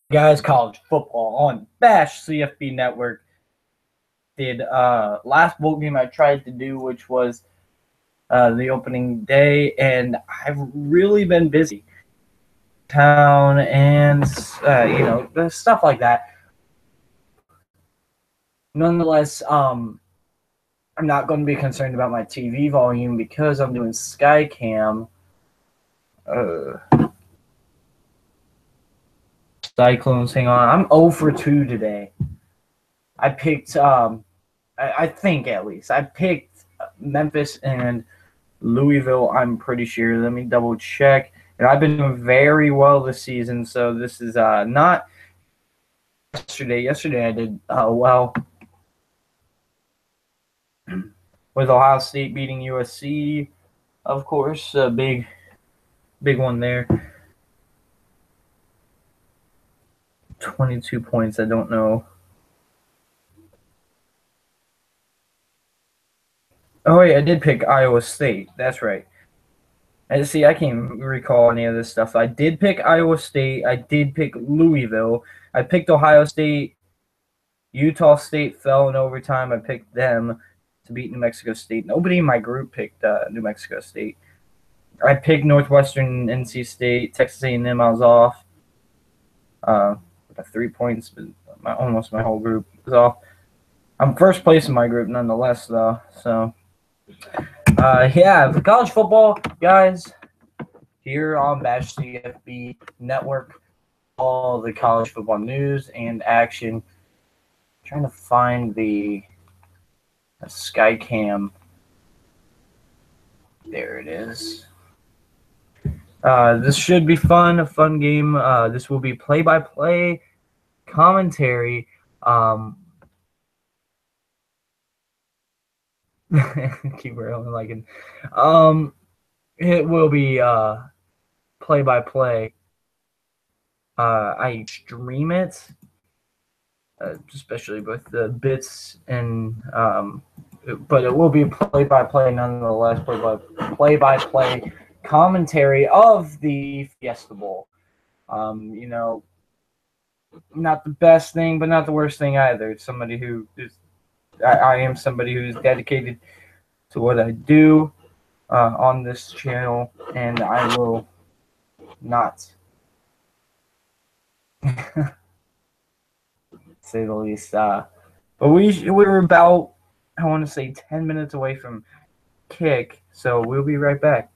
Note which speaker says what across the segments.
Speaker 1: Guys, college football on Bash CFB Network. Did last bowl game I tried to do, which was the opening day, and I've really been busy town and stuff like that. Nonetheless, I'm not going to be concerned about my TV volume because I'm doing Skycam. Cyclones, hang on. I'm 0 for 2 today. I picked, I think at least, I picked Memphis and Louisville, I'm pretty sure. Let me double check. And I've been doing very well this season, so this is not yesterday. Yesterday I did well with Ohio State beating USC, of course. A big one there. 22 points. I don't know. Oh, wait, I did pick Iowa State. That's right. I see. I can't recall any of this stuff. I did pick Iowa State. I did pick Louisville. I picked Ohio State. Utah State fell in overtime. I picked them to beat New Mexico State. Nobody in my group picked New Mexico State. I picked Northwestern, NC State, Texas A&M. I was off by 3 points, but almost my whole group was off. I'm first place in my group, nonetheless, though. So, for college football, guys, here on Bash CFB Network, all the college football news and action. I'm trying to find the Skycam. There it is. This should be fun, a fun game. This will be play-by-play commentary. Keep rolling like it. It will be play-by-play. I stream it, especially with the bits and but it will be play-by-play nonetheless. Play-by-play commentary of the Fiesta Bowl. Not the best thing, but not the worst thing either. It's somebody who is. I am somebody who's dedicated to what I do on this channel, and I will not say the least. But we were about, I want to say, 10 minutes away from kick, so we'll be right back.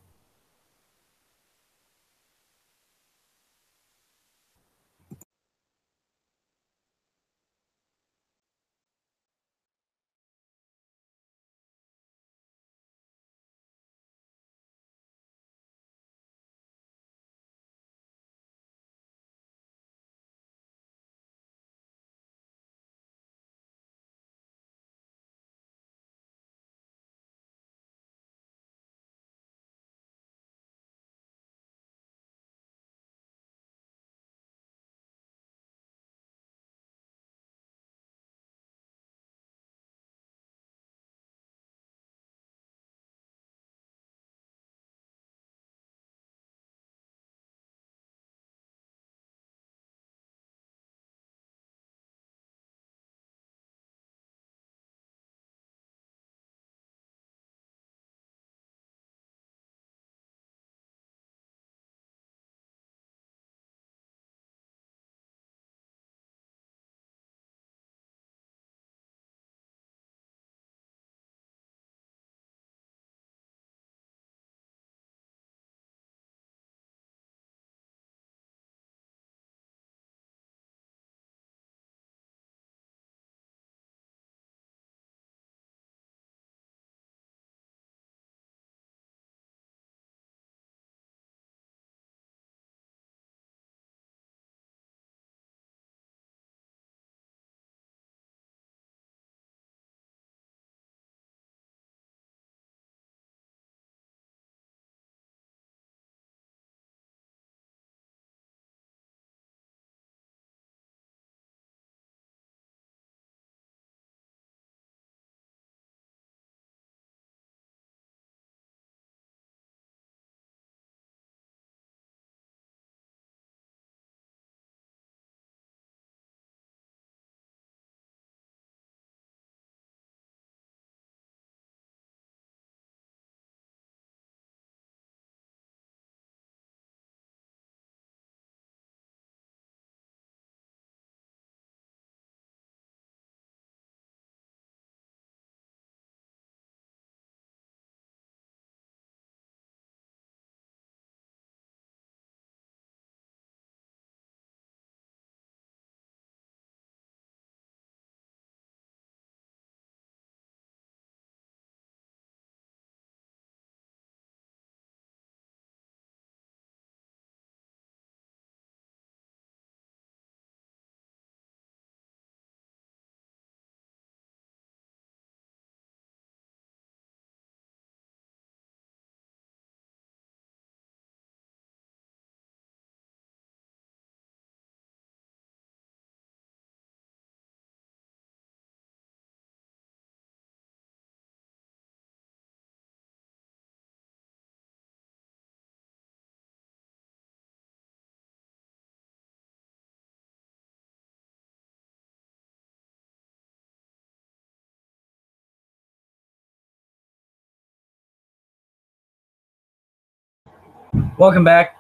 Speaker 1: Welcome back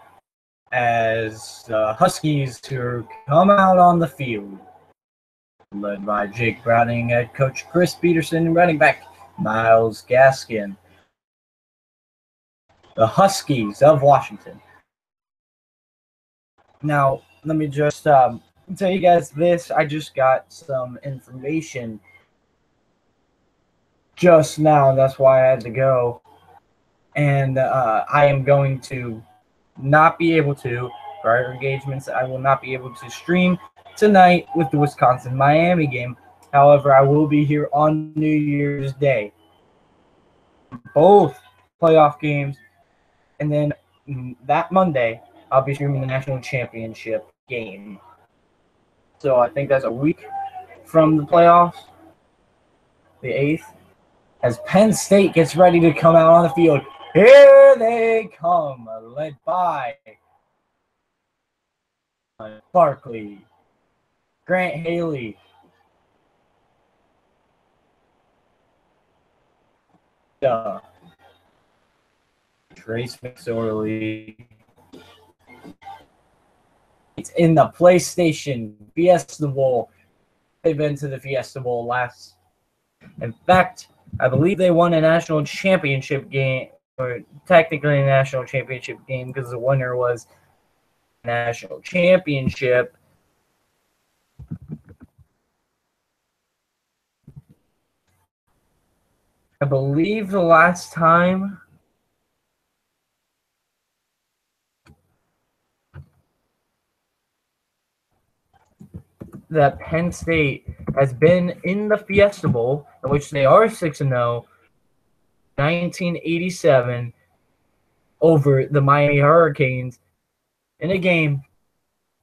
Speaker 1: as the Huskies to come out on the field, led by Jake Browning, head coach Chris Peterson, running back Miles Gaskin. The Huskies of Washington. Now, let me just tell you guys this. I just got some information just now. That's why I had to go. And I am going to not be able to, prior engagements, I will not be able to stream tonight with the Wisconsin-Miami game. However, I will be here on New Year's Day. Both playoff games. And then that Monday, I'll be streaming the national championship game. So I think that's a week from the playoffs, the 8th, as Penn State gets ready to come out on the field. Here they come, led by Barkley, Grant Haley, Trace McSorley. It's in the PlayStation Fiesta Bowl. They've been to the Fiesta Bowl last. In fact, I believe they won a national championship game, or technically a national championship game, because the winner was national championship. I believe the last time that Penn State has been in the Fiesta Bowl, in which they are 6-0, 1987, over the Miami Hurricanes in a game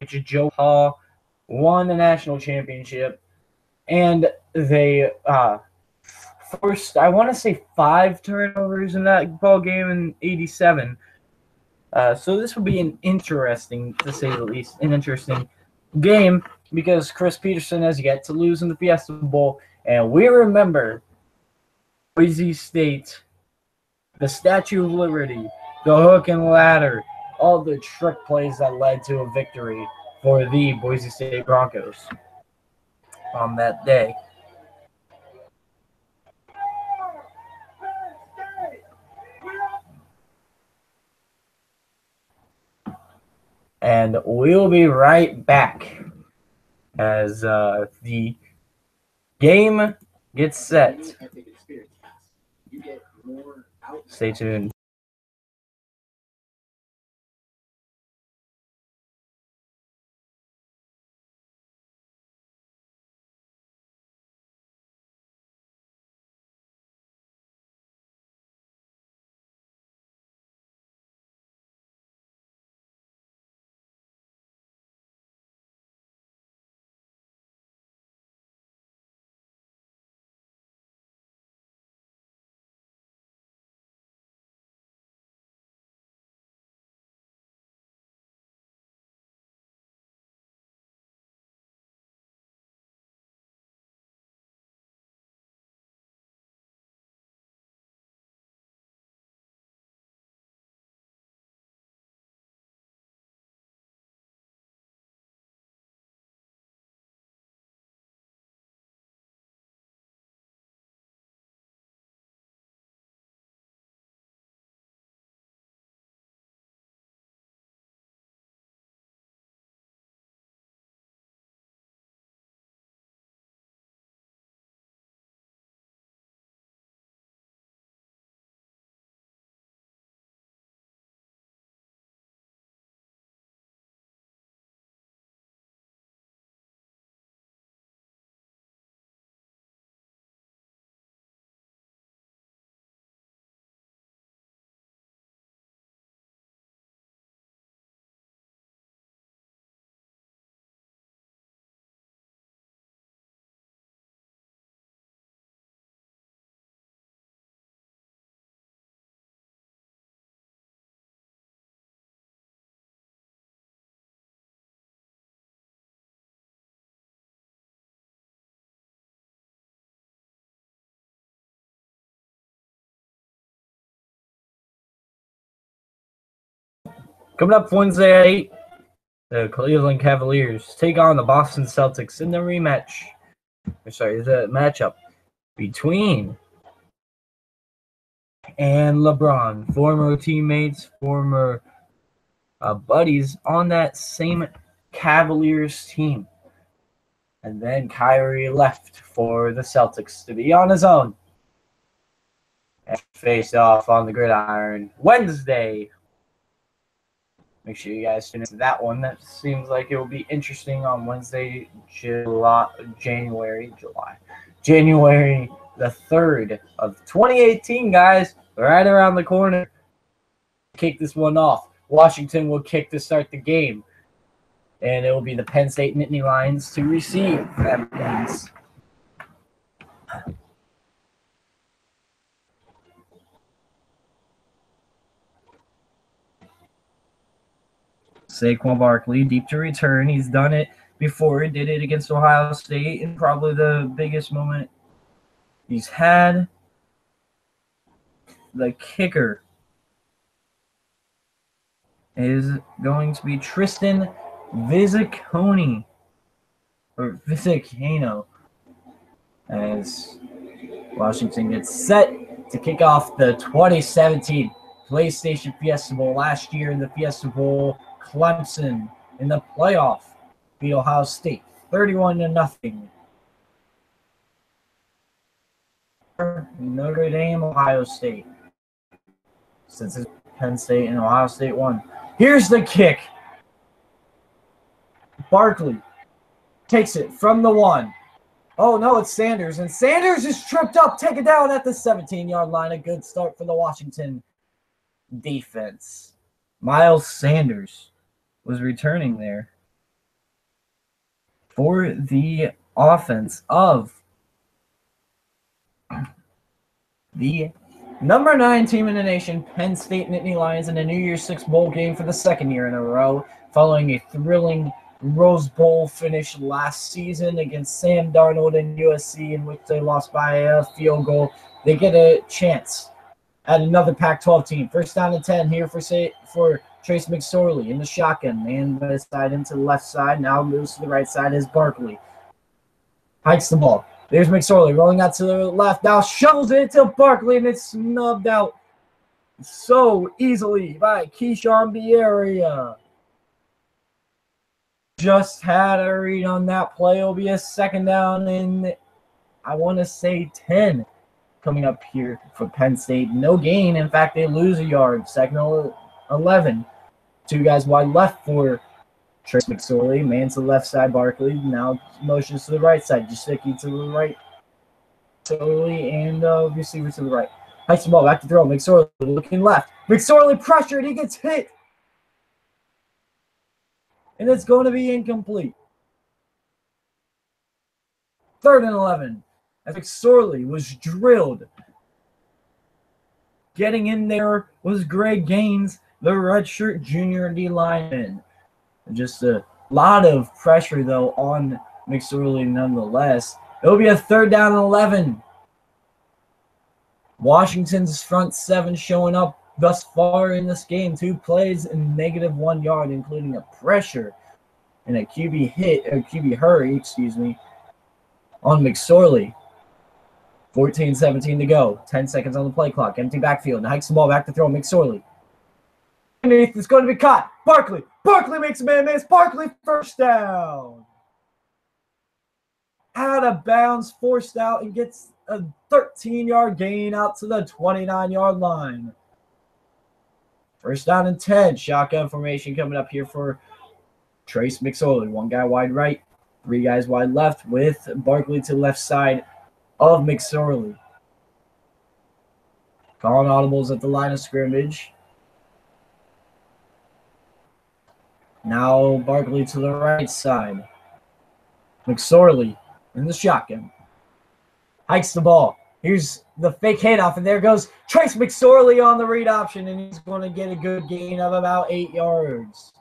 Speaker 1: which Joe Hall won the national championship, and they forced, I want to say, 5 turnovers in that ball game in 87. So this will be an interesting, to say the least, an interesting game, because Chris Peterson has yet to lose in the Fiesta Bowl, and we remember Boise State, the Statue of Liberty, the hook and ladder, all the trick plays that led to a victory for the Boise State Broncos on that day. And we'll be right back as the game gets set. Stay tuned. Coming up Wednesday at 8, the Cleveland Cavaliers take on the Boston Celtics in the rematch. The matchup between and LeBron, former teammates, former buddies on that same Cavaliers team. And then Kyrie left for the Celtics to be on his own and face off on the gridiron Wednesday. Make sure you guys tune into that one. That seems like it will be interesting on Wednesday, January the 3rd of 2018, guys. Right around the corner. Kick this one off. Washington will kick to start the game. And it will be the Penn State Nittany Lions to receive that wins. Saquon Barkley, deep to return. He's done it before. He did it against Ohio State, and probably the biggest moment he's had. The kicker is going to be Tristan Vizicano, as Washington gets set to kick off the 2017 PlayStation Fiesta Bowl. Last year in the Fiesta Bowl, Clemson in the playoff beat Ohio State 31-0. Notre Dame, Ohio State. Since it's Penn State and Ohio State won. Here's the kick. Barkley takes it from the 1. Oh, no, it's Sanders. And Sanders is tripped up, taken down at the 17-yard line. A good start for the Washington defense. Miles Sanders was returning there for the offense of the number 9 team in the nation, Penn State Nittany Lions, in a New Year's Six bowl game for the 2nd year in a row, following a thrilling Rose Bowl finish last season against Sam Darnold and USC, in which they lost by a field goal. They get a chance at another Pac-12 team. First down and 10 here for Trace McSorley in the shotgun. Man by the side into the left side. Now moves to the right side is Barkley. Hikes the ball. There's McSorley rolling out to the left. Now shovels it to Barkley, and it's snubbed out so easily by Keyshawn Bierria. Just had a read on that play. It'll be a 2nd down and I want to say 10 coming up here for Penn State. No gain. In fact, they lose a yard. 2nd 11. 2 guys wide left for Trace McSorley. Man to the left side, Barkley. Now motions to the right side. Jasicki to the right. McSorley and receiver to the right. Hikes the ball. Back to throw. McSorley looking left. McSorley pressured. He gets hit. And it's going to be incomplete. 3rd and 11. As McSorley was drilled. Getting in there was Greg Gaines, the redshirt junior D lineman. Just a lot of pressure, though, on McSorley nonetheless. It'll be a 3rd down and 11. Washington's front 7 showing up thus far in this game. 2 plays and -1 yard, including a pressure and a QB hurry, on McSorley. 14-17 to go. 10 seconds on the play clock. Empty backfield. Hikes the ball back to throw. McSorley. Underneath, it's going to be caught. Barkley. Barkley makes a man miss. Barkley first down. Out of bounds, forced out, and gets a 13-yard gain out to the 29-yard line. First down and 10. Shotgun formation coming up here for Trace McSorley. 1 guy wide right, 3 guys wide left, with Barkley to the left side of McSorley. Calling audibles at the line of scrimmage. Now Barkley to the right side. McSorley in the shotgun. Hikes the ball. Here's the fake handoff, and there goes Trace McSorley on the read option, and he's going to get a good gain of about 8 yards.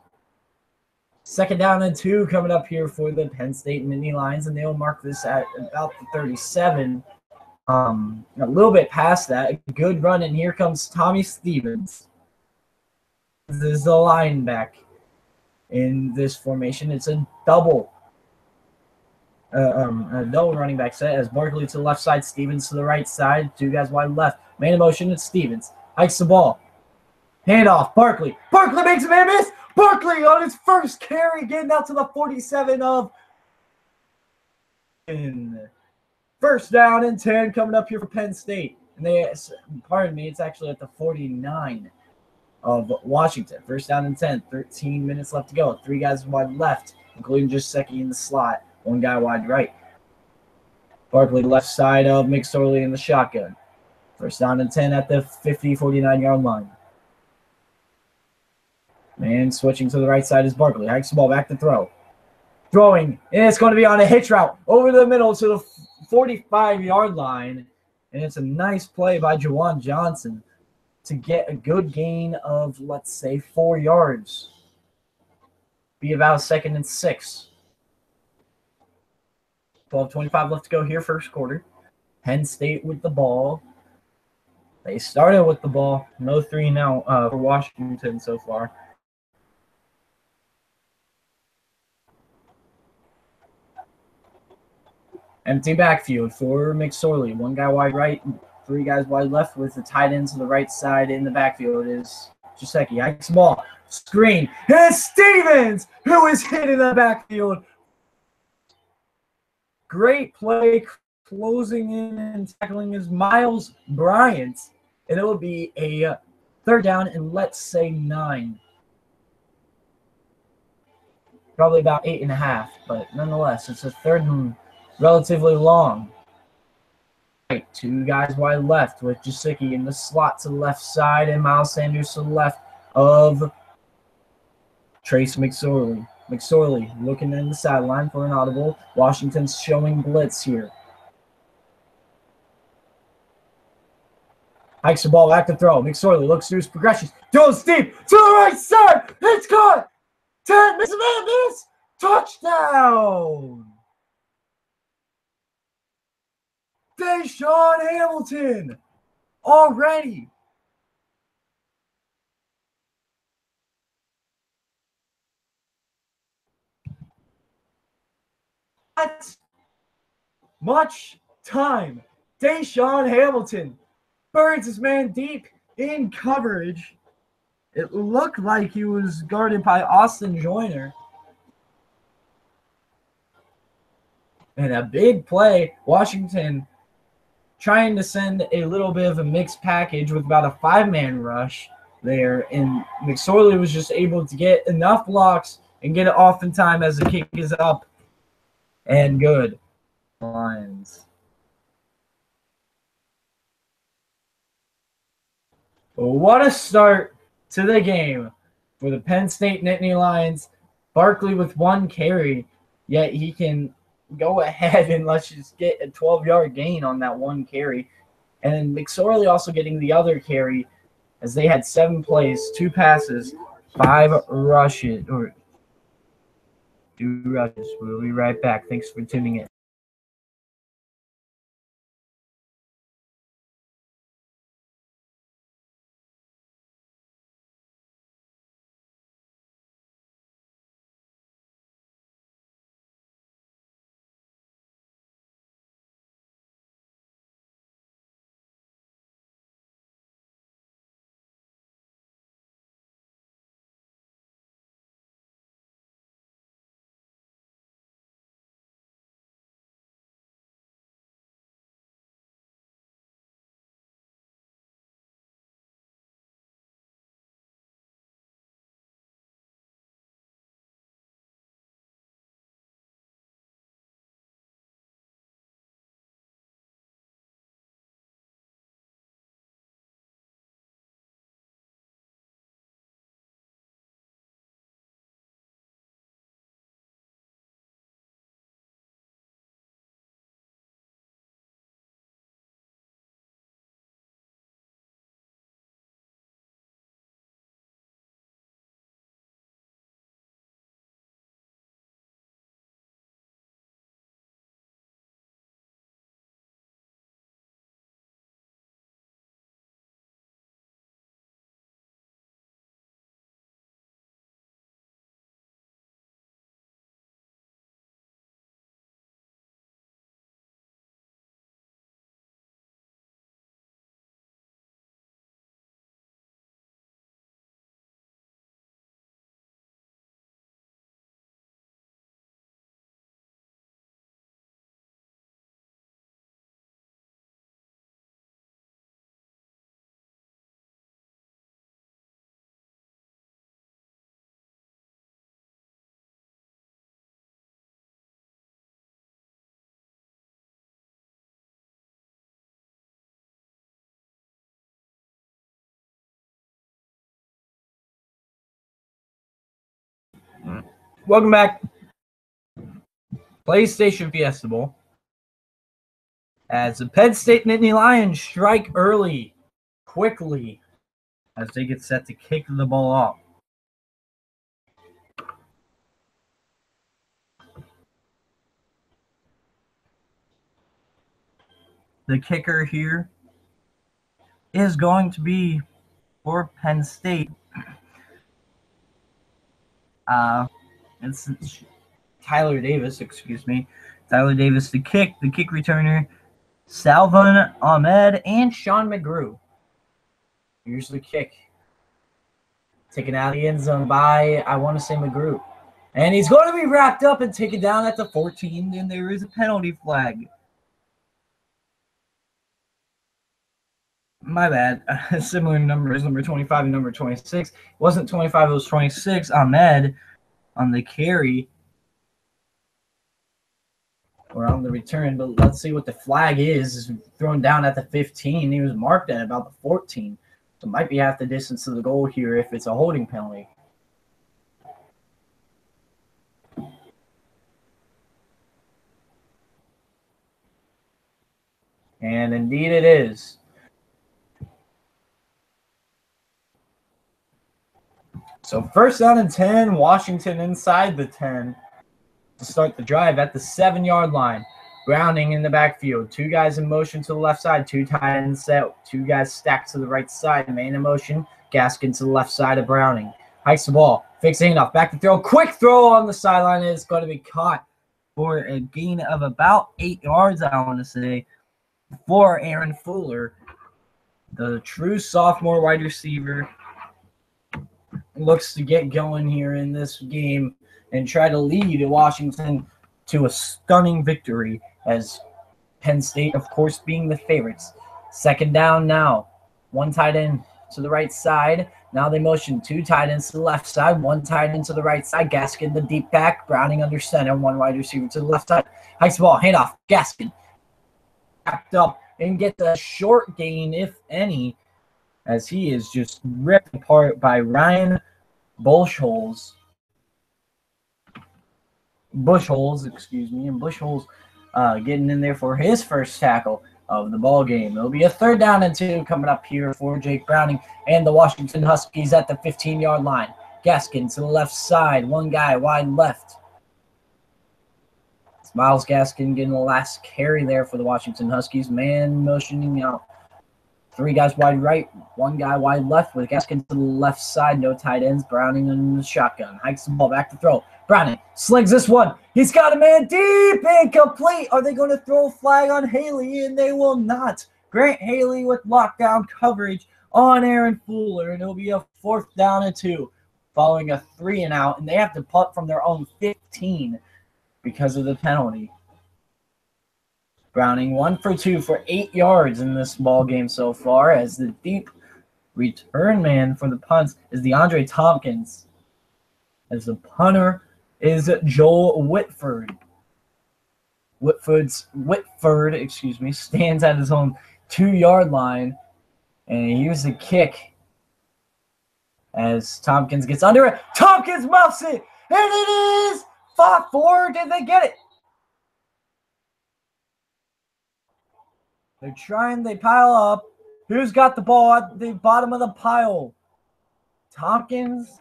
Speaker 1: 2nd down and 2 coming up here for the Penn State Nittany Lions, and they'll mark this at about the 37. A little bit past that. A good run, and here comes Tommy Stevens. is the line back in this formation. It's a double running back set as Barkley to the left side, Stevens to the right side, two guys wide left. Man in motion, it's Stevens. Hikes the ball. Handoff, Barkley. Barkley makes a man miss. Barkley on his first carry, getting out to the 47 of. First down and 10 coming up here for Penn State. And pardon me, it's actually at the 49 of Washington. First down and 10, 13 minutes left to go. Three guys wide left, including just Secchi in the slot. One guy wide right. Barkley left side of McSorley in the shotgun. First down and 10 at the 50, 49-yard line. Man switching to the right side is Barkley. Hikes the ball back to throw. Throwing, and it's going to be on a hitch route over the middle to the 45-yard line. And it's a nice play by Juwan Johnson to get a good gain of, let's say, 4 yards. Be about 2nd and 6. 12:25 left to go here, first quarter. Penn State with the ball. They started with the ball. No 3 now for Washington so far. Empty backfield for McSorley. One guy wide right, 3 guys wide left with the tight ends to the right side in the backfield is Secchi. Hikes the ball. Screen. And it's Stevens who is hit in the backfield. Great play closing in and tackling is Miles Bryant. And it will be a 3rd down and let's say 9. Probably about 8.5, but nonetheless, it's a 3rd and relatively long. Right, 2 guys wide left with Gesicki in the slot to the left side and Miles Sanders to the left of Trace McSorley. McSorley looking in the sideline for an audible. Washington's showing blitz here. Hikes the ball back to throw. McSorley looks through his progressions. Throws deep to the right side. It's caught. 10. Miss a man, miss. Touchdown. Deshaun Hamilton already. Not much time. Deshaun Hamilton burns his man deep in coverage. It looked like he was guarded by Austin Joyner. And a big play. Washington trying to send a little bit of a mixed package with about a 5-man rush there. And McSorley was just able to get enough blocks and get it off in time as the kick is up. And good. Lions. What a start to the game for the Penn State Nittany Lions. Barkley with 1 carry, yet he can go ahead and let's just get a 12-yard gain on that 1 carry. And then McSorley also getting the other carry as they had 7 plays, 2 passes, 5 rushes. Or 2 rushes. We'll be right back. Thanks for tuning in. Welcome back. PlayStation Fiesta Bowl. As the Penn State Nittany Lions strike early, quickly, as they get set to kick the ball off. The kicker here is going to be for Penn State. It's Tyler Davis, Tyler Davis, the kick returner, Salvon Ahmed, and Sean McGrew. Here's the kick. Taken out of the end zone by, I want to say, McGrew. And he's going to be wrapped up and taken down at the 14, and there is a penalty flag. My bad. Similar numbers, number 25 and number 26. It wasn't 25, it was 26. Ahmed on the carry. Or on the return, but let's see what the flag is. Thrown down at the 15. He was marked at about the 14. So it might be half the distance to the goal here if it's a holding penalty. And indeed it is. So first down and 10, Washington inside the 10 to start the drive at the 7-yard line. Browning in the backfield. 2 guys in motion to the left side. 2 tight ends set. 2 guys stacked to the right side. Man in motion. Gaskin to the left side of Browning. Hikes the ball. Fakes the handoff. Back to throw. Quick throw on the sideline. It's going to be caught for a gain of about 8 yards, I want to say, for Aaron Fuller. The true sophomore wide receiver looks to get going here in this game and try to lead Washington to a stunning victory, as Penn State, of course, being the favorites. Second down now. 1 tight end to the right side. Now they motion 2 tight ends to the left side. 1 tight end to the right side. Gaskin the deep back. Browning under center. 1 wide receiver to the left side. Hikes the ball. Handoff. Gaskin. Wrapped up and gets a short gain, if any, as he is just ripped apart by Ryan Bushholes, and Bushholes getting in there for his first tackle of the ball game. It'll be a 3rd down and 2 coming up here for Jake Browning and the Washington Huskies at the 15-yard line. Gaskin to the left side, 1 guy wide left. It's Miles Gaskin getting the last carry there for the Washington Huskies. Man motioning out. 3 guys wide right, 1 guy wide left with Gaskin to the left side. No tight ends. Browning in the shotgun. Hikes the ball back to throw. Browning slings this one. He's got a man deep, incomplete. Are they going to throw a flag on Haley? And they will not. Grant Haley with lockdown coverage on Aaron Fuller, and it'll be a 4th down and 2 following a 3 and out, and they have to punt from their own 15 because of the penalty. Browning 1 for 2 for 8 yards in this ball game so far, as the deep return man for the punts is DeAndre Tompkins, as the punter is Joel Whitford. Whitford, stands at his own 2-yard line, and here's the kick as Tompkins gets under it. Tompkins muffs it, and it is 5-4. Did they get it? They're trying, they pile up. Who's got the ball at the bottom of the pile? Tompkins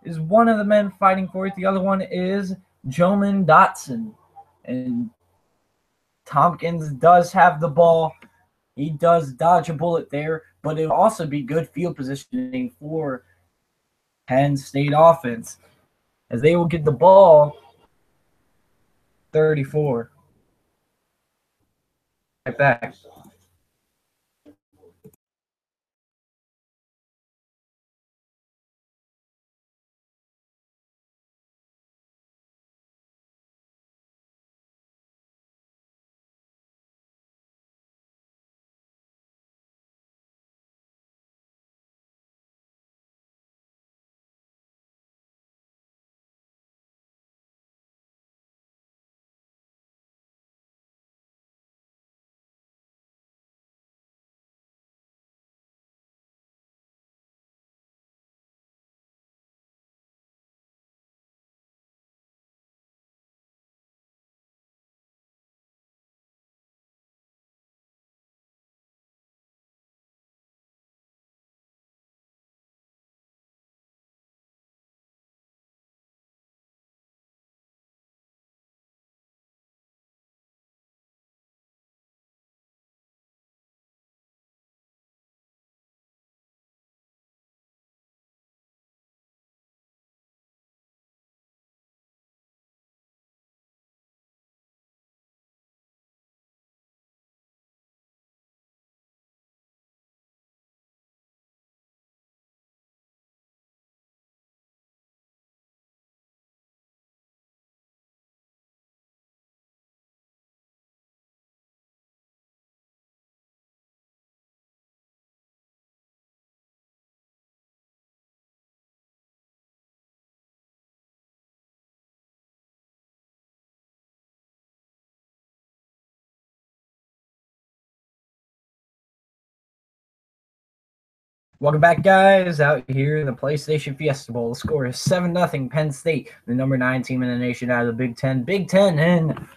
Speaker 1: is one of the men fighting for it. The other one is Joman Dotson. And Tompkins does have the ball. He does dodge a bullet there, but it'll also be good field positioning for Penn State offense, as they will get the ball 34. Right back. Welcome back, guys. Out here in the PlayStation Fiesta Bowl. The score is 7-0. Penn State, the number 9 team in the nation out of the Big Ten. Big Ten in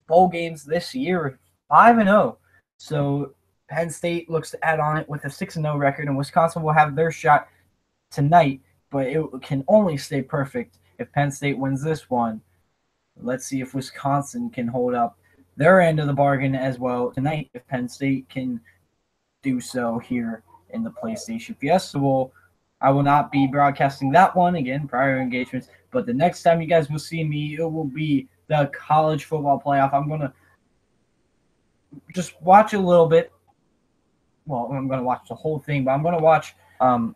Speaker 1: bowl games this year, 5-0. So Penn State looks to add on it with a 6-0 record, and Wisconsin will have their shot tonight, but it can only stay perfect if Penn State wins this one. Let's see if Wisconsin can hold up their end of the bargain as well tonight if Penn State can do so here in the PlayStation Fiesta Bowl. I will not be broadcasting that one again, prior engagements, but the next time you guys will see me, it will be the college football playoff. I'm going to just watch a little bit. Well, I'm going to watch the whole thing, but I'm going to watch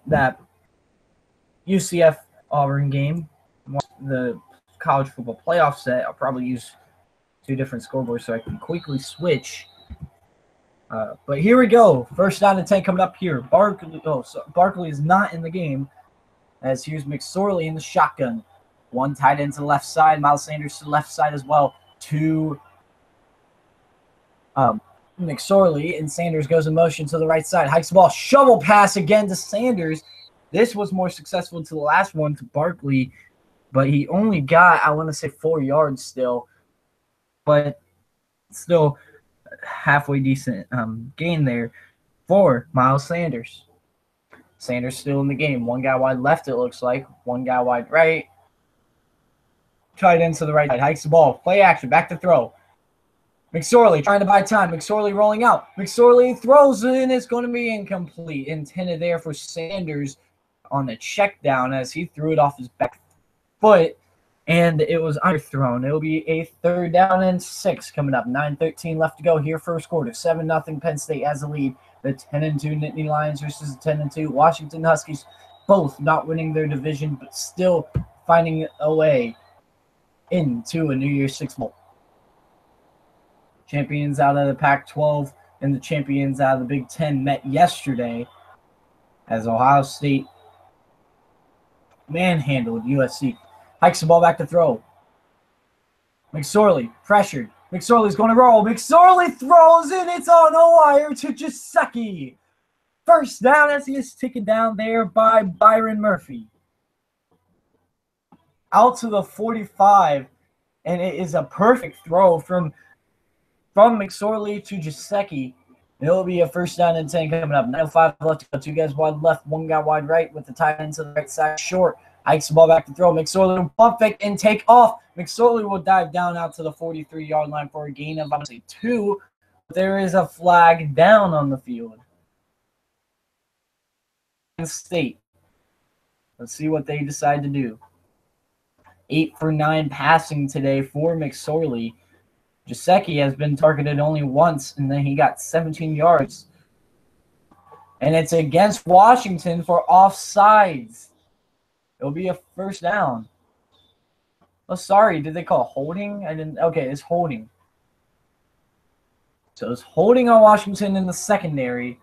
Speaker 1: that UCF Auburn game, the college football playoff set. I'll probably use 2 different scoreboards so I can quickly switch. But here we go. First down and 10 coming up here. Barkley is not in the game, as here's McSorley in the shotgun. One tight end to the left side. Miles Sanders to the left side as well. To McSorley, and Sanders goes in motion to the right side. Hikes the ball. Shovel pass again to Sanders. This was more successful to the last one to Barkley, but he only got, I want to say, 4 yards still. But still halfway decent gain there for Miles Sanders. Sanders still in the game. One guy wide left, it looks like. One guy wide right. Tight end to the right side. Hikes the ball. Play action. Back to throw. McSorley trying to buy time. McSorley rolling out. McSorley throws it, and it's going to be incomplete. Intended there for Sanders on the check down as he threw it off his back foot. And it was underthrown. It'll be a 3rd down and 6 coming up. 9:13 left to go here, first quarter. 7-0. Penn State has the lead. The 10-2 Nittany Lions versus the 10-2 Washington Huskies, both not winning their division, but still finding a way into a New Year's Six Bowl. Champions out of the Pac-12 and the champions out of the Big Ten met yesterday as Ohio State manhandled USC. Hikes the ball back to throw. McSorley pressured. McSorley's going to roll. McSorley throws it. It's on a wire to Gesicki. First down as he is taken down there by Byron Murphy. Out to the 45, and it is a perfect throw from McSorley to Gesicki. It'll be a 1st down and 10 coming up. 9:05 left to go. 2 guys wide left, 1 guy wide right with the tight end to the right side short. Hikes the ball back to throw. McSorley will pump fake and take off. McSorley will dive down out to the 43-yard line for a gain of, I would say, 2. There is a flag down on the field. Penn State. Let's see what they decide to do. 8 for 9 passing today for McSorley. Gesicki has been targeted only once, and then he got 17 yards. And it's against Washington for offsides. It'll be a 1st down. Oh, sorry. Did they call holding? I didn't. Okay, it's holding. So it's holding on Washington in the secondary.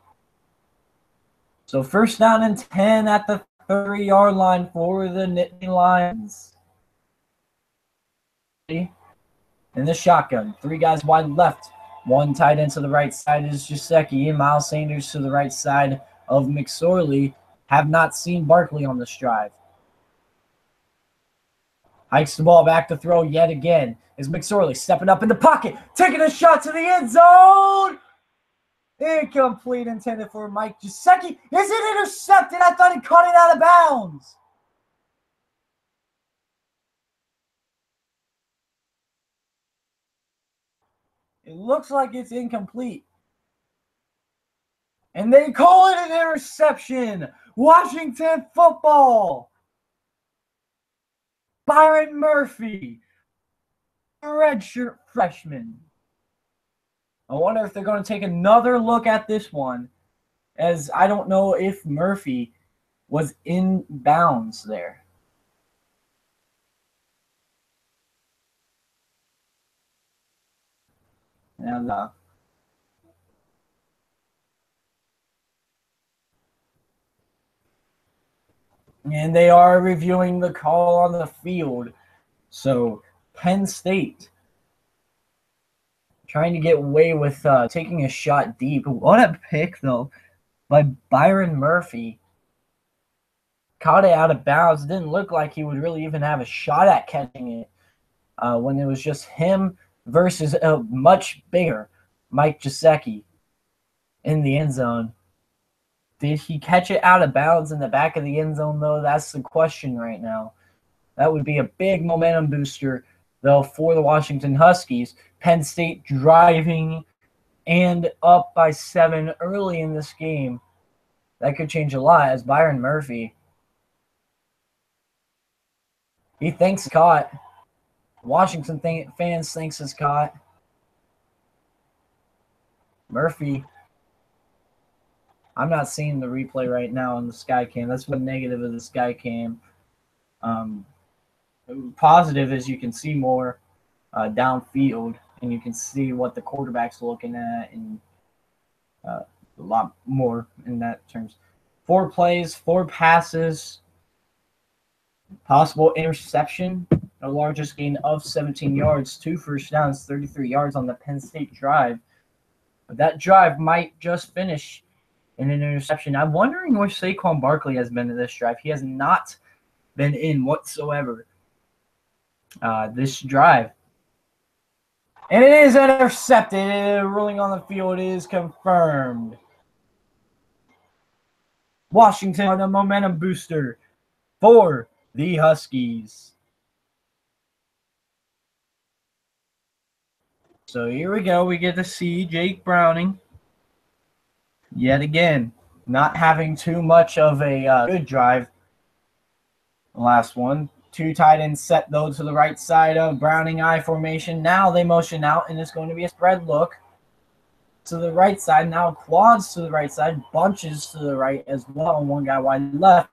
Speaker 1: So 1st down and 10 at the 3-yard line for the Nittany Lions. In the shotgun. 3 guys wide left. 1 tight end to the right side is Gesicki. And Miles Sanders to the right side of McSorley. Have not seen Barkley on this drive. Hikes the ball back to throw yet again. Is McSorley stepping up in the pocket, taking a shot to the end zone. Incomplete, intended for Mike Gesicki. Is it intercepted? I thought he caught it out of bounds. It looks like it's incomplete. And they call it an interception. Washington football. Byron Murphy, redshirt freshman. I wonder if they're going to take another look at this one, as I don't know if Murphy was in bounds there. And they are reviewing the call on the field. So Penn State trying to get away with taking a shot deep. What a pick, though. by Byron Murphy. Caught it out of bounds. Didn't look like he would really even have a shot at catching it when it was just him versus a much bigger Mike Gesicki in the end zone. Did he catch it out of bounds in the back of the end zone, though? That's the question right now. That would be a big momentum booster, though, for the Washington Huskies. Penn State driving and up by 7 early in this game. That could change a lot as Byron Murphy. He thinks it's caught. Washington fans thinks it's caught. Murphy. I'm not seeing the replay right now on the Skycam. That's what negative of the Skycam. Positive is you can see more downfield, and you can see what the quarterback's looking at, and a lot more in that terms. 4 plays, 4 passes, possible interception, the largest gain of 17 yards, 2 first downs, 33 yards on the Penn State drive. But that drive might just finish in an interception. I'm wondering where Saquon Barkley has been in this drive. He has not been in whatsoever this drive. And it is intercepted. Ruling on the field is confirmed. Washington on a momentum booster for the Huskies. So here we go. We get to see Jake Browning yet again, not having too much of a good drive. The last one. 2 tight ends set, though, to the right side of Browning I formation. Now they motion out, and it's going to be a spread look to the right side. Now quads to the right side, bunches to the right as well, and 1 guy wide left.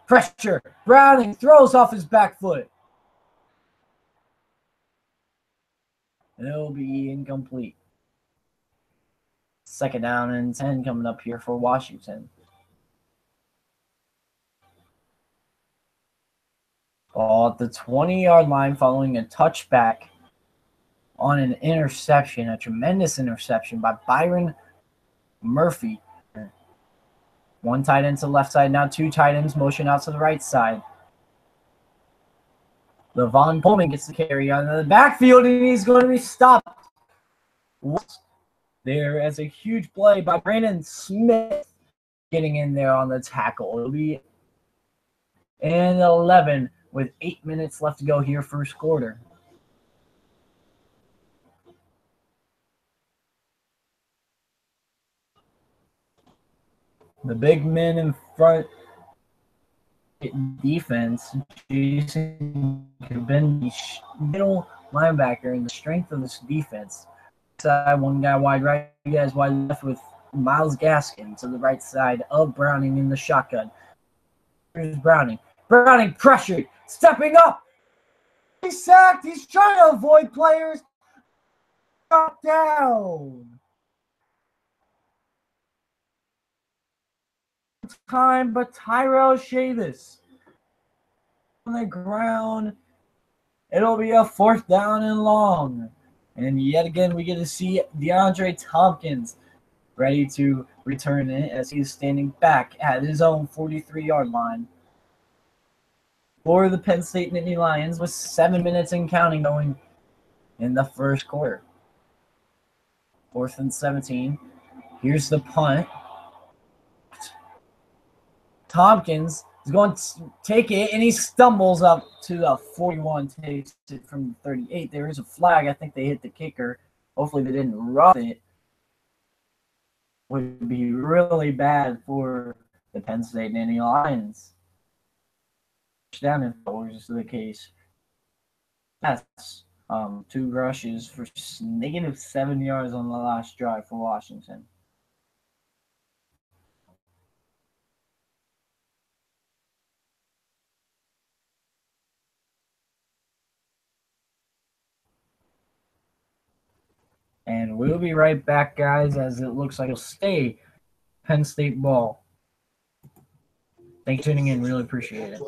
Speaker 1: Pressure. Browning throws off his back foot. And it'll be incomplete. 2nd down and 10 coming up here for Washington. Ball at the 20-yard line following a touchback on an interception, a tremendous interception by Byron Murphy. 1 tight end to the left side, now 2 tight ends motion out to the right side. LeVon Pullman gets the carry on the backfield, and he's going to be stopped. There as a huge play by Brandon Smith getting in there on the tackle. It'll be an 11 with 8 minutes left to go here, first quarter. The big men in front defense, Jason Ben, middle linebacker, and the strength of this defense. Side, 1 guy wide right, 2 guys wide left with Myles Gaskin to the right side of Browning in the shotgun. Here's Browning. Browning pressured, stepping up. He's sacked. He's trying to avoid players. Knocked down. Time, but Tyrell Chavis on the ground. It'll be a 4th down and long. And yet again, we get to see DeAndre Tompkins ready to return it as he's standing back at his own 43-yard line for the Penn State Nittany Lions with 7 minutes and counting going in the first quarter. 4th and 17. Here's the punt. Tompkins is going to take it, and he stumbles up to the 41, takes it from the 38. There is a flag. I think they hit the kicker. Hopefully they didn't rough it. Would be really bad for the Penn State Nittany Lions. Down if that was the case. That's 2 rushes for negative 7 yards on the last drive for Washington. And we'll be right back, guys, as it looks like it'll stay Penn State ball. Thanks for tuning in. Really appreciate it.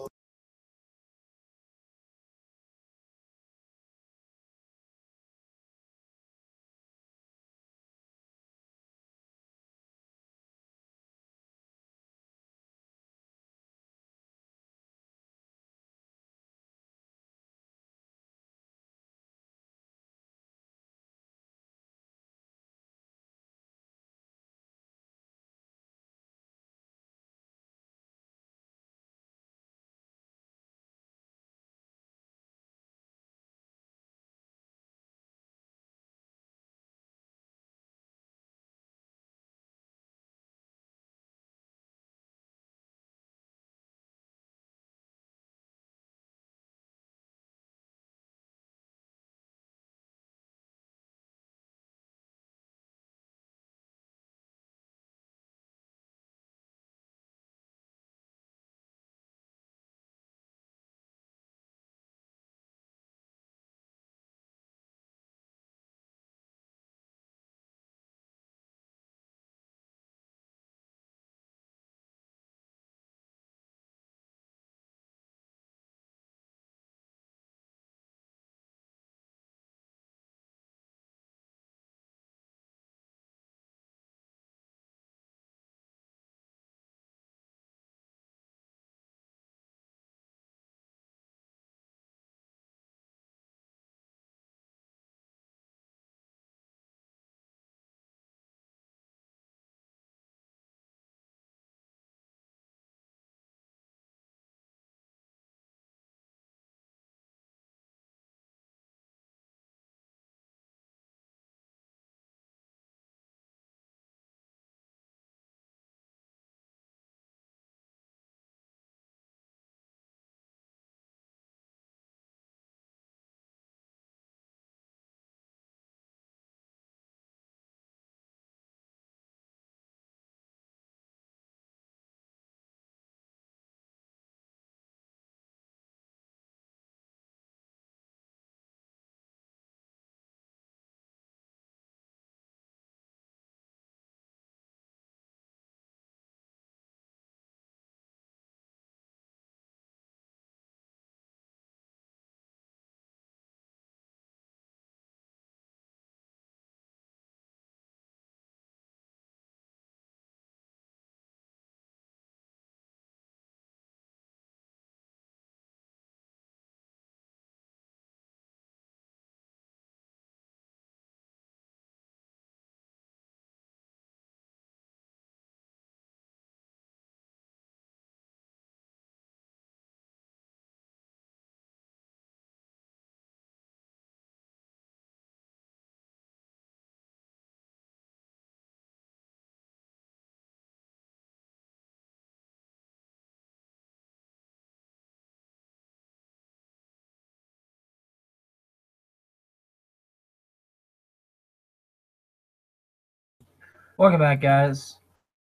Speaker 1: Welcome back, guys.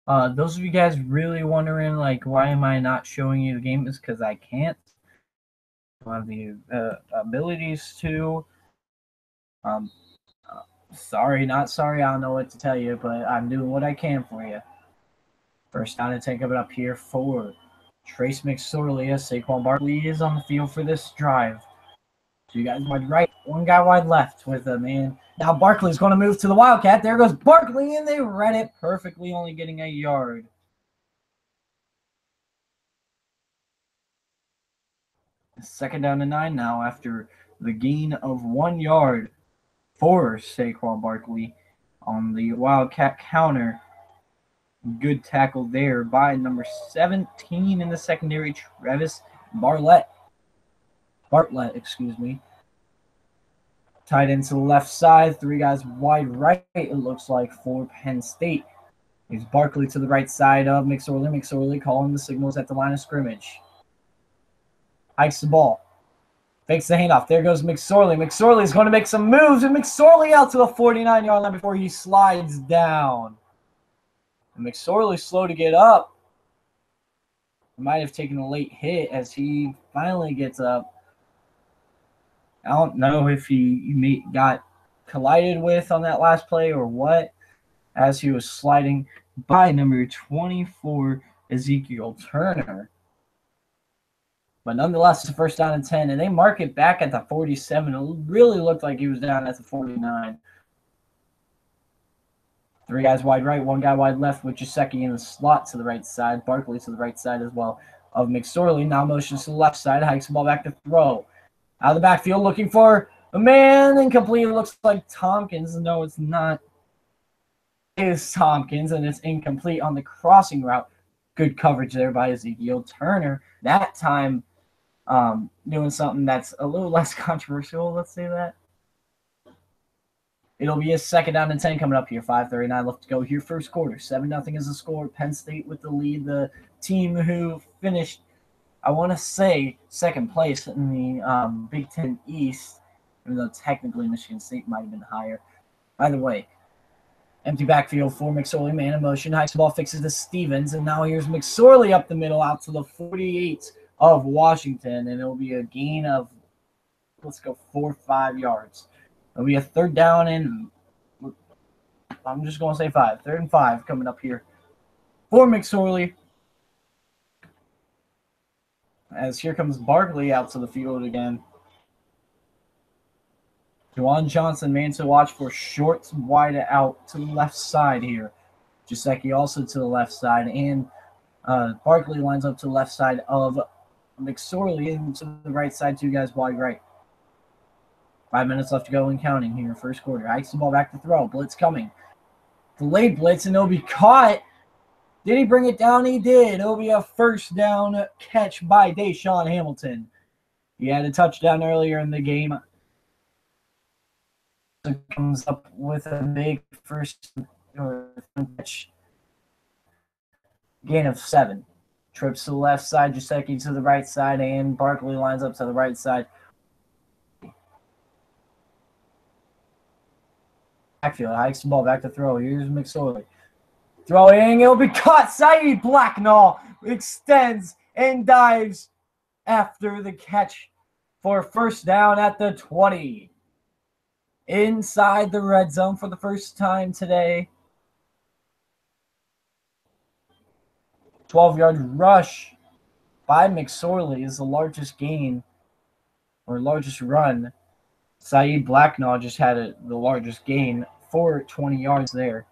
Speaker 1: Those of you guys really wondering, like, why am I not showing you the game? Is because I can't. I don't have the abilities to. Um, Sorry, not sorry. I don't know what to tell you, but I'm doing what I can for you. First down to take it up here for Trace McSorley. Saquon Barkley is on the field for this drive. Two guys wide right, one guy wide left with a man. Now Barkley's going to move to the Wildcat. There goes Barkley, and they read it perfectly, only getting a yard. Second down to 9 now after the gain of 1 yard for Saquon Barkley on the Wildcat counter. Good tackle there by number 17 in the secondary, Travis Bartlett. Excuse me. Tight end to the left side, three guys wide right, it looks like, for Penn State. Here's Barkley to the right side of McSorley. McSorley calling the signals at the line of scrimmage. Hikes the ball. Fakes the handoff. There goes McSorley. McSorley is going to make some moves, and McSorley out to the 49-yard line before he slides down. And McSorley slow to get up. He might have taken a late hit as he finally gets up. I don't know if he got collided with on that last play or what, as he was sliding by number 24, Ezekiel Turner. But nonetheless, it's a first down and 10, and they mark it back at the 47. It really looked like he was down at the 49. Three guys wide right, one guy wide left with Jasecki in the slot to the right side. Barkley to the right side as well of McSorley. Now motions to the left side, hikes the ball back to throw. Out of the backfield looking for a man, incomplete. It looks like Tompkins. No, it's not. It is Tompkins, and it's incomplete on the crossing route. Good coverage there by Ezekiel Turner. That time doing something that's a little less controversial, let's say that. It'll be a second down and 10 coming up here. 5:39 left to go here. First quarter. 7-0 is the score. Penn State with the lead. The team who finished, I want to say, second place in the Big Ten East, even though technically Michigan State might have been higher. By the way, empty backfield for McSorley. Man in motion. Hikes the ball, fixes to Stevens. And now here's McSorley up the middle out to the 48 of Washington. And it'll be a gain of, let's go, 4 or 5 yards. It'll be a third down and I'm just going to say 5. 3rd and 5 coming up here for McSorley. As here comes Barkley out to the field again. Juwan Johnson, man to watch for, short wide out to the left side here. Jasecki also to the left side. And Barkley lines up to the left side of McSorley and to the right side, two guys wide right. 5 minutes left to go and counting here, first quarter. Hikes the ball back to throw. Blitz coming. Delayed blitz, and it'll be caught. Did he bring it down? He did. It'll be a first down catch by Deshaun Hamilton. He had a touchdown earlier in the game. Comes up with a big first catch. Gain of 7. Trips to the left side, Jasecki to the right side, and Barkley lines up to the right side. Backfield, hikes the ball back to throw. Here's McSorley. Throwing, it'll be caught. Saeed Blacknall extends and dives after the catch for first down at the 20. Inside the red zone for the first time today. 12-yard rush by McSorley is the largest gain or largest run. Saeed Blacknall just had the largest gain for 20 yards there.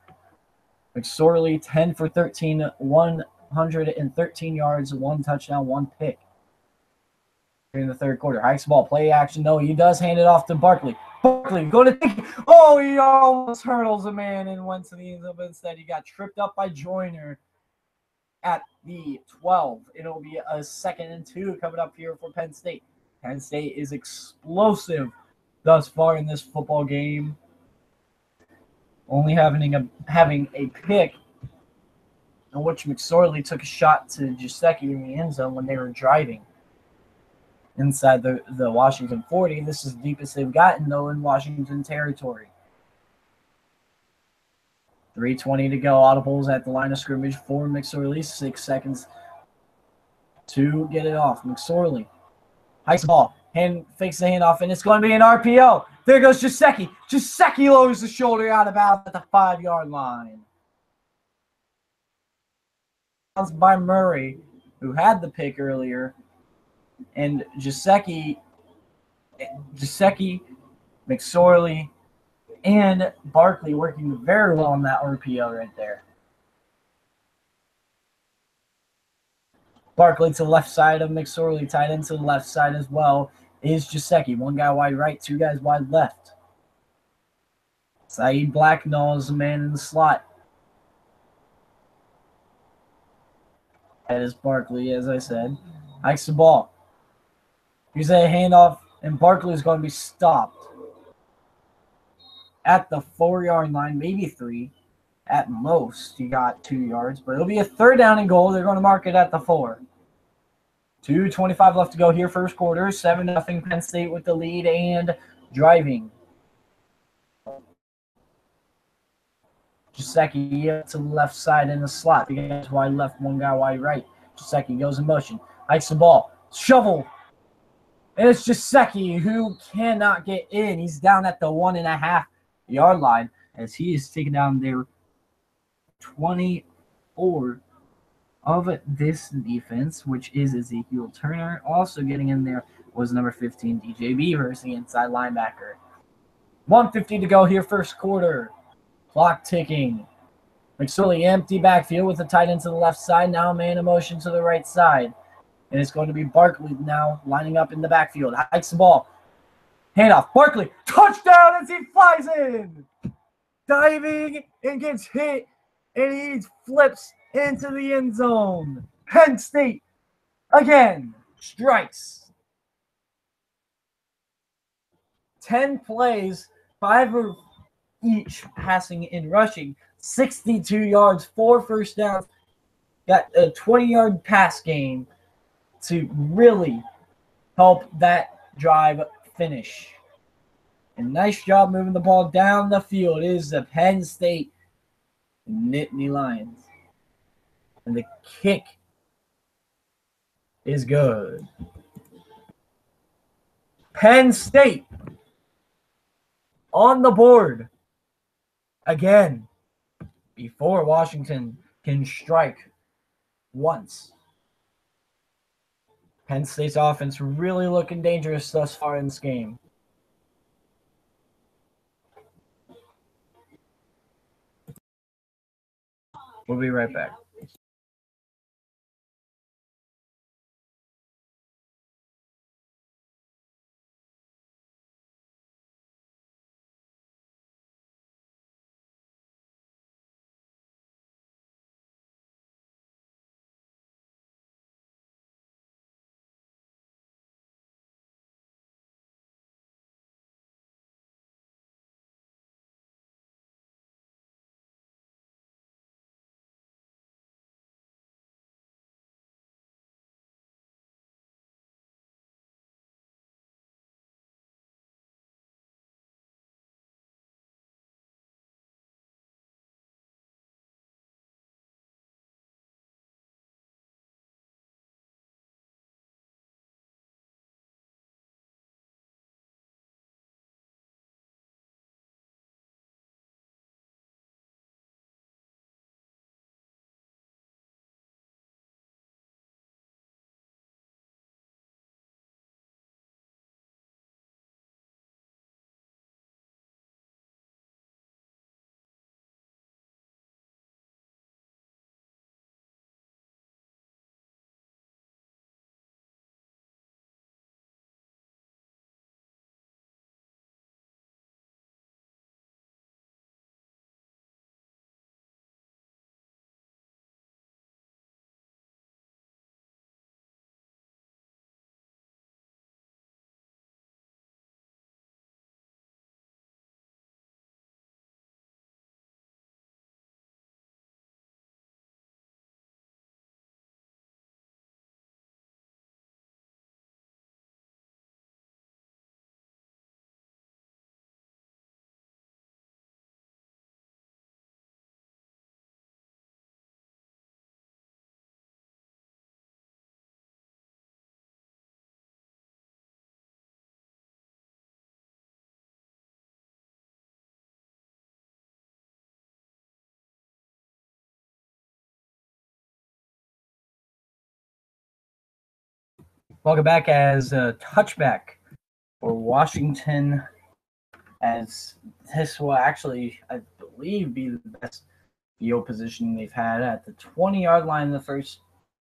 Speaker 1: McSorley, 10 for 13, 113 yards, 1 touchdown, 1 pick. Here in the third quarter. Hikes the ball, play action. No, he does hand it off to Barkley. Barkley going to take it. Oh, he almost hurdles a man and went to the end zone, but instead he got tripped up by Joyner at the 12. It'll be a 2nd and 2 coming up here for Penn State. Penn State is explosive thus far in this football game, only having a pick in which McSorley took a shot to Jasecki in the end zone when they were driving inside the Washington 40. This is the deepest they've gotten, though, in Washington territory.
Speaker 2: 3:20 to go. Audibles at the line of scrimmage for McSorley. 6 seconds to get it off. McSorley hikes the ball. Fakes the handoff, and it's going to be an RPO. There goes Jaceki. Jaceki lowers the shoulder out of bounds at the 5-yard line. By Murray, who had the pick earlier, and Jaceki, McSorley, and Barkley working very well on that RPO right there. Barkley to the left side of McSorley, tight end to the left side as well is Jaceki. One guy wide right, 2 guys wide left. Saeed Blacknall is the man in the slot. That is Barkley, as I said. Hikes the ball. Here's a handoff, and Barkley is going to be stopped at the 4-yard line, maybe 3. At most, he got 2 yards, but it'll be a 3rd down and goal. They're going to mark it at the 4. 2:25 left to go here, first quarter. 7-0 Penn State with the lead and driving. Jaceki to the left side in the slot. 2 guys wide left, 1 guy wide right. Jaceki goes in motion. Hikes the ball. Shovel. And it's Jaceki who cannot get in. He's down at the 1.5-yard line as he is taken down there. 24 of this defense, which is Ezekiel Turner. Also getting in there was number 15, DJ Beavers, the inside linebacker. 1:50 to go here, first quarter. Clock ticking. McSorley empty backfield with the tight end to the left side. Now man in motion to the right side. And it's going to be Barkley now lining up in the backfield. Hikes the ball. Handoff. Barkley. Touchdown as he flies in. Diving and gets hit. And he flips into the end zone. Penn State again strikes. 10 plays, 5 of each passing and rushing. 62 yards, 4 first downs. Got a 20-yard pass game to really help that drive finish. And nice job moving the ball down the field. It is the Penn State Nittany Lions. And the kick is good. Penn State on the board again before Washington can strike once. Penn State's offense really looking dangerous thus far in this game. We'll be right back. Ball go back as a touchback for Washington, as this will actually, I believe, be the best field position they've had at the 20-yard line the first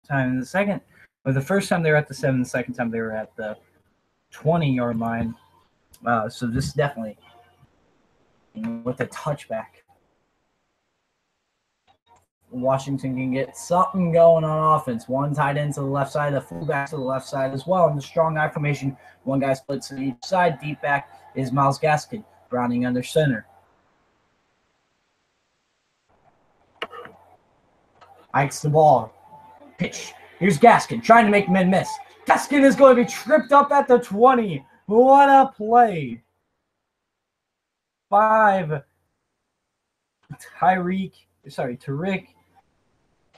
Speaker 2: time. In the second, or the first time they were at the 7, the second time they were at the 20-yard line. So this definitely, with a touchback, Washington can get something going on offense. One tight end to the left side, the fullback to the left side as well. In the strong I formation, one guy splits to each side. Deep back is Myles Gaskin, Browning under center. Hikes the ball. Pitch. Here's Gaskin trying to make men miss. Gaskin is going to be tripped up at the 20. What a play. 5. Tariq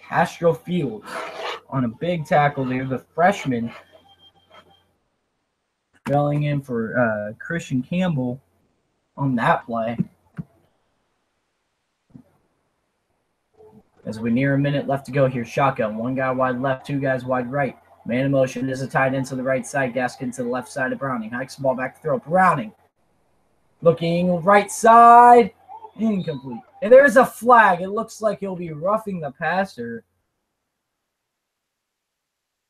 Speaker 2: Castro Fields on a big tackle there. The freshman filling in for Christian Campbell on that play. As we near a minute left to go here, shotgun. One guy wide left, two guys wide right. Man in motion is a tight end to the right side. Gaskin to the left side of Browning. Hikes the ball back to throw. Browning looking right side. Incomplete. And there is a flag. It looks like he'll be roughing the passer.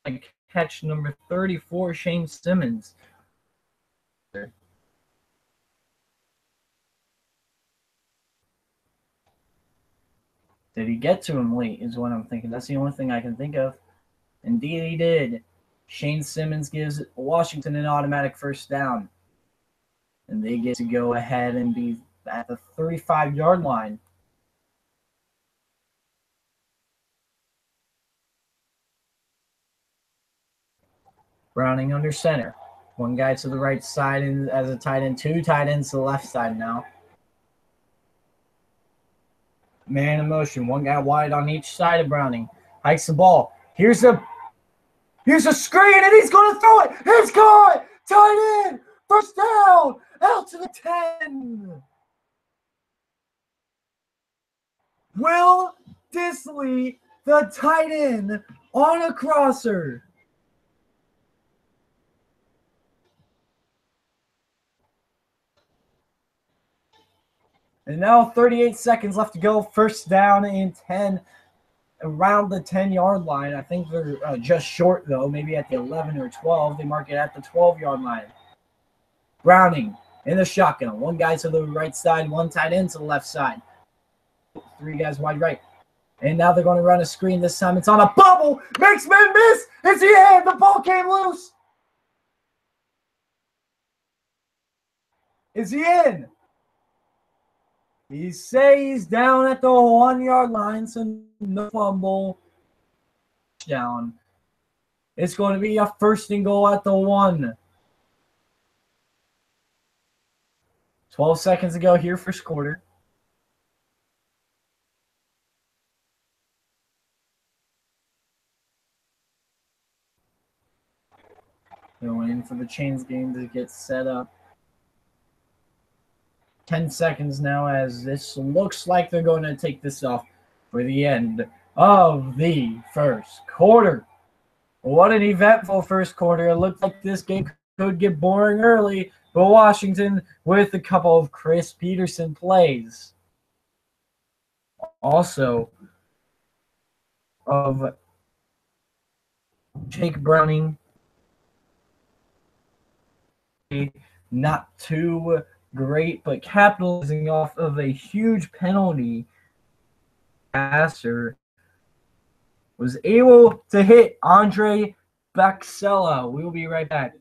Speaker 2: Like catch number 34, Shane Simmons. Did he get to him late is what I'm thinking. That's the only thing I can think of. Indeed he did. Shane Simmons gives Washington an automatic first down. And they get to go ahead and be at the 35-yard line. Browning under center. One guy to the right side as a tight end. Two tight ends to the left side now. Man in motion. One guy wide on each side of Browning. Hikes the ball. Here's a screen, and he's going to throw it. It's caught. Tight end. First down. Out to the 10. Will Dissly, the tight end, on a crosser. And now 38 seconds left to go. First down and 10 around the 10-yard line. I think they're just short, though, maybe at the 11 or 12. They mark it at the 12-yard line. Browning in the shotgun. One guy to the right side, one tight end to the left side. Three guys wide right. And now they're going to run a screen. This time it's on a bubble. Makes men miss. Is he in? The ball came loose. Is he in? He stays down at the 1-yard line, so no fumble. Down. It's going to be a first and goal at the 1. 12 seconds to go here, first quarter. Going in for the Chains game to get set up. 10 seconds now as this looks like they're going to take this off for the end of the first quarter. What an eventful first quarter. It looked like this game could get boring early, but Washington with a couple of Chris Peterson plays. Also of Jake Browning. Not too great, but capitalizing off of a huge penalty. Passer was able to hit Andre Baxella. We will be right back.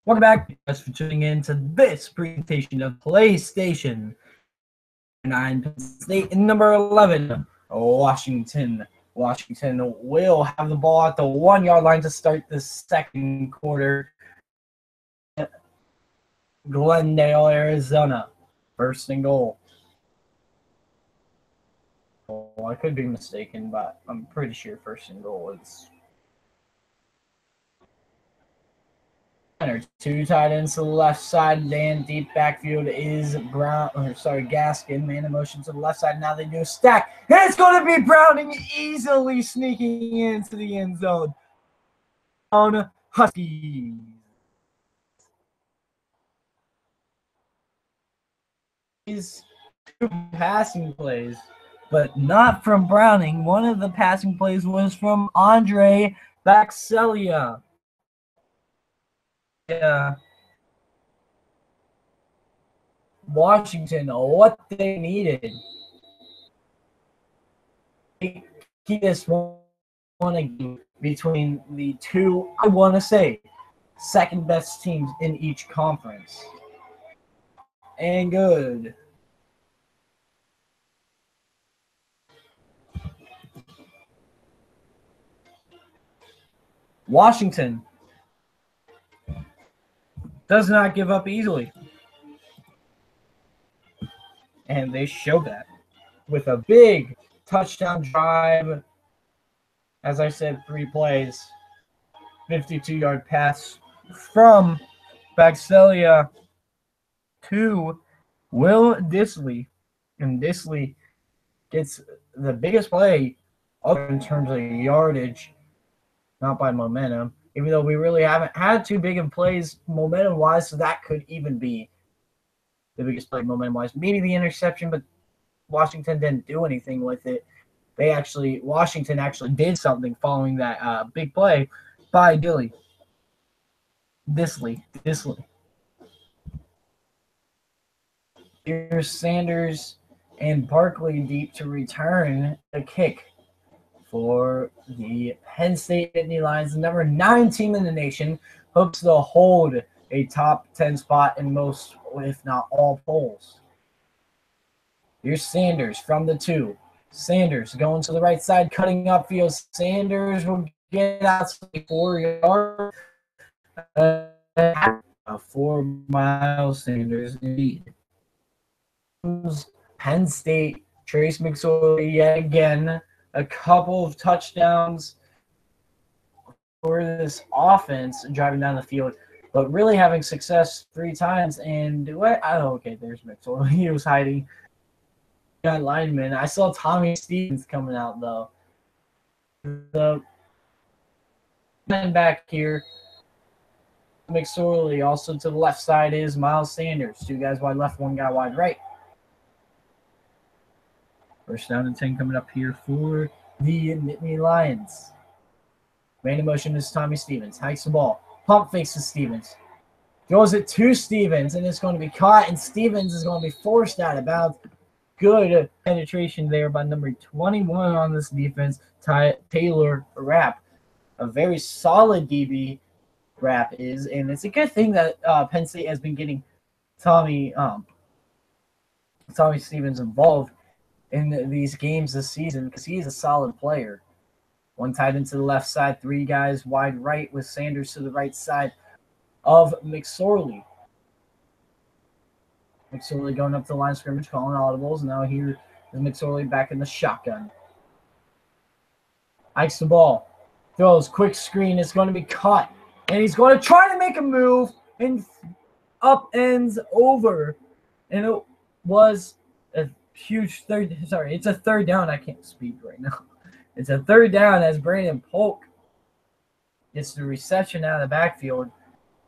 Speaker 2: Welcome back. Thanks for tuning in to this presentation of PlayStation 9 Penn State and number 11, Washington. Washington will have the ball at the 1 yard line to start the second quarter. Glendale, Arizona. First and goal. Oh, I could be mistaken, but I'm pretty sure first and goal is. Two tight ends to the left side. Dan deep backfield is Gaskin. Man in motion to the left side. Now they do a stack. And it's going to be Browning easily sneaking into the end zone. On Huskies. These two passing plays, but not from Browning. One of the passing plays was from Andre Baxelia. Yeah. Washington, what they needed. Keep this one again between the two, I want to say, second best teams in each conference. And good. Washington does not give up easily. And they show that with a big touchdown drive. As I said, 3 plays. 52-yard pass from Baxelia to Will Dissly. And Dissly gets the biggest play in terms of yardage, not by momentum. Even though we really haven't had too big of plays momentum-wise, so that could even be the biggest play momentum-wise. Maybe the interception, but Washington didn't do anything with it. Washington actually did something following that big play by Dissly. Here's Sanders and Barkley deep to return a kick for the Penn State Nittany Lions, the number 9 team in the nation, hopes to hold a top 10 spot in most, if not all, polls. Here's Sanders from the 2. Sanders going to the right side, cutting upfield. Sanders will get out to 4 yards. 4 miles Sanders indeed. Penn State, Trace McSorley yet again. A couple of touchdowns for this offense driving down the field, but really having success 3 times. And okay, there's McSorley. He was hiding. Got lineman. I saw Tommy Stevens coming out though. The man back here, McSorley. Also to the left side is Miles Sanders. 2 guys wide left, 1 guy wide right. First down and 10 coming up here for the Nittany Lions. Man in motion is Tommy Stevens. Hikes the ball. Pump fakes to Stevens. Throws it to Stevens, and it's going to be caught, and Stevens is going to be forced out of bounds. Good penetration there by number 21 on this defense, Taylor Rapp. A very solid DB Rapp is, and it's a good thing that Penn State has been getting Tommy Stevens involved in these games this season because he's a solid player. 1 tight end to the left side, 3 guys wide right with Sanders to the right side of McSorley. McSorley going up to the line of scrimmage, calling audibles. Now here is McSorley back in the shotgun. Hikes the ball. Throws, quick screen. It's going to be caught. And he's going to try to make a move and upends over. And it was a huge it's a 3rd down. I can't speak right now. It's a 3rd down as Brandon Polk gets the reception out of the backfield.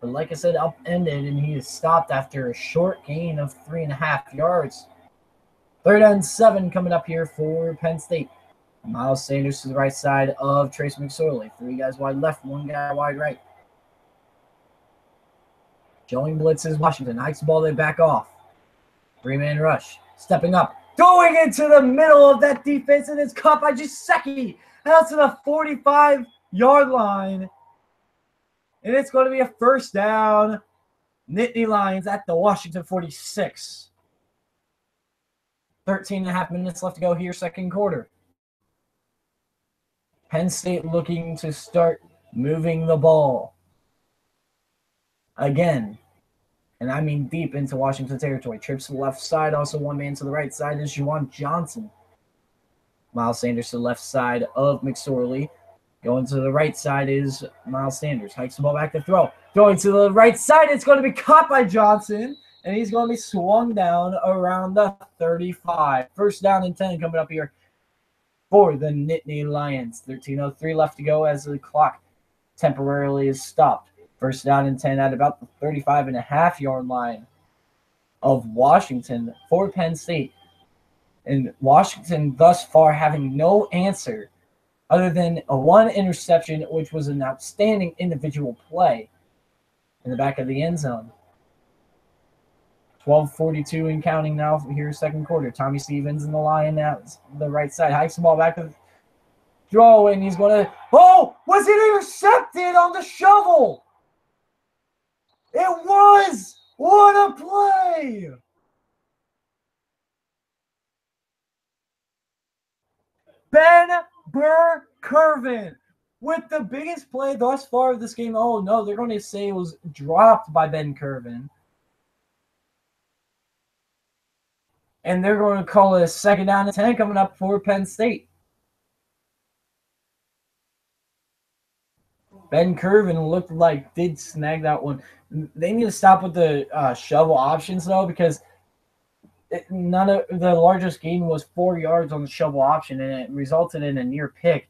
Speaker 2: But like I said, upended, and he is stopped after a short gain of 3.5 yards. 3rd and 7 coming up here for Penn State. Miles Sanders to the right side of Trace McSorley. 3 guys wide left, 1 guy wide right. Showing blitzes Washington. Hikes the ball, they back off. 3-man rush. Stepping up. Going into the middle of that defense, and it's caught by Jaceki out to the 45-yard line. And it's going to be a first down. Nittany Lions at the Washington 46. 13.5 minutes left to go here, second quarter. Penn State looking to start moving the ball again. And I mean deep into Washington territory. Trips to the left side. Also one man to the right side is Juwan Johnson. Miles Sanders to the left side of McSorley. Going to the right side is Miles Sanders. Hikes the ball back to throw. Throwing to the right side. It's going to be caught by Johnson. And he's going to be swung down around the 35. First down and 10 coming up here for the Nittany Lions. 13:03 left to go as the clock temporarily is stopped. First down and 10 at about the 35.5-yard line of Washington for Penn State. And Washington thus far having no answer other than a one interception, which was an outstanding individual play in the back of the end zone. 12:42 and counting now here, second quarter. Tommy Stevens in the line at the right side. Hikes the ball back to the throw, and he's going to... Oh! Was it intercepted on the shovel? It was! What a play! Ben Curvin with the biggest play thus far of this game. Oh, no, they're going to say it was dropped by Ben Curvin. And they're going to call it a second down and 10 coming up for Penn State. Ben Curvin looked like did snag that one. They need to stop with the shovel options, though, because none of the largest gain was 4 yards on the shovel option, and it resulted in a near pick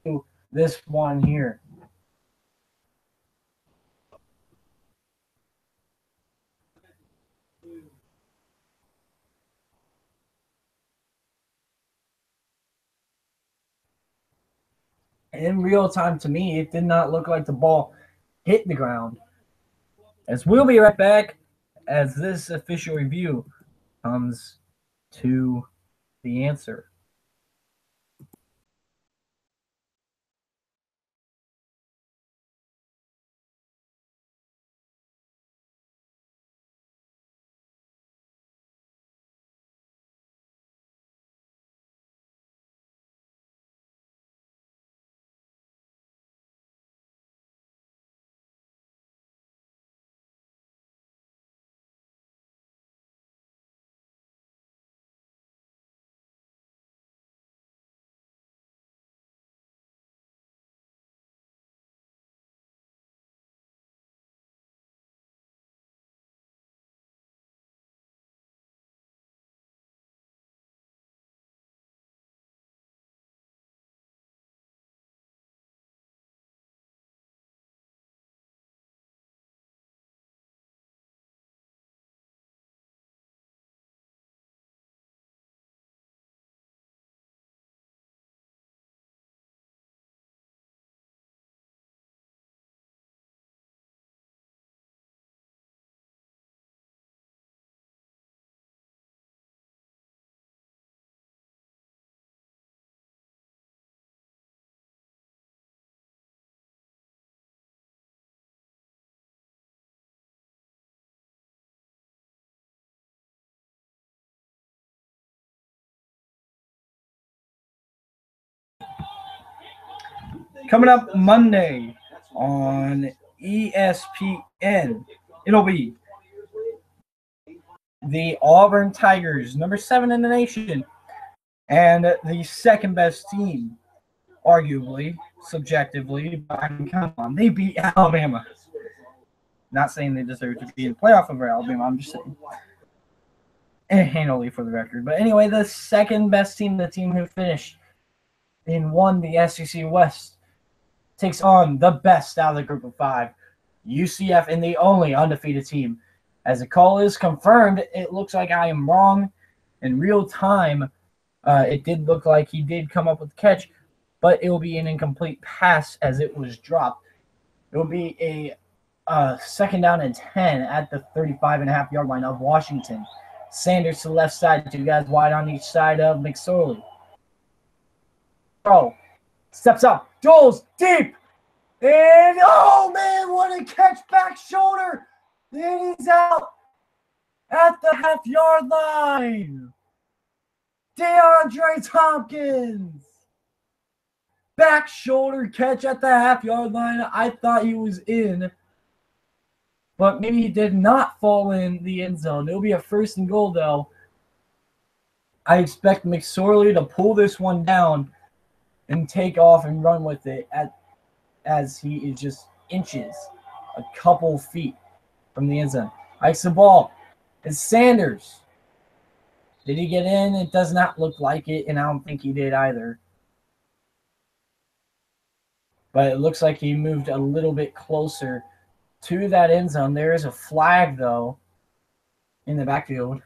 Speaker 2: to this one here. In real time, to me, it did not look like the ball hit the ground. As we'll be right back as this official review comes to the answer. Coming up Monday on ESPN, it'll be the Auburn Tigers, number 7 in the nation, and the second best team, arguably, subjectively, but I can count on. They beat Alabama. Not saying they deserve to be in the playoff over Alabama, I'm just saying. Handily for the record. But anyway, the second best team, the team who finished and won the SEC West, takes on the best out of the group of 5, UCF, and the only undefeated team. As the call is confirmed, it looks like I am wrong. In real time, it did look like he did come up with the catch, but it will be an incomplete pass as it was dropped. It will be a second down and 10 at the 35.5-yard line of Washington. Sanders to the left side, 2 guys wide on each side of McSorley. Steps up, Joel's deep, And, oh, man, what a catch, back shoulder. And he's out at the half-yard line. DeAndre Thompkins. Back shoulder catch at the half-yard line. I thought he was in, but maybe he did not fall in the end zone. It'll be a 1st and goal, though. I expect McSorley to pull this one down and take off and run with it as he is just inches, a couple feet from the end zone. Hikes the ball. It's Sanders. Did he get in? It does not look like it, and I don't think he did either. But it looks like he moved a little bit closer to that end zone. There is a flag, though, in the backfield.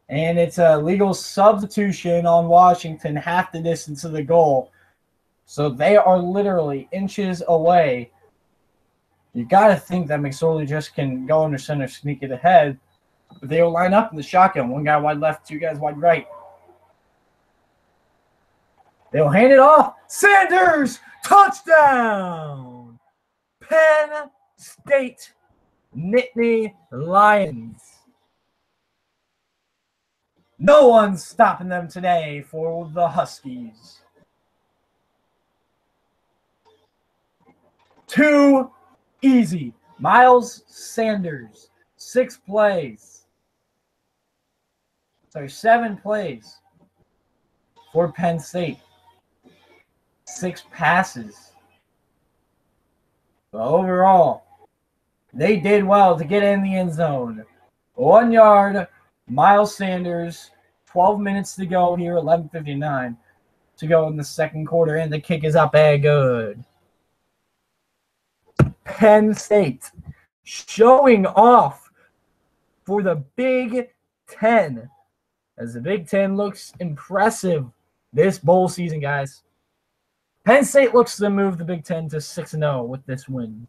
Speaker 2: And it's a legal substitution on Washington, half the distance of the goal. So they are literally inches away. You got to think that McSorley just can go under center, sneak it ahead. But they'll line up in the shotgun. One guy wide left, 2 guys wide right. They'll hand it off. Sanders, touchdown! Penn State, Nittany Lions. No one's stopping them today for the Huskies. Too easy. Miles Sanders, 7 plays for Penn State. 6 passes. But overall, they did well to get in the end zone. 1 yard, Miles Sanders, 12 minutes to go here, 11:59 to go in the second quarter, and the kick is up and good. Penn State showing off for the Big Ten, as the Big Ten looks impressive this bowl season, guys. Penn State looks to move the Big Ten to 6-0 with this win.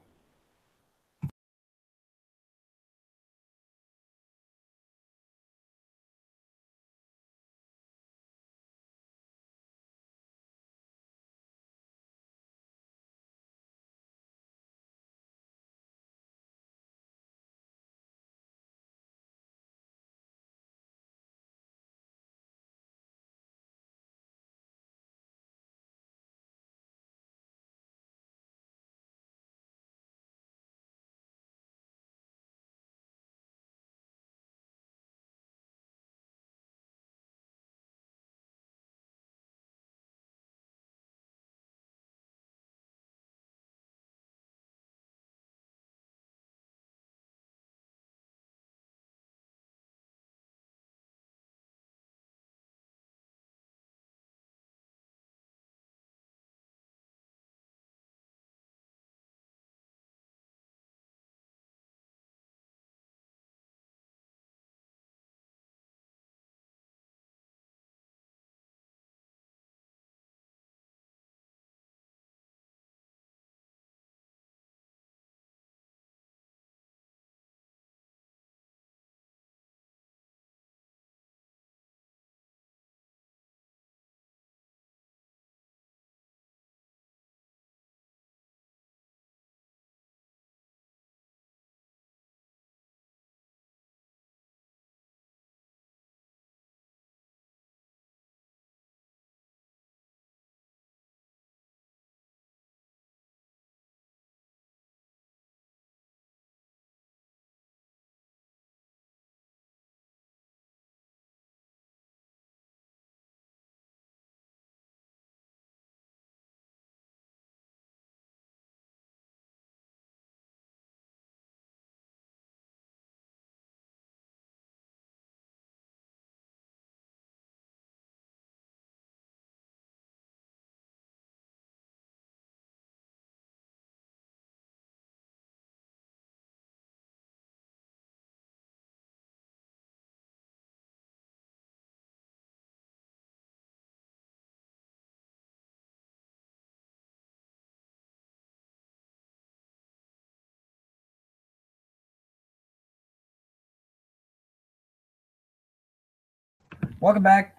Speaker 2: Welcome back.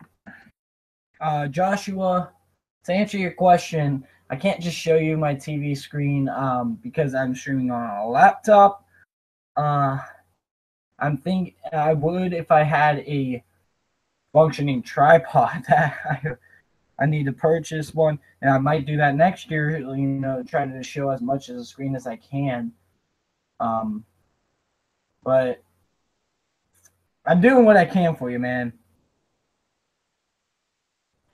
Speaker 2: Joshua, to answer your question, I can't just show you my TV screen because I'm streaming on a laptop. I'm thinking I would if I had a functioning tripod. I need to purchase one, and I might do that next year, try to show as much of the screen as I can. But I'm doing what I can for you, man.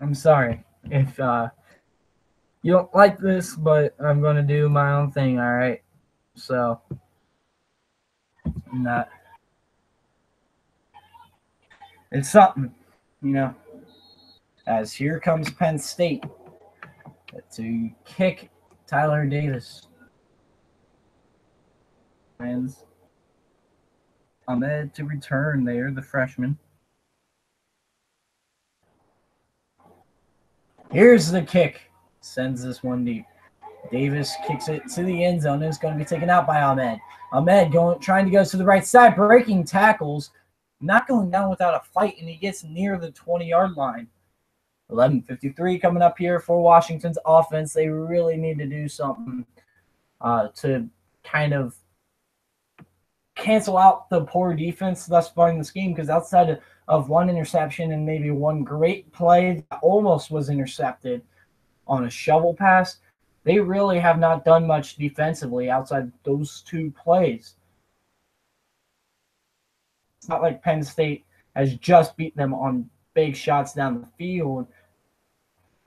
Speaker 2: I'm sorry if you don't like this, but I'm going to do my own thing, all right? So, not. It's something, as here comes Penn State to kick Tyler Davis. And Ahmed to return there, the freshman. Here's the kick. Sends this one deep. Davis kicks it to the end zone. It's going to be taken out by Ahmed. Ahmed trying to go to the right side, breaking tackles, not going down without a fight, and he gets near the 20-yard line. 11:53 coming up here for Washington's offense. They really need to do something to kind of cancel out the poor defense thus far in this game, because outside of one interception and maybe one great play that almost was intercepted on a shovel pass, they really have not done much defensively outside those two plays. It's not like Penn State has just beaten them on big shots down the field.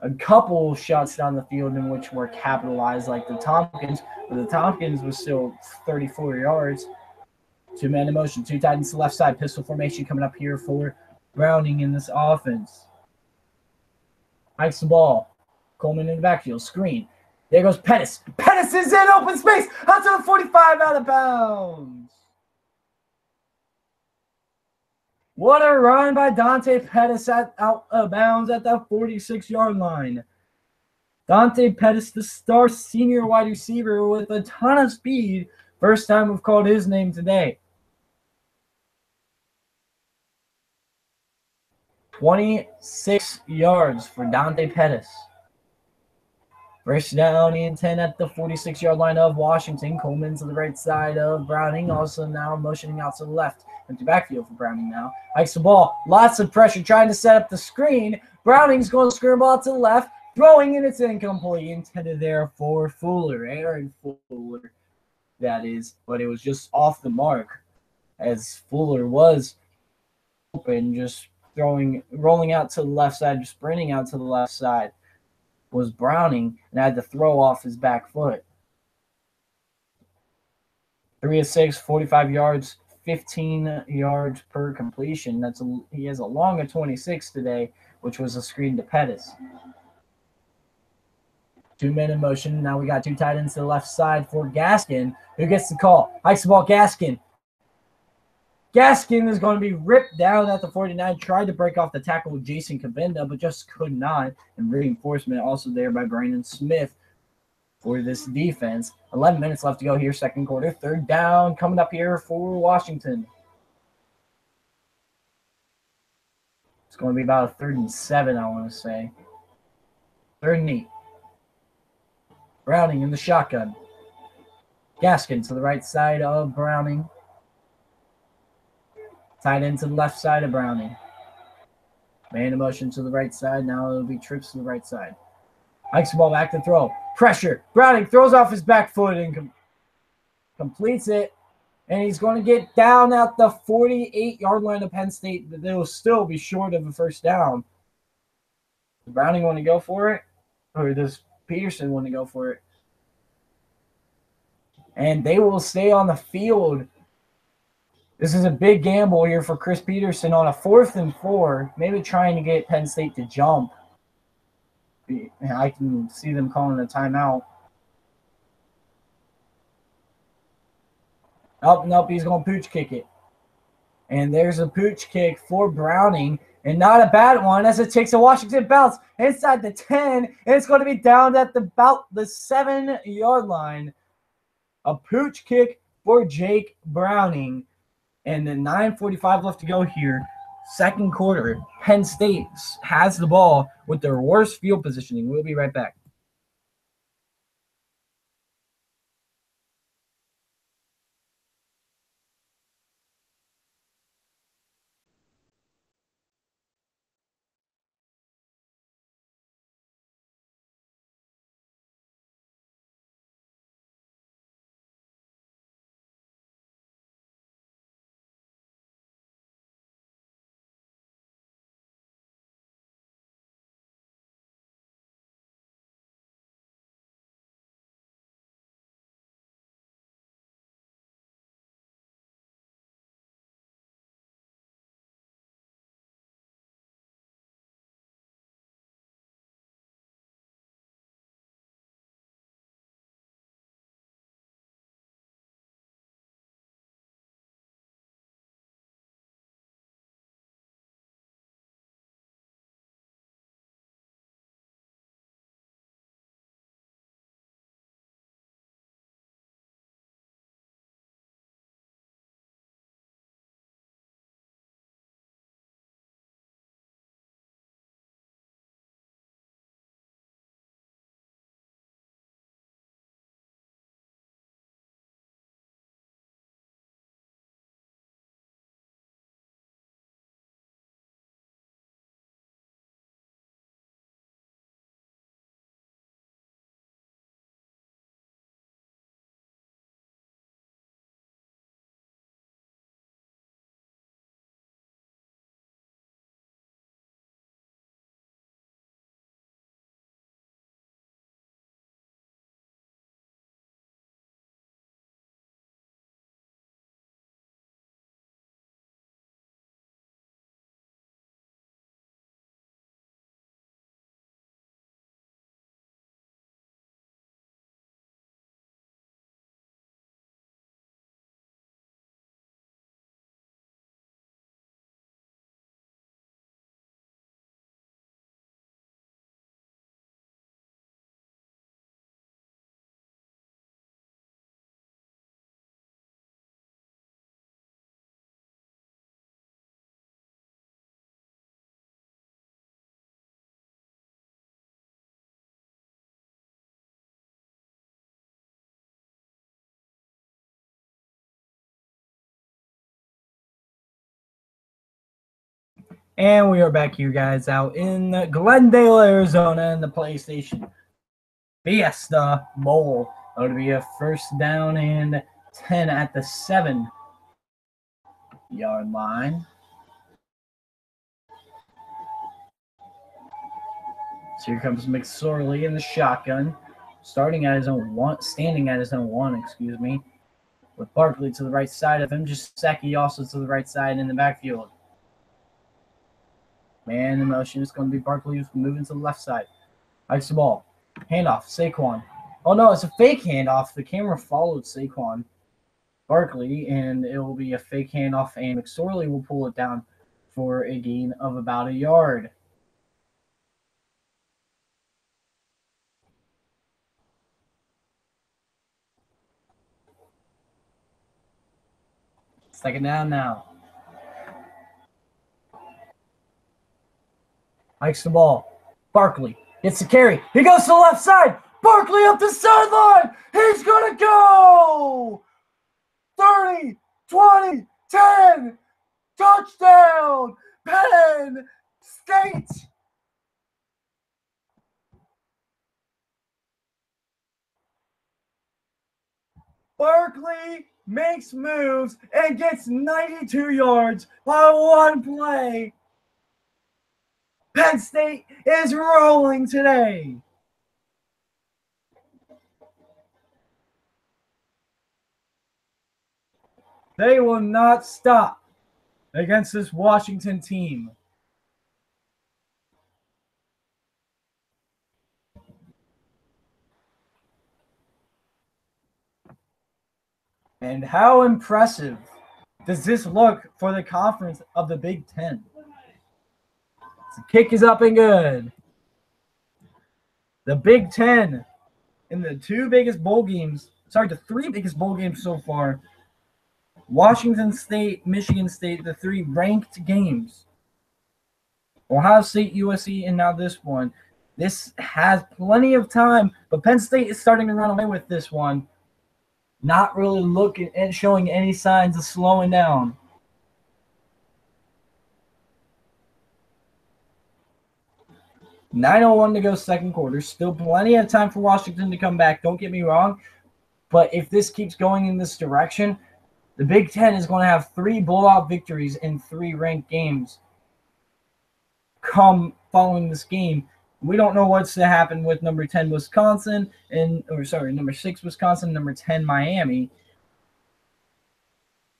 Speaker 2: A couple shots down the field in which were capitalized, like the Tompkins, but the Tompkins was still 34 yards. Two-man in motion, two tight ends to the left side, pistol formation coming up here for Browning in this offense. Hikes the ball. Coleman in the backfield, screen. There goes Pettis. Pettis is in open space. Out to the 45, out of bounds. What a run by Dante Pettis out of bounds at the 46-yard line. Dante Pettis, the star senior wide receiver with a ton of speed. First time we've called his name today. 26 yards for Dante Pettis. First down and 10 at the 46-yard line of Washington. Coleman to the right side of Browning. Also now motioning out to the left. Empty backfield for Browning now. Hikes the ball. Lots of pressure trying to set up the screen. Browning's going to scramble out to the left. Throwing, and it's incomplete. Intended there for Fuller. Aaron Fuller, that is. But it was just off the mark, as Fuller was open, just rolling out to the left side, just sprinting out to the left side. Was Browning, and had to throw off his back foot. 3 of 6, 45 yards, 15 yards per completion. He has a long of 26 today, which was a screen to Pettis. 2 men in motion. Now we got two tight ends to the left side for Gaskin, who gets the call. Hikes the ball, Gaskin. Gaskin is going to be ripped down at the 49. Tried to break off the tackle with Jason Kavinda, but just could not. And reinforcement also there by Brandon Smith for this defense. 11 minutes left to go here, second quarter. Third down coming up here for Washington. It's going to be about a 3rd and 7, I want to say. 3rd and 8. Browning in the shotgun. Gaskin to the right side of Browning. Tight end to the left side of Browning. Man in motion to the right side. Now it'll be trips to the right side. Hikes the ball back to throw. Pressure. Browning throws off his back foot and completes it. And he's going to get down at the 48-yard line of Penn State, but they will still be short of a first down. Does Browning want to go for it? Or does Peterson want to go for it? And they will stay on the field. This is a big gamble here for Chris Peterson on a 4th and 4, maybe trying to get Penn State to jump. I can see them calling a timeout. Oh, nope, he's going to pooch kick it. And there's a pooch kick for Browning, and not a bad one as it takes a Washington bounce inside the 10, and it's going to be down at about the 7-yard line. A pooch kick for Jake Browning. And then 9:45 left to go here. second quarter. Penn State has the ball with their worst field positioning. We'll be right back. And we are back here, guys, out in Glendale, Arizona, in the PlayStation Fiesta Bowl. That would be a first down and 10 at the 7-yard line. So here comes McSorley in the shotgun, standing at his own one, with Barkley to the right side of him. Just also to the right side in the backfield. Man in motion. It's going to be Barkley who's moving to the left side. Hikes the ball. Handoff. Saquon. Oh, no, it's a fake handoff. The camera followed Saquon Barkley, and it will be a fake handoff, and McSorley will pull it down for a gain of about a yard. Second down now. Hikes the ball. Barkley gets the carry. He goes to the left side. Barkley up the sideline. He's going to go. 30, 20, 10. Touchdown. Penn State. Barkley makes moves and gets 92 yards on one play. Penn State is rolling today. They will not stop against this Washington team. And how impressive does this look for the conference of the Big Ten? The kick is up and good. The Big Ten in the three biggest bowl games so far. Washington State, Michigan State, the three ranked games. Ohio State, USC, and now this one. This has plenty of time, but Penn State is starting to run away with this one. Not really looking and showing any signs of slowing down. .901 to go second quarter. Still plenty of time for Washington to come back. Don't get me wrong. But if this keeps going in this direction, the Big Ten is going to have 3 blowout victories in 3 ranked games come following this game. We don't know what's to happen with number 10 Wisconsin number 6 Wisconsin, number 10 Miami.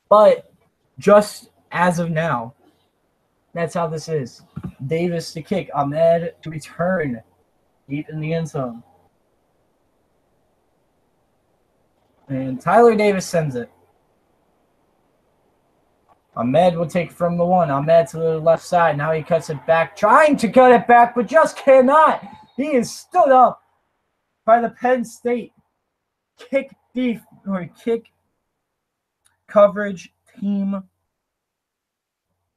Speaker 2: But just as of now, that's how this is. Davis to kick, Ahmed to return deep in the end zone. And Tyler Davis sends it. Ahmed will take from the 1. Ahmed to the left side. Now he cuts it back. Trying to cut it back, but just cannot. He is stood up by the Penn State kick coverage team.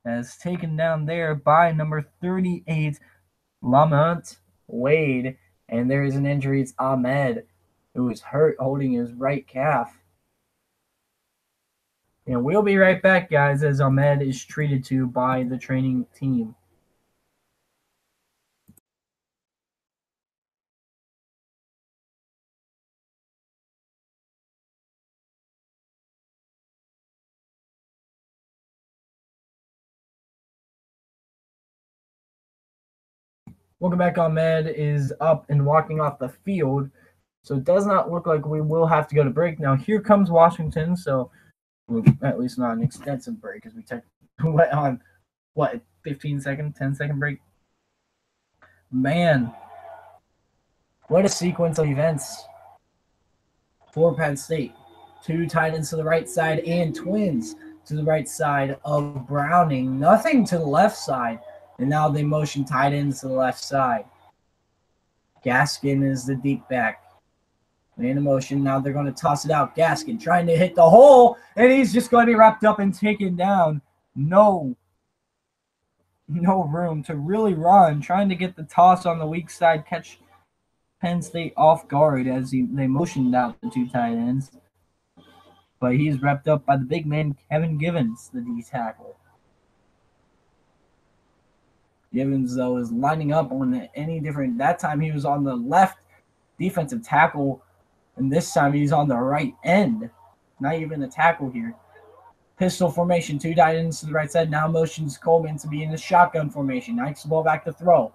Speaker 2: As taken down there by number 38, Lamont Wade. And there is an injury. It's Ahmed, who is hurt holding his right calf. And we'll be right back, guys, as Ahmed is treated to by the training team. Welcome back. Ahmed is up and walking off the field. So it does not look like we will have to go to break. Now, here comes Washington. So at least not an extensive break, because we went on, 15-second, 10-second break? Man, what a sequence of events for Penn State. 2 tight ends to the right side and twins to the right side of Browning. Nothing to the left side. And now they motion tight ends to the left side. Gaskin is the deep back. Man in motion. Now they're going to toss it out. Gaskin trying to hit the hole, and he's just going to be wrapped up and taken down. No room to really run. Trying to get the toss on the weak side, catch Penn State off guard as they motioned out the 2 tight ends. But he's wrapped up by the big man, Kevin Givens, the D tackle. Givens, though, is lining up on any different. That time he was on the left defensive tackle, and this time he's on the right end. Not even a tackle here. Pistol formation, 2 tight ends to the right side. Now motions Coleman to be in the shotgun formation. Knifes the ball back to throw.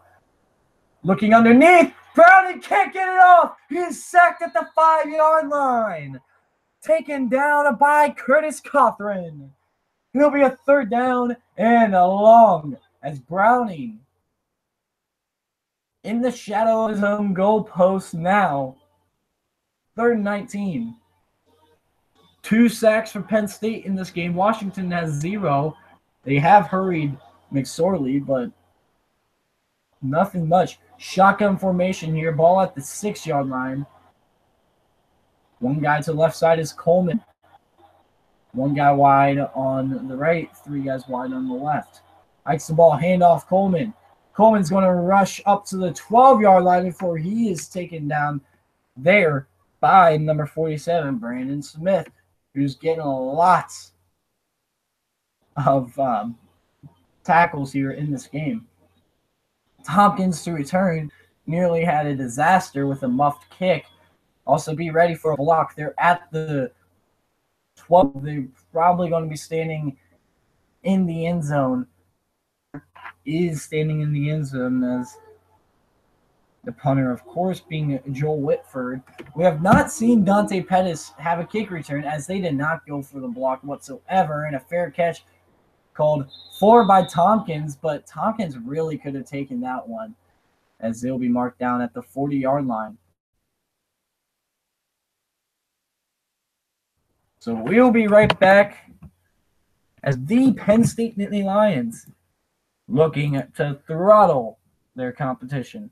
Speaker 2: Looking underneath. Browning can't get it off. He's sacked at the 5-yard line. Taken down by Curtis Cothran. It'll be a 3rd down and a long as Browning in the shadow of his own goalpost now. 3rd and 19. 2 sacks for Penn State in this game. Washington has 0. They have hurried McSorley, but nothing much. Shotgun formation here. Ball at the 6-yard line. 1 guy to the left side is Coleman. 1 guy wide on the right. 3 guys wide on the left. Hikes the ball. Handoff Coleman. Coleman's going to rush up to the 12-yard line before he is taken down there by number 47, Brandon Smith, who's getting a lot of tackles here in this game. Tompkins to return. Nearly had a disaster with a muffed kick. Also be ready for a block. They're at the 12. They're probably going to be standing in the end zone. Is standing in the end zone as the punter, of course, being Joel Whitford. We have not seen Dante Pettis have a kick return, as they did not go for the block whatsoever, and a fair catch called for by Tompkins, but Tompkins really could have taken that one, as they'll be marked down at the 40-yard line. So we'll be right back as the Penn State Nittany Lions looking to throttle their competition.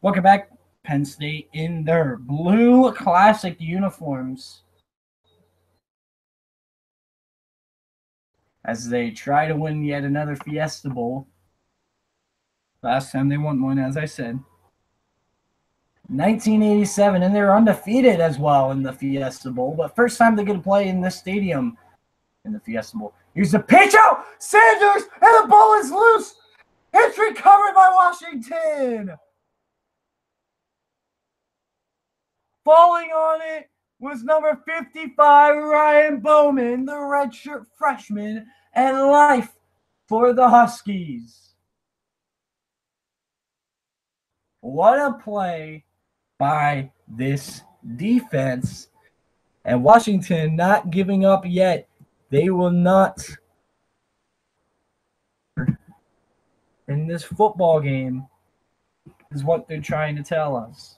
Speaker 2: Welcome back, Penn State in their blue classic uniforms as they try to win yet another Fiesta Bowl. Last time they won one, as I said. 1987, and they're undefeated as well in the Fiesta Bowl, but first time they get to play in this stadium in the Fiesta Bowl. Here's the pitch out! Sanders, and the ball is loose! It's recovered by Washington! Falling on it was number 55, Ryan Bowman, the redshirt freshman, and life for the Huskies. What a play by this defense. And Washington not giving up yet. They will not in this football game is what they're trying to tell us.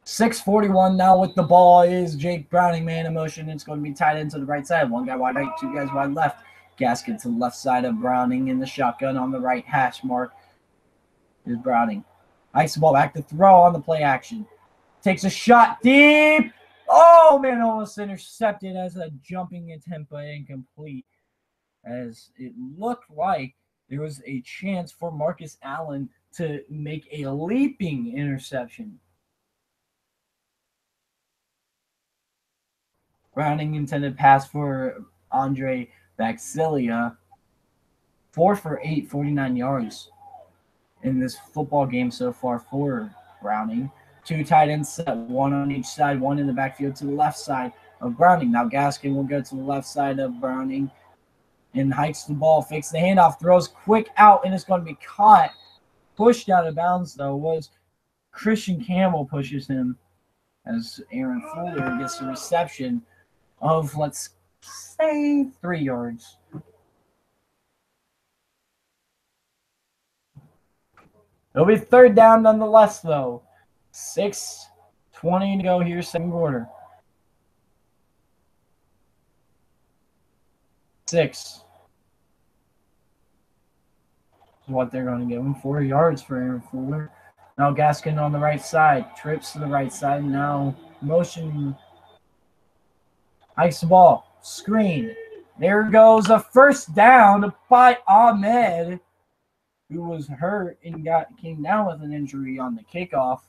Speaker 2: 6:41 now with the ball is Jake Browning, man in motion. It's going to be tight end to the right side. One guy wide right, two guys wide left. Gaskin to the left side of Browning in the shotgun on the right hash mark is Browning. Hikes the ball back to throw on the play action. Takes a shot deep. Oh, man, almost intercepted as a jumping attempt but incomplete. As it looked like there was a chance for Marcus Allen to make a leaping interception. Browning intended pass for Andre Vaxilia. 4 for 8, 49 yards in this football game so far for Browning. Two tight ends set, one on each side, one in the backfield to the left side of Browning. Now Gaskin will go to the left side of Browning and hikes the ball, fakes the handoff, throws quick out, and it's going to be caught. Pushed out of bounds, though, was Christian Campbell pushes him as Aaron Fuller gets the reception of, let's say, 3 yards. It'll be third down nonetheless, though. 6:20 to go here, second quarter. 6 is what they're going to give him. 4 yards for Aaron Fuller. Now Gaskin on the right side. Trips to the right side. Now motion. Hikes the ball. Screen. There goes a first down by Ahmed, who was hurt and came down with an injury on the kickoff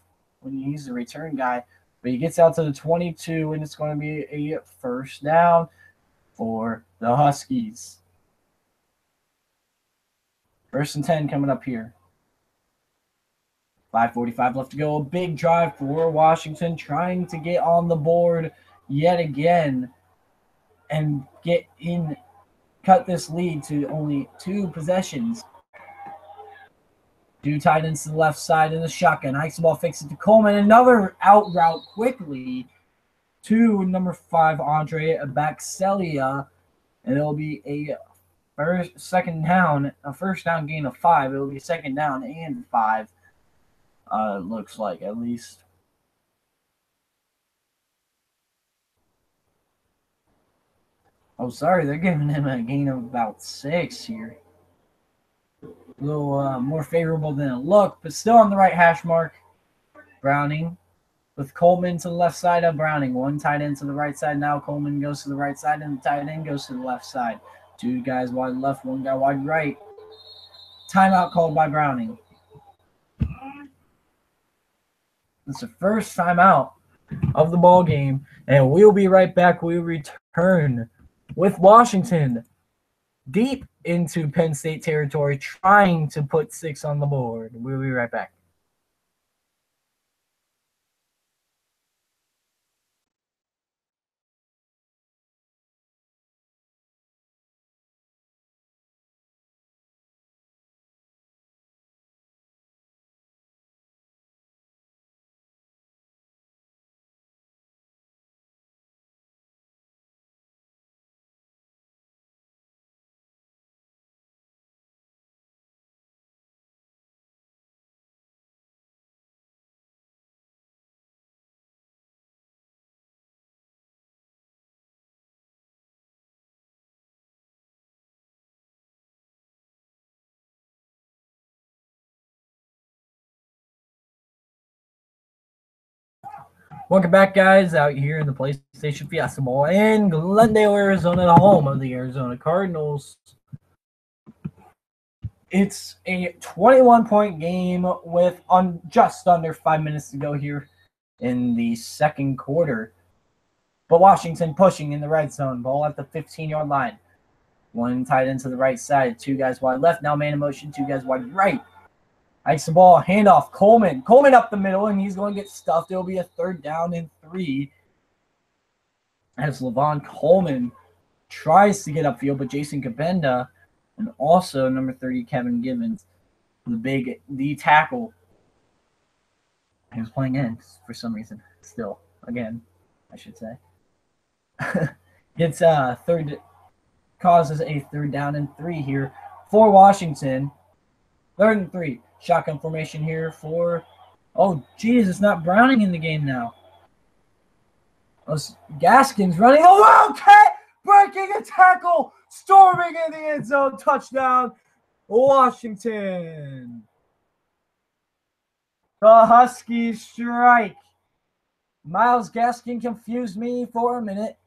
Speaker 2: when he's the return guy. But he gets out to the 22, and it's going to be a first down for the Huskies. 1st and 10 coming up here. 5:45 left to go. A big drive for Washington, trying to get on the board yet again and cut this lead to only 2 possessions. Two tight ends to the left side in the shotgun. Hikes the ball, fakes it to Coleman. Another out route quickly to number 5, Andre Baxelia. And it'll be a first down gain of 5. It'll be second down and 5. It looks like, at least. Oh, sorry, they're giving him a gain of about 6 here. A little more favorable than it looked, but still on the right hash mark. Browning with Coleman to the left side of Browning. One tight end to the right side. Now Coleman goes to the right side, and the tight end goes to the left side. 2 guys wide left, 1 guy wide right. Timeout called by Browning. It's the first timeout of the ball game, and we'll be right back. We'll return with Washington deep into Penn State territory, trying to put 6 on the board. We'll be right back. Welcome back, guys, out here in the PlayStation Fiesta Bowl in Glendale, Arizona, the home of the Arizona Cardinals. It's a 21-point game with just under 5 minutes to go here in the second quarter. But Washington pushing in the red zone, ball at the 15-yard line. One tight end to the right side, two guys wide left, now man in motion, two guys wide right. Hikes the ball, handoff, Coleman. Coleman up the middle, and he's going to get stuffed. It'll be a 3rd down and 3. As Levon Coleman tries to get upfield, but Jason Kabenda and also number 30, Kevin Givens, the tackle. He was playing ends for some reason. Still, again, I should say. Causes a 3rd down and 3 here for Washington. 3rd and 3. Shotgun formation here for, it's not Browning in the game now. Gaskins running a wildcat, breaking a tackle, storming in the end zone, touchdown, Washington. The Huskies strike. Myles Gaskin confused me for a minute.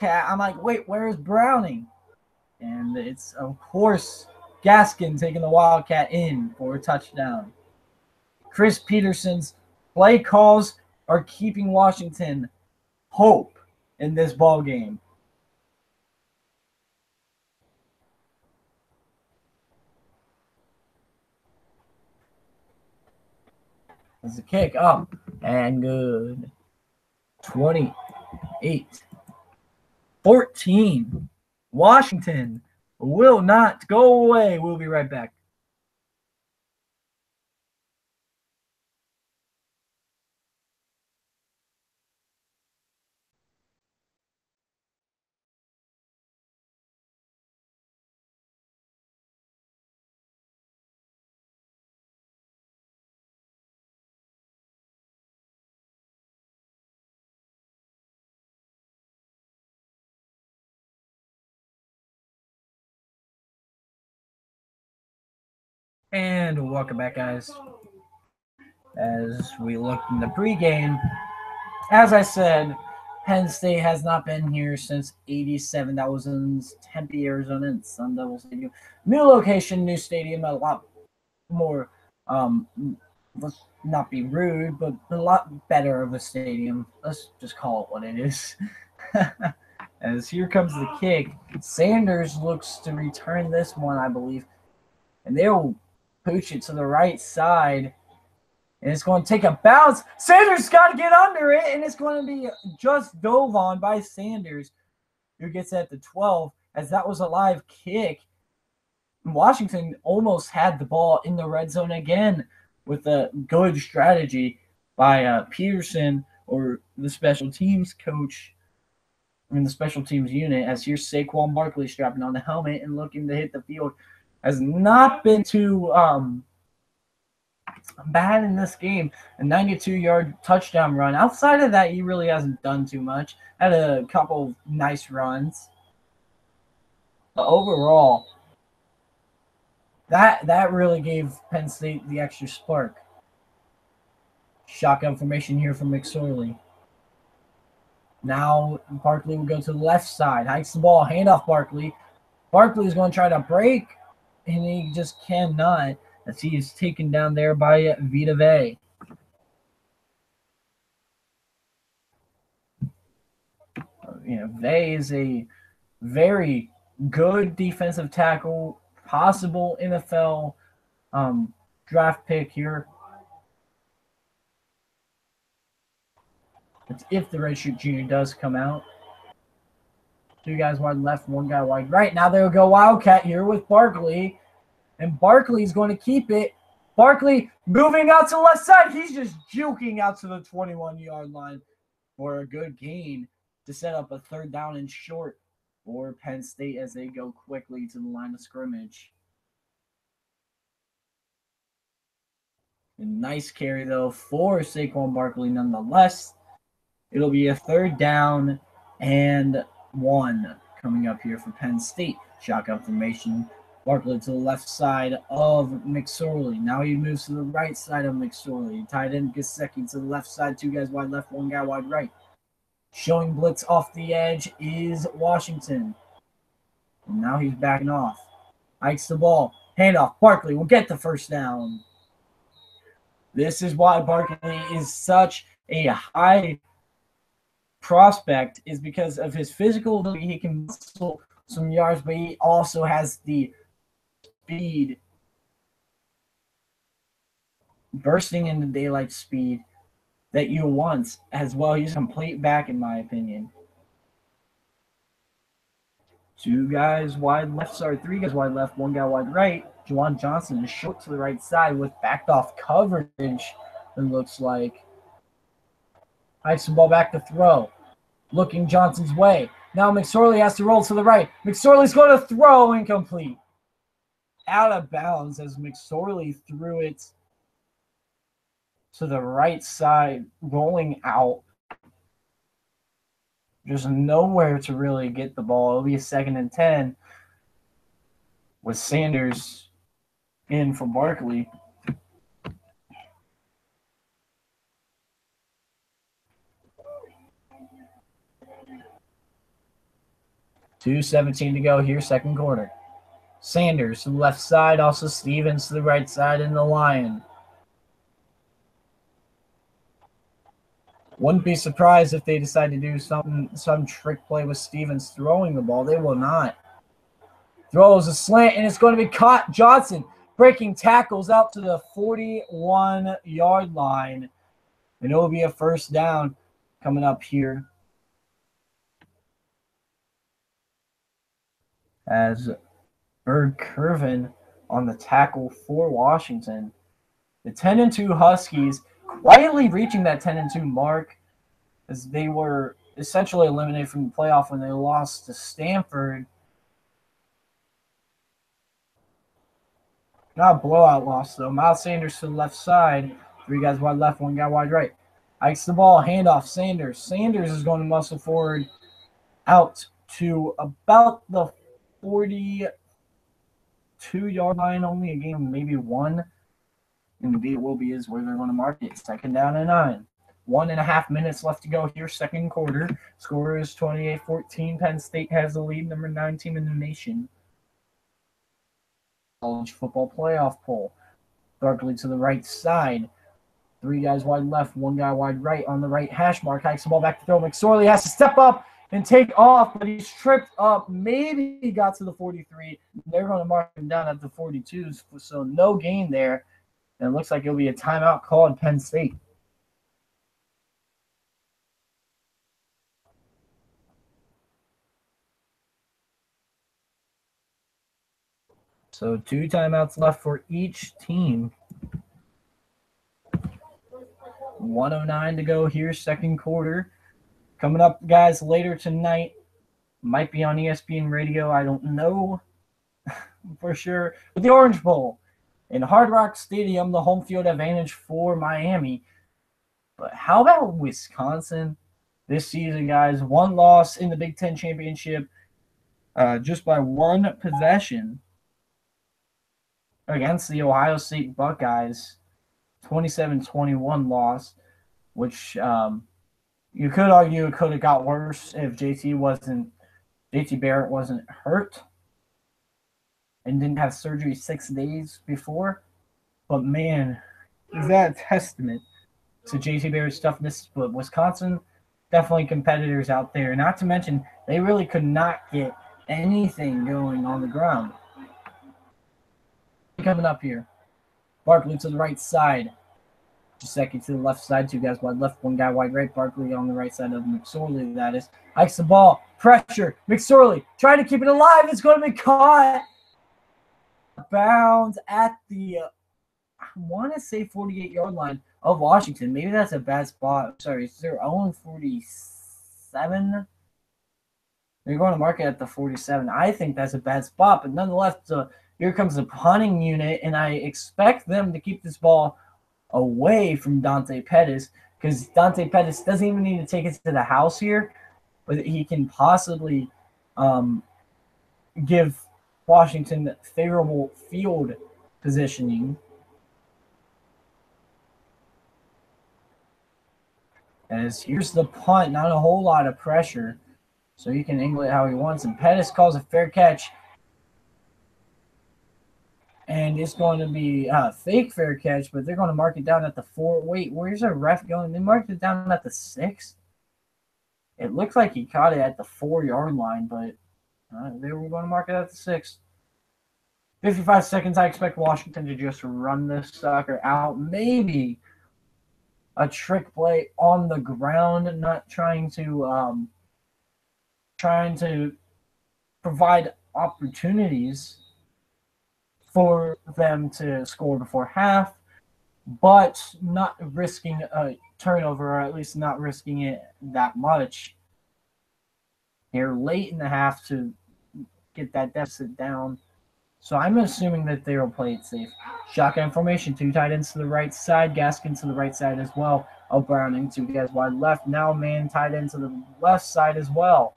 Speaker 2: I'm like, wait, where's Browning? And it's, of course, Gaskin taking the Wildcat in for a touchdown. Chris Peterson's play calls are keeping Washington hope in this ball game. There's a kick up and good. 28-14. Washington will not go away. We'll be right back. And welcome back, guys. As we looked in the pregame, as I said, Penn State has not been here since '87. That was in Tempe, Arizona, and Sun Devil Stadium. New location, new stadium, a lot more, let's not be rude, but a lot better of a stadium. Let's just call it what it is. As here comes the kick. Sanders looks to return this one, I believe. And they'll pooch it to the right side. And it's going to take a bounce. Sanders got to get under it. And it's going to be just dove on by Sanders, who gets at the 12, as that was a live kick. Washington almost had the ball in the red zone again with a good strategy by Peterson, or the special teams coach in the special teams unit, as here's Saquon Barkley strapping on the helmet and looking to hit the field. Has not been too bad in this game. A 92-yard touchdown run. Outside of that, he really hasn't done too much. Had a couple nice runs. But overall, that really gave Penn State the extra spark. Shotgun formation here from McSorley. Now Barkley will go to the left side. Hikes the ball. Handoff Barkley. Barkley is going to try to break, and he just cannot, as he is taken down there by Vita Vea. Vea is a very good defensive tackle, possible NFL draft pick here. It's if the redshirt junior does come out. Two guys wide left, one guy wide right. Now they'll go Wildcat here with Barkley. And Barkley's going to keep it. Barkley moving out to the left side. He's just juking out to the 21-yard line for a good gain to set up a 3rd down and short for Penn State as they go quickly to the line of scrimmage. A nice carry, though, for Saquon Barkley nonetheless. It'll be a 3rd down and 1 coming up here for Penn State. Shotgun formation Barkley to the left side of McSorley. Now he moves to the right side of McSorley. Tight end Gesicki to the left side. 2 guys wide left, 1 guy wide right. Showing blitz off the edge is Washington. And now he's backing off. Hikes the ball. Handoff. Barkley will get the first down. This is why Barkley is such a high prospect, is because of his physical ability. He can muscle some yards, but he also has the speed, bursting into daylight speed that you want as well. He's a complete back, in my opinion. 2 guys wide left, 3 guys wide left, 1 guy wide right. Juwan Johnson is short to the right side with backed off coverage, it looks like. Hikes the ball back to throw. Looking Johnson's way. Now McSorley has to roll to the right. McSorley's going to throw, incomplete. Out of bounds as McSorley threw it to the right side, rolling out. There's nowhere to really get the ball. It'll be a 2nd and 10 with Sanders in for Barkley. $2:17 to go here, second quarter. Sanders to the left side, also Stevens to the right side in the Lion. Wouldn't be surprised if they decide to do some trick play with Stevens throwing the ball. They will not. Throws a slant, and it's going to be caught. Johnson breaking tackles out to the 41-yard line. And it will be a first down coming up here. As Berg Curvin on the tackle for Washington. The 10-2 Huskies quietly reaching that 10-2 mark, as they were essentially eliminated from the playoff when they lost to Stanford. Not a blowout loss, though. Miles Sanders to the left side. 3 guys wide left, 1 guy wide right. Hikes the ball, handoff, Sanders. Sanders is going to muscle forward out to about the 42-yard line, only a game, maybe 1. And the it will be is where they're going to mark it. 2nd down and 9. 1.5 minutes left to go here, second quarter. Score is 28-14. Penn State has the lead, number 9 team in the nation. College football playoff poll. Barkley to the right side. 3 guys wide left, 1 guy wide right on the right hash mark. Hikes the ball back to throw. McSorley has to step up and take off, but he's tripped up. Maybe he got to the 43. They're going to mark him down at the 42s, so no gain there. And it looks like it'll be a timeout called Penn State. So 2 timeouts left for each team. 1:09 to go here, second quarter. Coming up, guys, later tonight. Might be on ESPN Radio. I don't know for sure. But the Orange Bowl in Hard Rock Stadium, the home field advantage for Miami. But how about Wisconsin this season, guys? 1 loss in the Big Ten Championship, just by 1 possession against the Ohio State Buckeyes. 27-21 loss, which you could argue it could have got worse if JT Barrett wasn't hurt and didn't have surgery 6 days before. But man, is that a testament to JT Barrett's toughness? But Wisconsin, definitely competitors out there. Not to mention, they really could not get anything going on the ground. Coming up here. Barkley to the right side. Gesicki to the left side. 2 guys wide left, 1 guy wide right. Barkley on the right side of McSorley, that is. Hikes the ball. Pressure. McSorley trying to keep it alive. It's going to be caught. Bounds at the, I want to say 48-yard line of Washington. Maybe that's a bad spot. Sorry, it's their own 47. They're going to mark it at the 47. I think that's a bad spot, but nonetheless, here comes the punting unit, and I expect them to keep this ball away from Dante Pettis, because Dante Pettis doesn't even need to take it to the house here, but he can possibly give Washington favorable field positioning. As here's the punt, not a whole lot of pressure. So he can angle it how he wants. And Pettis calls a fair catch. And it's going to be a fake fair catch, but they're going to mark it down at the 4. Wait, where's our ref going? They marked it down at the 6. It looks like he caught it at the 4-yard line, but they were going to mark it at the 6. 55 seconds. I expect Washington to just run this sucker out. Maybe a trick play on the ground, not trying to provide opportunities for them to score before half, but not risking a turnover, or at least not risking it that much here late in the half to get that deficit down. So I'm assuming that they will play it safe. Shotgun formation, 2 tight ends to the right side, Gaskin to the right side as well. Browning, 2 guys wide left. Now man tight end to the left side as well.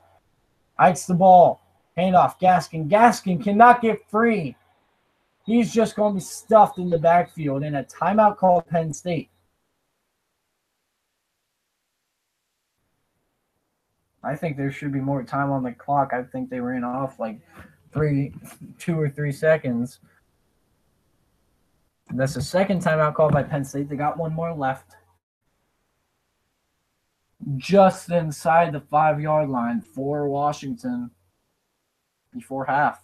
Speaker 2: Hikes the ball. Handoff, Gaskin. Gaskin cannot get free. He's just going to be stuffed in the backfield, and a timeout called Penn State. I think there should be more time on the clock. I think they ran off like 2 or 3 seconds. And that's the second timeout called by Penn State. They got one more left. Just inside the 5-yard line for Washington before half.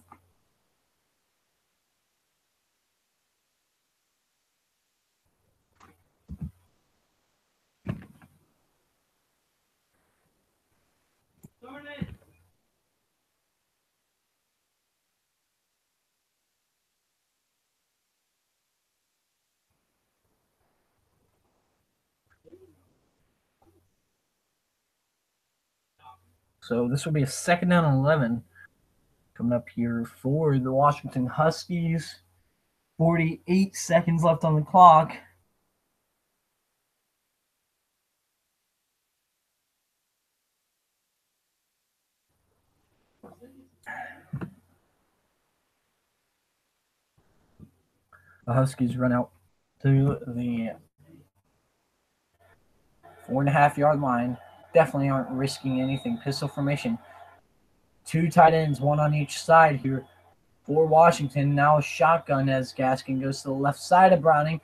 Speaker 2: So this will be a 2nd down and 11 coming up here for the Washington Huskies. 48 seconds left on the clock. The Huskies run out to the 4.5-yard line. Definitely aren't risking anything. Pistol formation. 2 tight ends, 1 on each side here for Washington. Now a shotgun as Gaskin goes to the left side of Browning.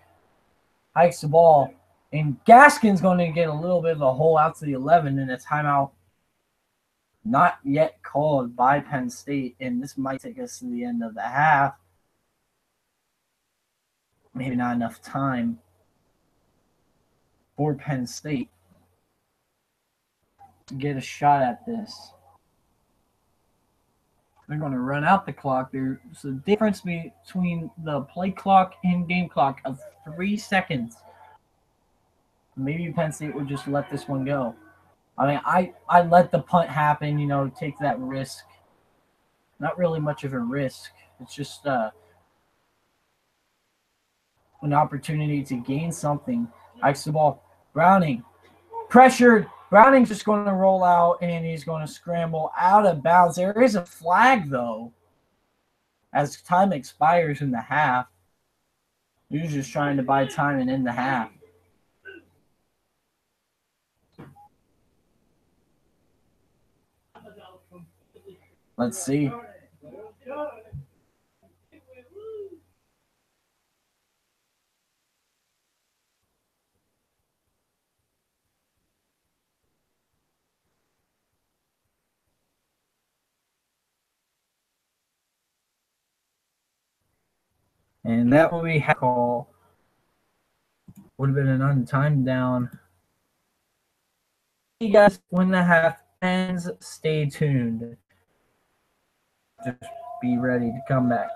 Speaker 2: Hikes the ball. And Gaskin's going to get a little bit of a hole out to the 11, and a timeout not yet called by Penn State. And this might take us to the end of the half. Maybe not enough time for Penn State to get a shot at this. They're going to run out the clock. There's a difference between the play clock and game clock of 3 seconds. Maybe Penn State would just let this one go. I mean, I let the punt happen, take that risk. Not really much of a risk. It's just an opportunity to gain something. Hikes the ball. Browning. Pressured. Browning's just going to roll out, and he's going to scramble out of bounds. There is a flag, though, as time expires in the half. He was just trying to buy time and end the half. Let's see. And that will be a call. Would have been an untimed down. You guys, when the half ends, stay tuned. Just be ready to come back.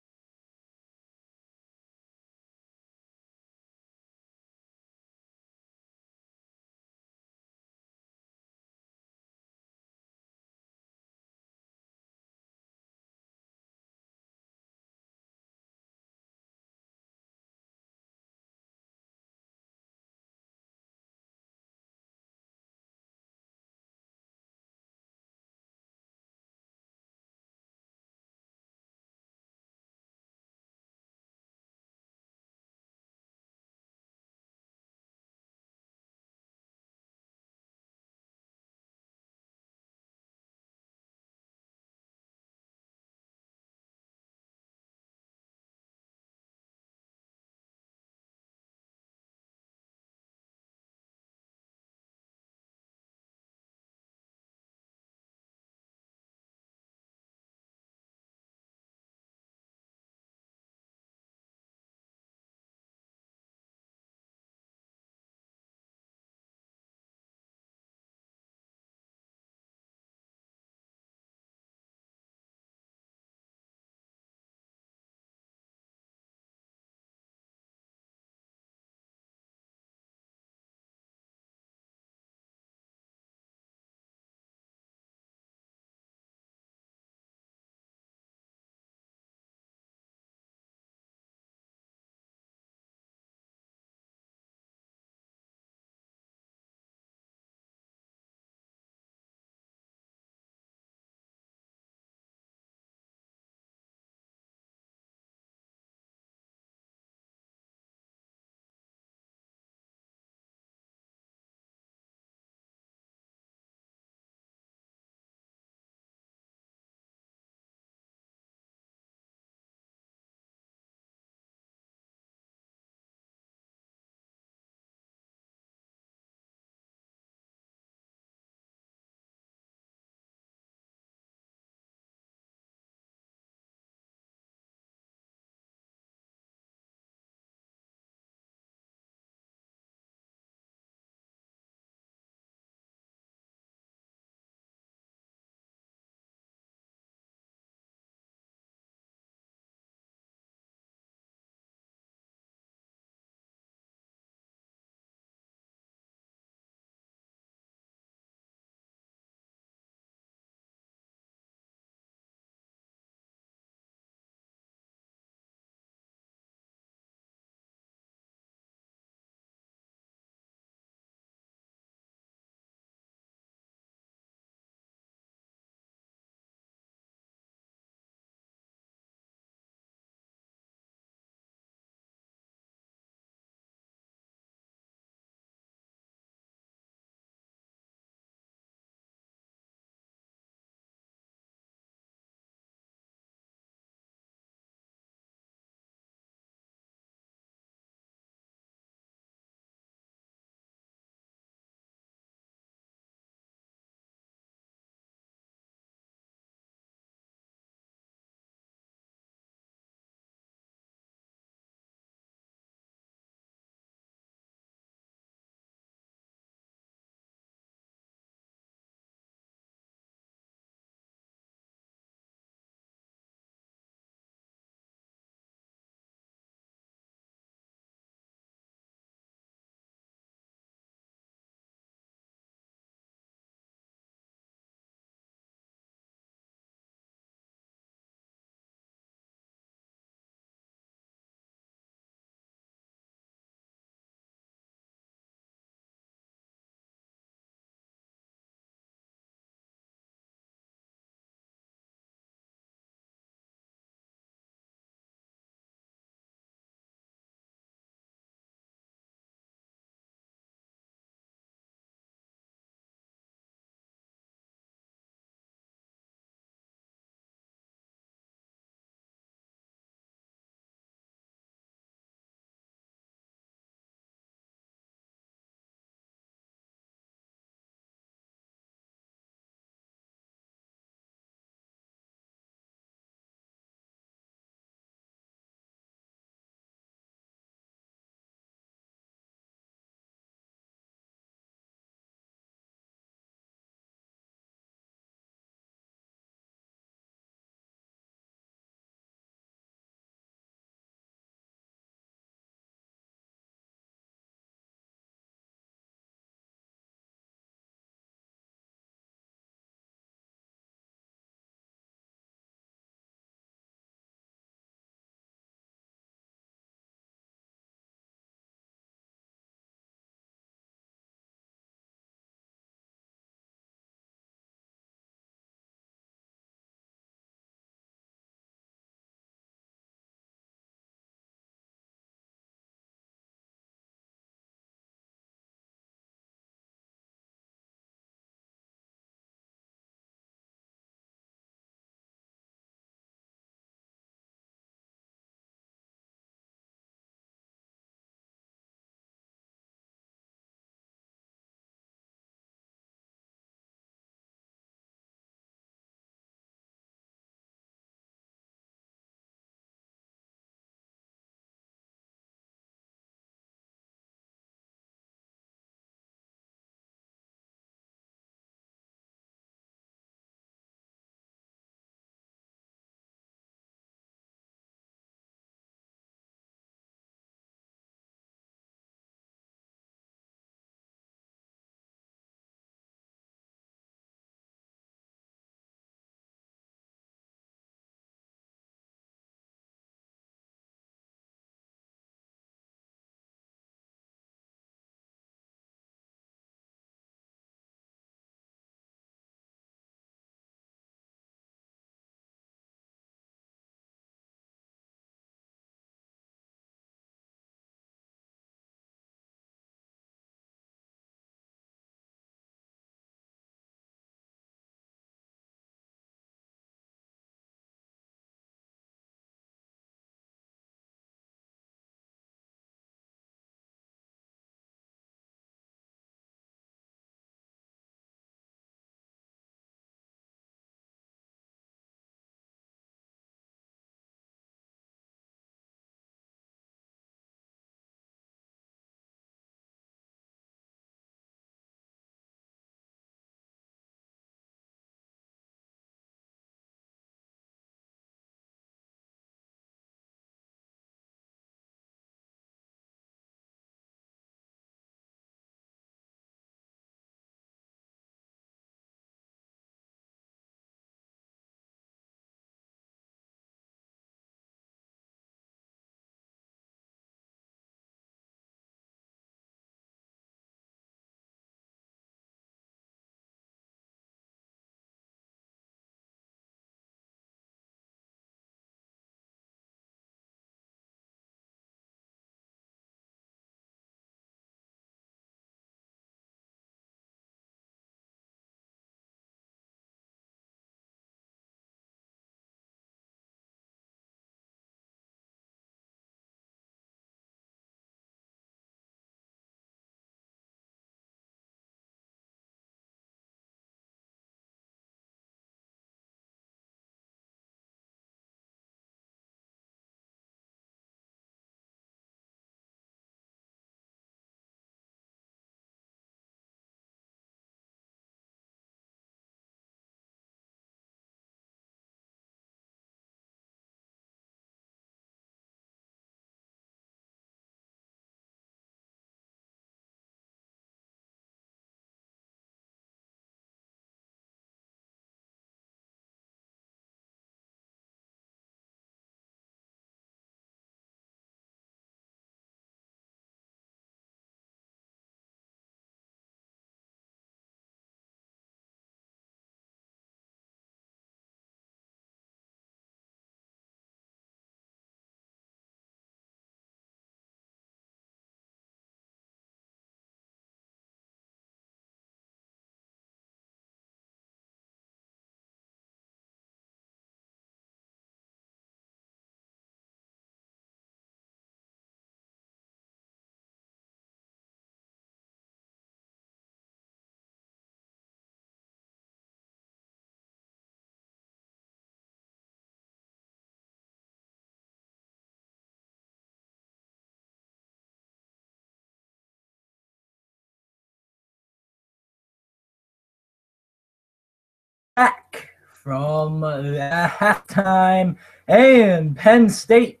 Speaker 2: back from halftime, and Penn State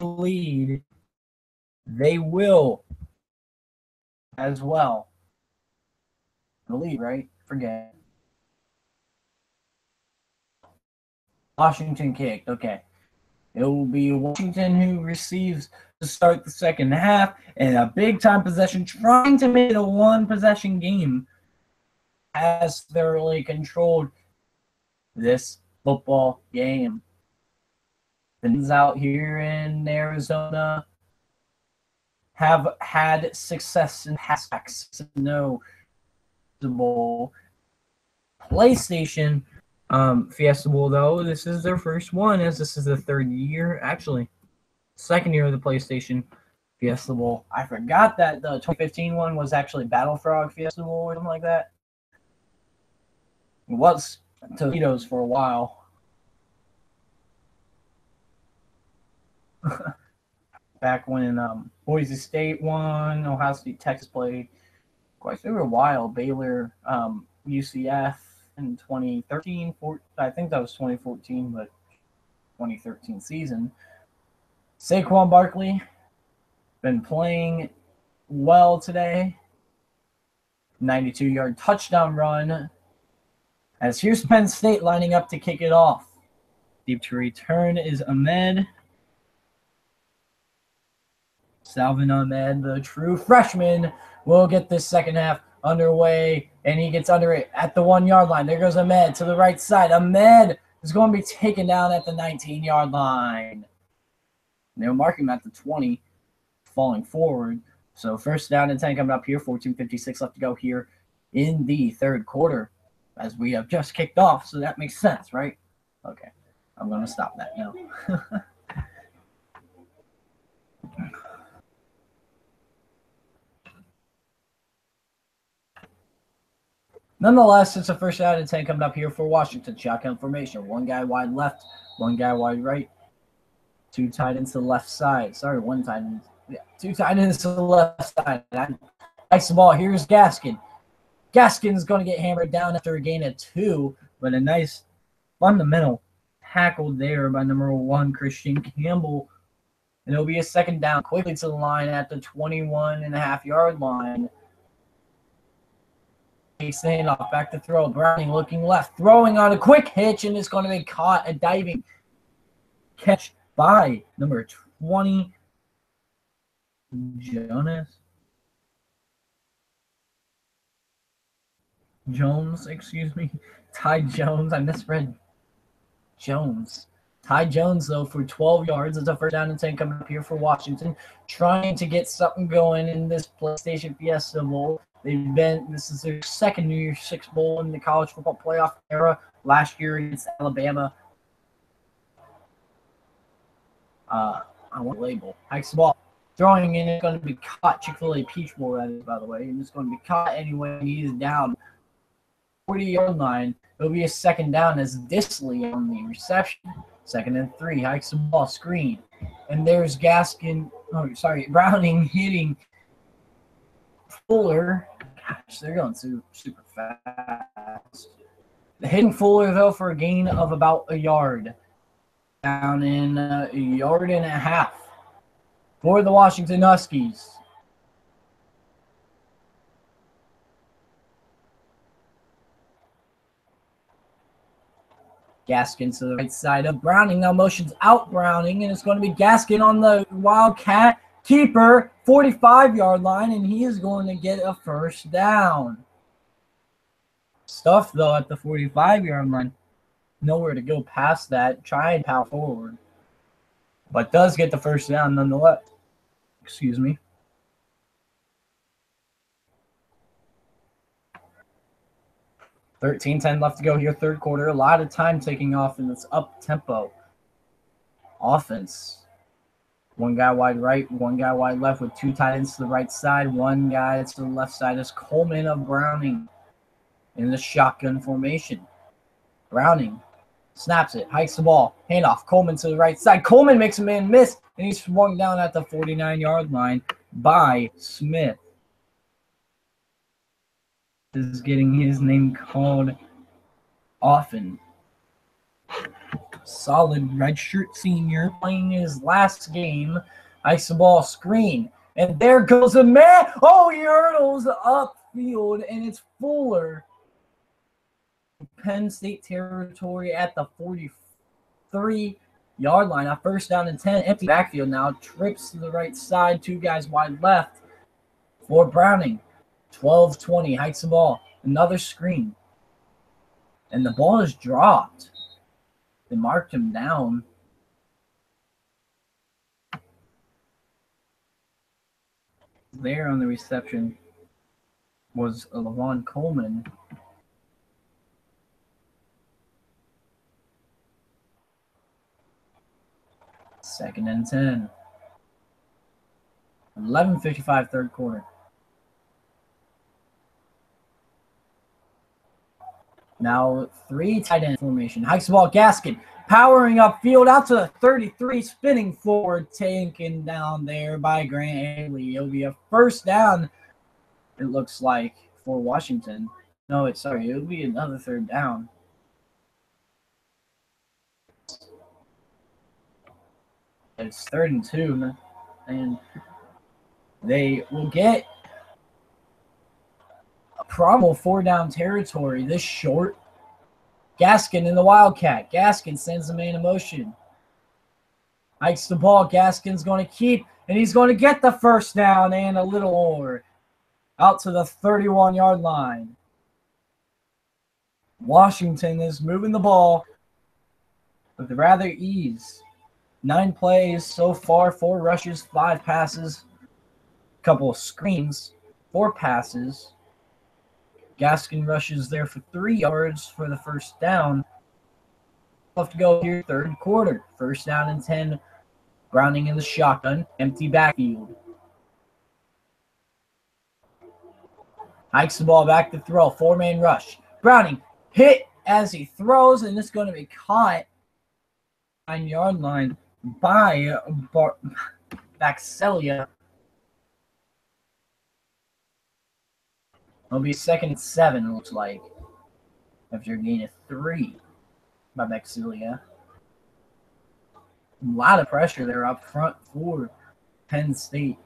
Speaker 2: lead. They will as well. The lead, right? Forget. Washington kicked. Okay. It will be Washington who receives to start the second half, and a big-time possession, trying to make it a one-possession game, has thoroughly controlled this football game. The Nittany out here in Arizona have had success in past no Bowl. PlayStation Fiesta Bowl, though, this is their first one, as this is the third year, actually, second year of the PlayStation Fiesta Bowl. I forgot that the 2015 one was actually Battle Frog Fiesta Bowl or something like that. It was Toledo's for a while. Back when Boise State won, Ohio State, Texas played. Quite for a while. Baylor, UCF in 2013. I think that was 2014, but 2013 season. Saquon Barkley been playing well today. 92-yard touchdown run. As here's Penn State lining up to kick it off. Deep to return is Ahmed. Salvin Ahmed, the true freshman, will get this second half underway, and he gets under it at the 1-yard line. There goes Ahmed to the right side. Ahmed is going to be taken down at the 19-yard line. They'll mark him at the 20, falling forward. So first down and 10 coming up here, 14:56 left to go here in the third quarter, as we have just kicked off. So that makes sense, right? Okay, I'm going to stop that now. Nonetheless, it's a first down and 10 coming up here for Washington. Shotgun formation. One guy wide left, one guy wide right. Two tight ends to the left side. Sorry, one tight end. Yeah, two tight ends to the left side. Nice ball. Here's Gaskin. Gaskin's going to get hammered down after a gain of 2, but a nice fundamental tackle there by number 1, Christian Campbell. And it'll be a second down quickly to the line at the 21.5-yard line. Takes the handoff, back to throw. Browning looking left, throwing on a quick hitch, and it's going to be caught. A diving catch by number 20, Jones, excuse me. Ty Jones. I misread Jones. Ty Jones, though, for 12 yards. It's a first down and 10 coming up here for Washington, trying to get something going in this PlayStation Fiesta Bowl. This is their second New Year's Six Bowl in the college football playoff era. Last year against Alabama. I want to label. Hikes the ball. Throwing in, it's going to be caught. Chick-fil-A Peach Bowl, that is, by the way. And it's going to be caught anyway. He is down 40-yard line. It'll be a second down as Disley on the reception. 2nd and 3. Hikes the ball. Screen. And there's Browning hitting Fuller. Gosh, they're going super fast. Hitting Fuller, though, for a gain of about a yard. Down in a yard and a half for the Washington Huskies. Gaskin to the right side of Browning. Now motions out Browning, and it's going to be Gaskin on the Wildcat keeper, 45-yard line, and he is going to get a first down. Stuff, though, at the 45-yard line. Nowhere to go past that. Try and power forward. But does get the first down nonetheless. Excuse me. $13-10 left to go here, third quarter. A lot of time taking off in this up-tempo offense. One guy wide right, one guy wide left with two tight ends to the right side. One guy to the left side is Coleman of Browning in the shotgun formation. Browning snaps it, hikes the ball, handoff. Coleman to the right side. Coleman makes a man miss, and he's swung down at the 49-yard line by Smith. Is getting his name called Often. Solid redshirt senior playing his last game. Ice the ball screen. And there goes a man. Oh, he hurdles upfield, and it's Fuller. Penn State territory at the 43-yard line. A first down and 10. Empty backfield now. Trips to the right side. 2 guys wide left for Browning. 12-20. Hikes the ball. Another screen. And the ball is dropped. They marked him down. There on the reception was LaVon Coleman. Second and 10. 11:55 third quarter. Now 3 tight end formation. Hikes the ball. Gaskin powering upfield out to the 33, spinning forward, taken down there by Grant Haley. It'll be a first down, it looks like, for Washington. No, it'll be another third down. It's 3rd and 2, and they will get a probable 4-down territory. This short. Gaskin in the Wildcat. Gaskin sends the man in motion. Hikes the ball. Gaskin's going to keep, and he's going to get the first down and a little more. Out to the 31-yard line. Washington is moving the ball with rather ease. 9 plays so far, 4 rushes, 5 passes, a couple of screens, 4 passes. Gaskin rushes there for 3 yards for the first down. Left to go here, third quarter. First down and 10. Browning in the shotgun, empty backfield. Hikes the ball back to throw, 4-man rush. Browning hit as he throws, and it's going to be caught 9-yard line by Baxelia. It'll be 2nd and 7, it looks like, after a gain of 3 by Baxelia. A lot of pressure there up front for Penn State.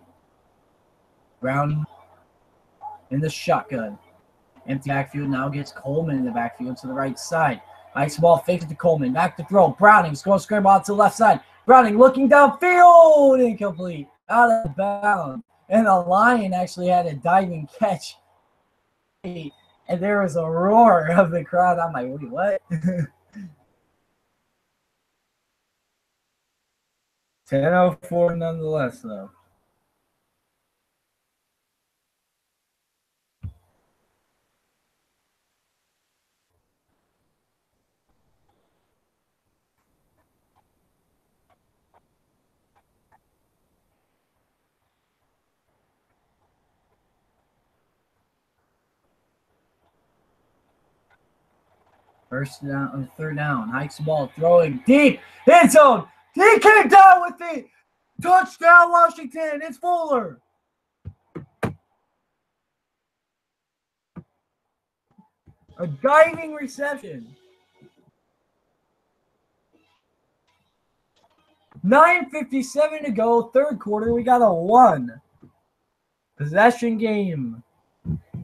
Speaker 2: Browning in the shotgun. Empty backfield now gets Coleman in the backfield to the right side. Nice ball, fakes it to Coleman. Back to throw. Browning's going to scramble out to the left side. Browning looking downfield. Incomplete. Out of bounds. And the Lion actually had a diving catch. And there was a roar of the crowd. I'm like, wait, what? 10:04 nonetheless, though. First down, 3rd down. Hikes the ball, throwing deep. End zone. He came down with it. Touchdown, Washington. It's Fuller. A diving reception. 9:57 to go, third quarter. We got a 1-possession game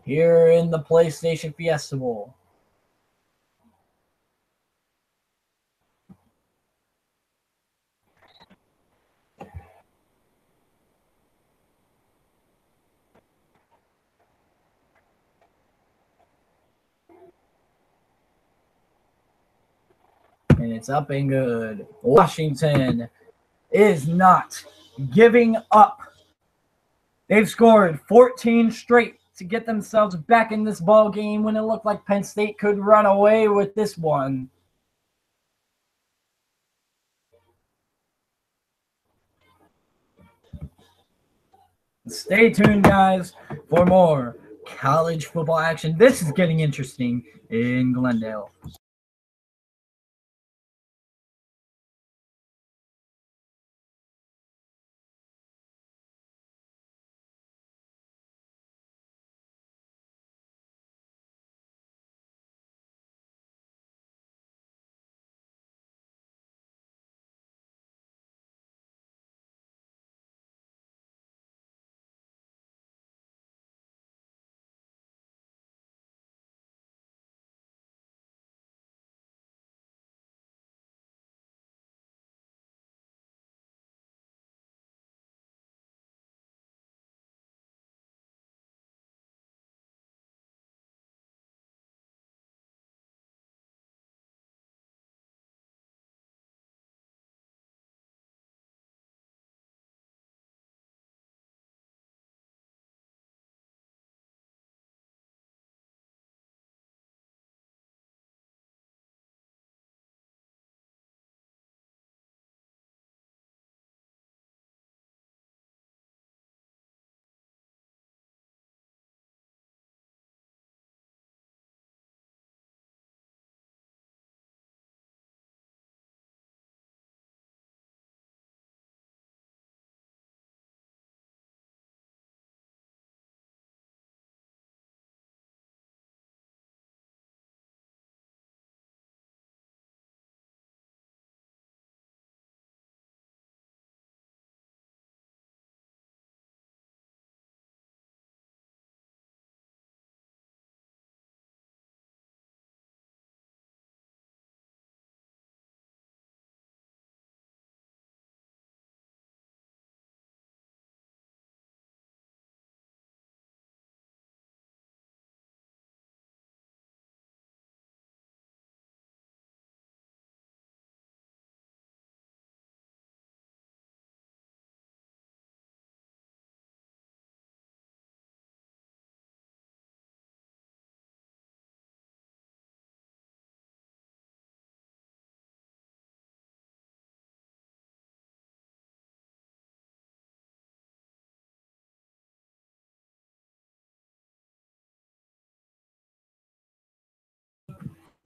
Speaker 2: here in the PlayStation Fiesta Bowl. And it's up and good. Washington is not giving up. They've scored 14 straight to get themselves back in this ball game when it looked like Penn State could run away with this one. Stay tuned, guys, for more college football action. This is getting interesting in Glendale.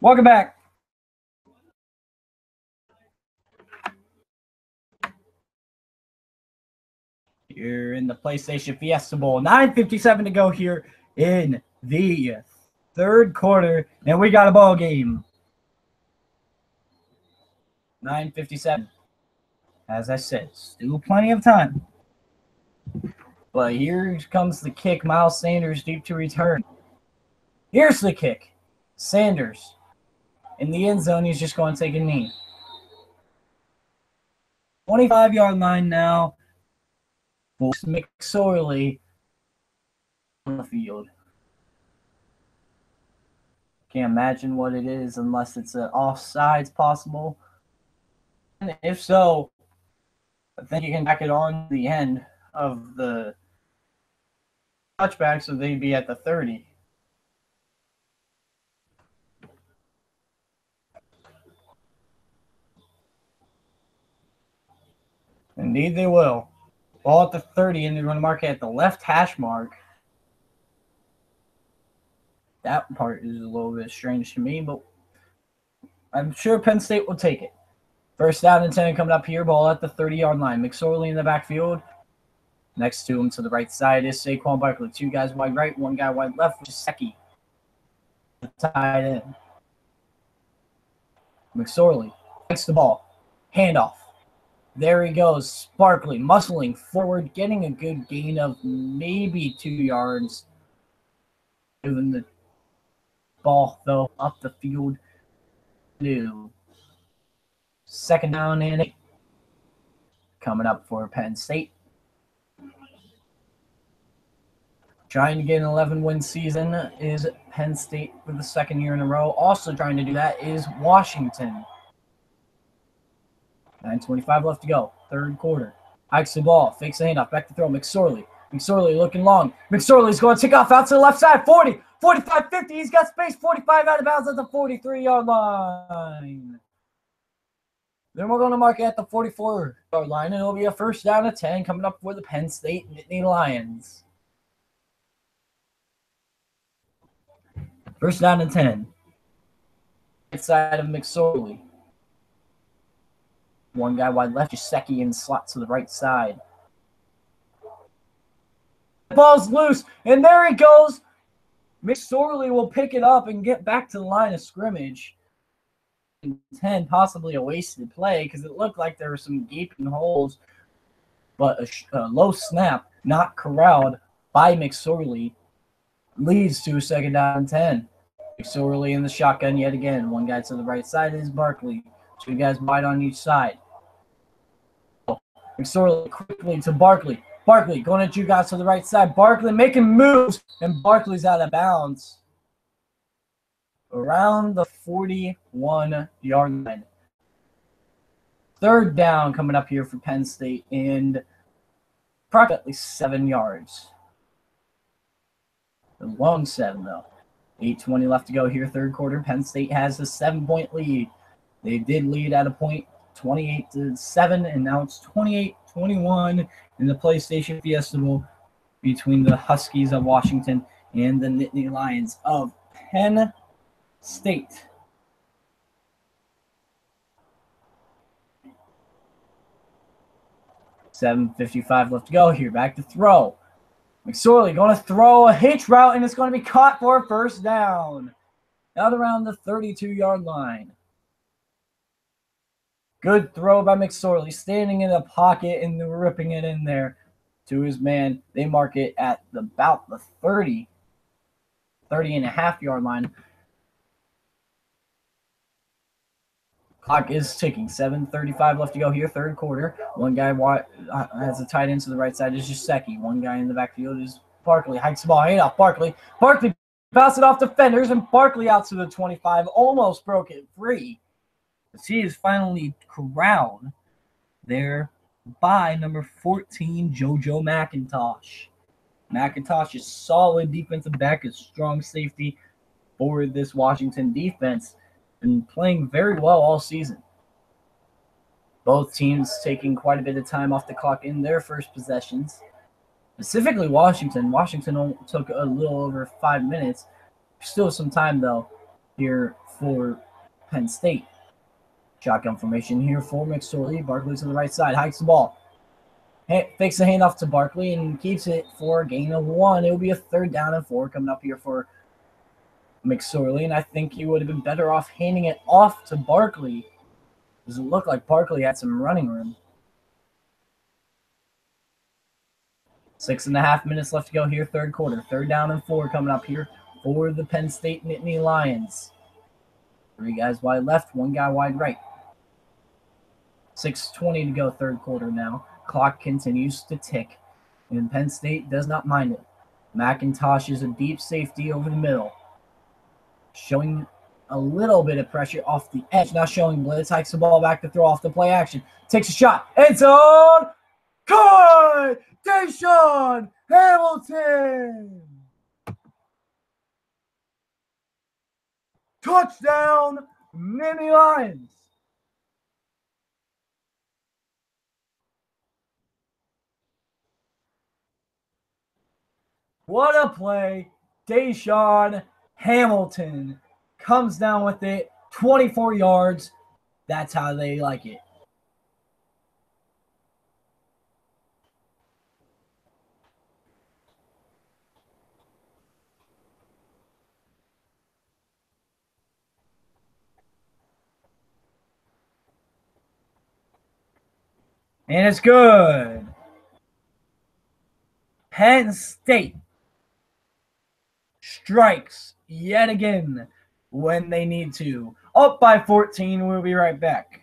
Speaker 2: Welcome back. You're in the PlayStation Fiesta Bowl. 9:57 to go here in the third quarter, and we got a ball game. 9:57. As I said, still plenty of time. But here comes the kick. Miles Sanders deep to return. Here's the kick. Sanders in the end zone. He's just going to take a knee. 25-yard line now. McSorley on the field. Can't imagine what it is unless it's an offsides possible. And if so, I think you can back it on the end of the touchback, so they'd be at the 30. Indeed, they will. Ball at the 30, and they're going to mark it at the left hash mark. That part is a little bit strange to me, but I'm sure Penn State will take it. First down and 10 coming up here. Ball at the 30-yard line. McSorley in the backfield. Next to him to the right side is Saquon Barkley. Two guys wide right, one guy wide left, which is Seki. Tied in. McSorley takes the ball. Handoff. There he goes. Barkley muscling forward, getting a good gain of maybe 2 yards. Moving the ball, though, up the field. New. Second down and 8. Coming up for Penn State. Trying to get an 11-win season is Penn State for the second year in a row. Also trying to do that is Washington. 9:25 left to go. Third quarter. Hikes the ball. Fakes the handoff. Back to throw. McSorley. McSorley looking long. McSorley's going to take off out to the left side. 40, 45, 50. He's got space. 45 out of bounds at the 43-yard line. Then we're going to mark it at the 44-yard line, and it'll be a first down and 10 coming up for the Penn State Nittany Lions. First down and 10. Right side of McSorley. One guy wide left, Seki in the slot to the right side. The ball's loose, and there he goes. McSorley will pick it up and get back to the line of scrimmage. 10, possibly a wasted play because it looked like there were some gaping holes, but a low snap, not corralled by McSorley, leads to a second down and 10. McSorley in the shotgun yet again. One guy to the right side is Barkley. Two guys wide on each side. McSorley quickly to Barkley. Barkley going at you guys to the right side. Barkley making moves, and Barkley's out of bounds. Around the 41-yard line. Third down coming up here for Penn State, and approximately 7 yards. A long 7, though. 8:20 left to go here, third quarter. Penn State has a 7-point lead. They did lead at a point, 28-7, and now it's 28-21 in the PlayStation Fiesta Bowl between the Huskies of Washington and the Nittany Lions of Penn State. $7:55 left to go here. Back to throw. McSorley going to throw a hitch route, and it's going to be caught for a first down. Out around the 32-yard line. Good throw by McSorley, standing in the pocket and ripping it in there to his man. They mark it at about the 30 and a half yard line. Clock is ticking. 7:35 left to go here, third quarter. One guy has a tight end to the right side is Seki. One guy in the backfield is Barkley. Hikes the ball, hand off Barkley. Barkley bounce it off defenders, and Barkley out to the 25. Almost broke it free. He is finally corralled there by number 14, JoJo McIntosh. McIntosh is solid defensive back, a strong safety for this Washington defense. Been playing very well all season. Both teams taking quite a bit of time off the clock in their first possessions. Specifically Washington. Washington took a little over 5 minutes. Still some time, though. here for Penn State. Shotgun formation here for McSorley. Barkley to the right side, hikes the ball. Fakes the handoff to Barkley and keeps it for a gain of 1. It will be a 3rd down and 4 coming up here for McSorley, and I think he would have been better off handing it off to Barkley. Does it look like Barkley had some running room? 6.5 minutes left to go here, 3rd quarter. 3rd down and 4 coming up here for the Penn State Nittany Lions. 3 guys wide left, 1 guy wide right. 6:20 to go, 3rd quarter now. Clock continues to tick, and Penn State does not mind it. McIntosh is a deep safety over the middle, showing a little bit of pressure off the edge. Now showing blitz, hikes the ball back to throw off the play action. Takes a shot. End zone. Caught! Deshaun Hamilton! Touchdown, Nittany Lions! What a play. Deshaun Hamilton comes down with it. 24 yards. That's how they like it. And it's good. Penn State strikes yet again when they need to. Up by 14. We'll be right back.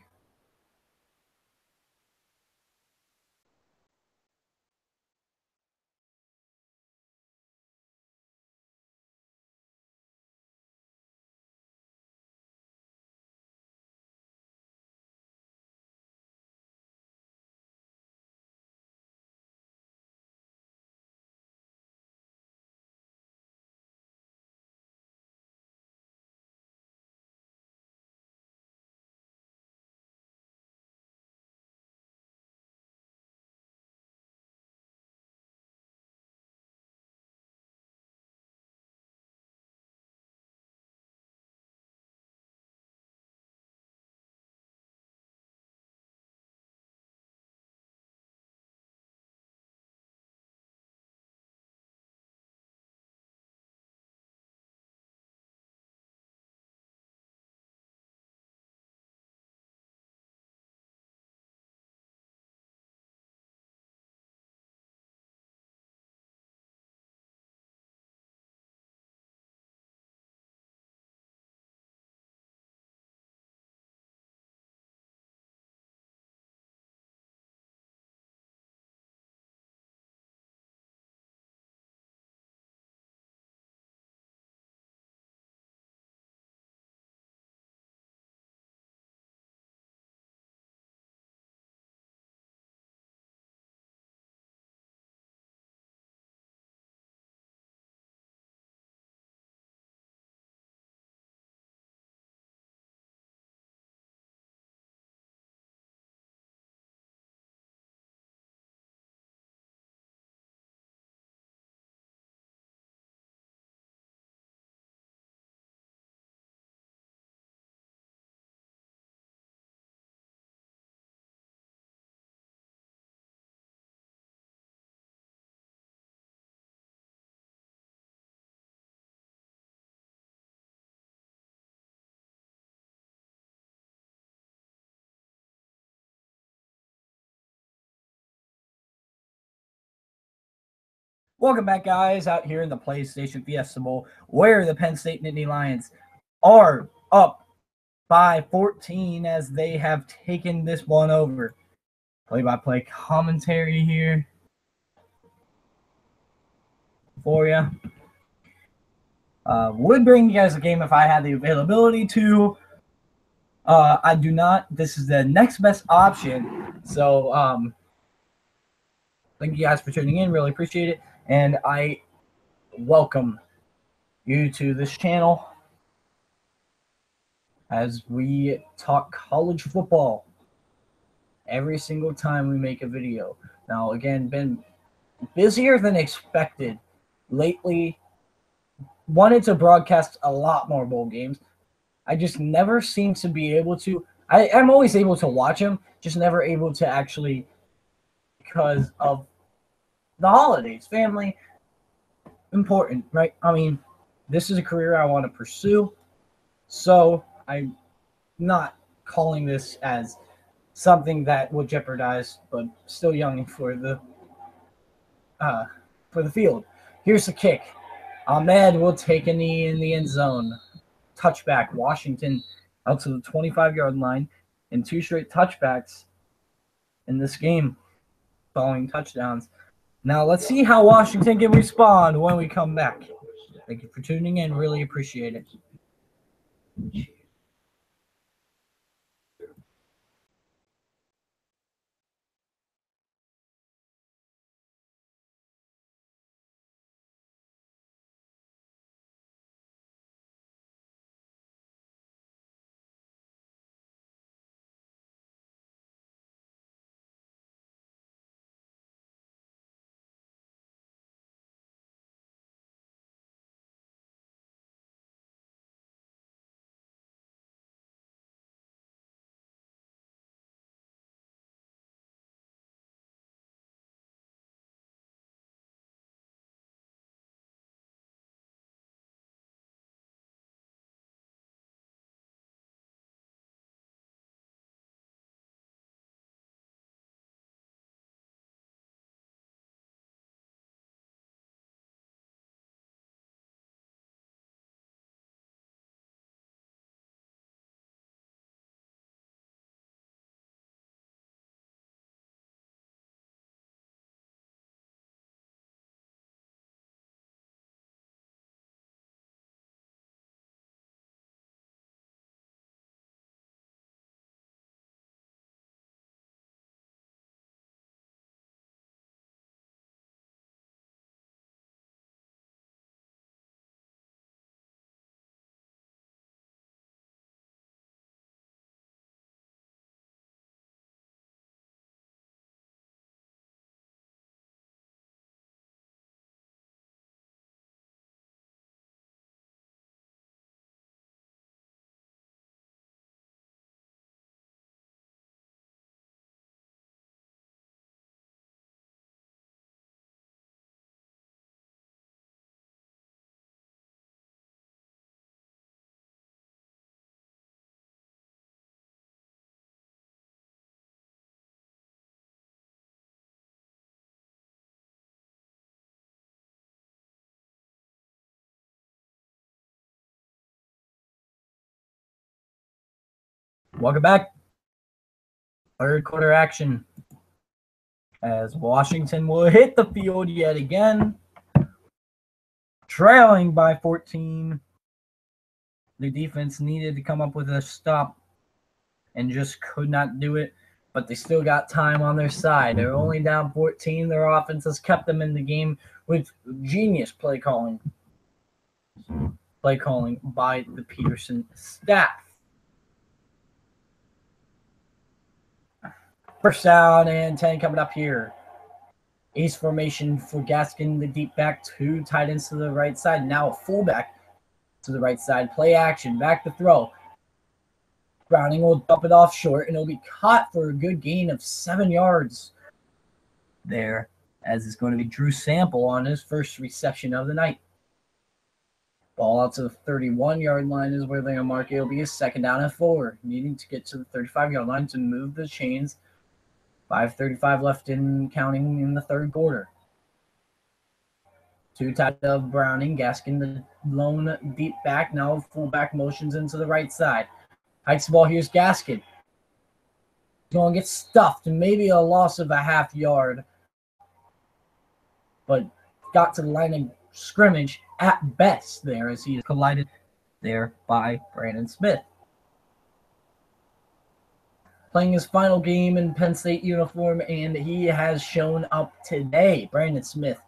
Speaker 2: Welcome back, guys, out here in the PlayStation Fiesta Bowl, where the Penn State Nittany Lions are up by 14 as they have taken this one over. Play-by-play commentary here for you. Would bring you guys a game if I had the availability to. I do not. This is the next best option. So thank you guys for tuning in. Really appreciate it. And I welcome you to this channel as we talk college football every single time we make a video. Now, again, been busier than expected lately. Wanted to broadcast a lot more bowl games. I just never seem to be able to. I'm always able to watch him, just never able to actually, because of the holidays, family, important, right? I mean, this is a career I want to pursue, so I'm not calling this as something that will jeopardize, but still young for the field. Here's the kick. Ahmed will take a knee in the end zone. Touchback. Washington out to the 25-yard line, and 2 straight touchbacks in this game following touchdowns. Now let's see how Washington can respond when we come back. Thank you for tuning in. Really appreciate it. Welcome back. Third quarter action as Washington will hit the field yet again, trailing by 14. The defense needed to come up with a stop and just could not do it, but they still got time on their side. They're only down 14. Their offense has kept them in the game with genius play calling by the Peterson staff. First down and 10 coming up here. Ace formation for Gaskin, the deep back, 2 tight ends to the right side. Now a fullback to the right side. Play action, back to throw. Browning will dump it off short, and it'll be caught for a good gain of 7 yards there, as it's going to be Drew Sample on his first reception of the night. Ball out to the 31-yard line is where they're going to mark it. It'll be a 2nd down and 4, needing to get to the 35-yard line to move the chains. 5:35 left in counting in the third quarter. 2 tight of Browning. Gaskin, the lone deep back. Now fullback motions into the right side. Hikes the ball. Here's Gaskin. He's going to get stuffed. Maybe a loss of a half yard. But got to the line of scrimmage at best there as he is collided there by Brandon Smith. Playing his final game in Penn State uniform, and he has shown up today. Brandon Smith,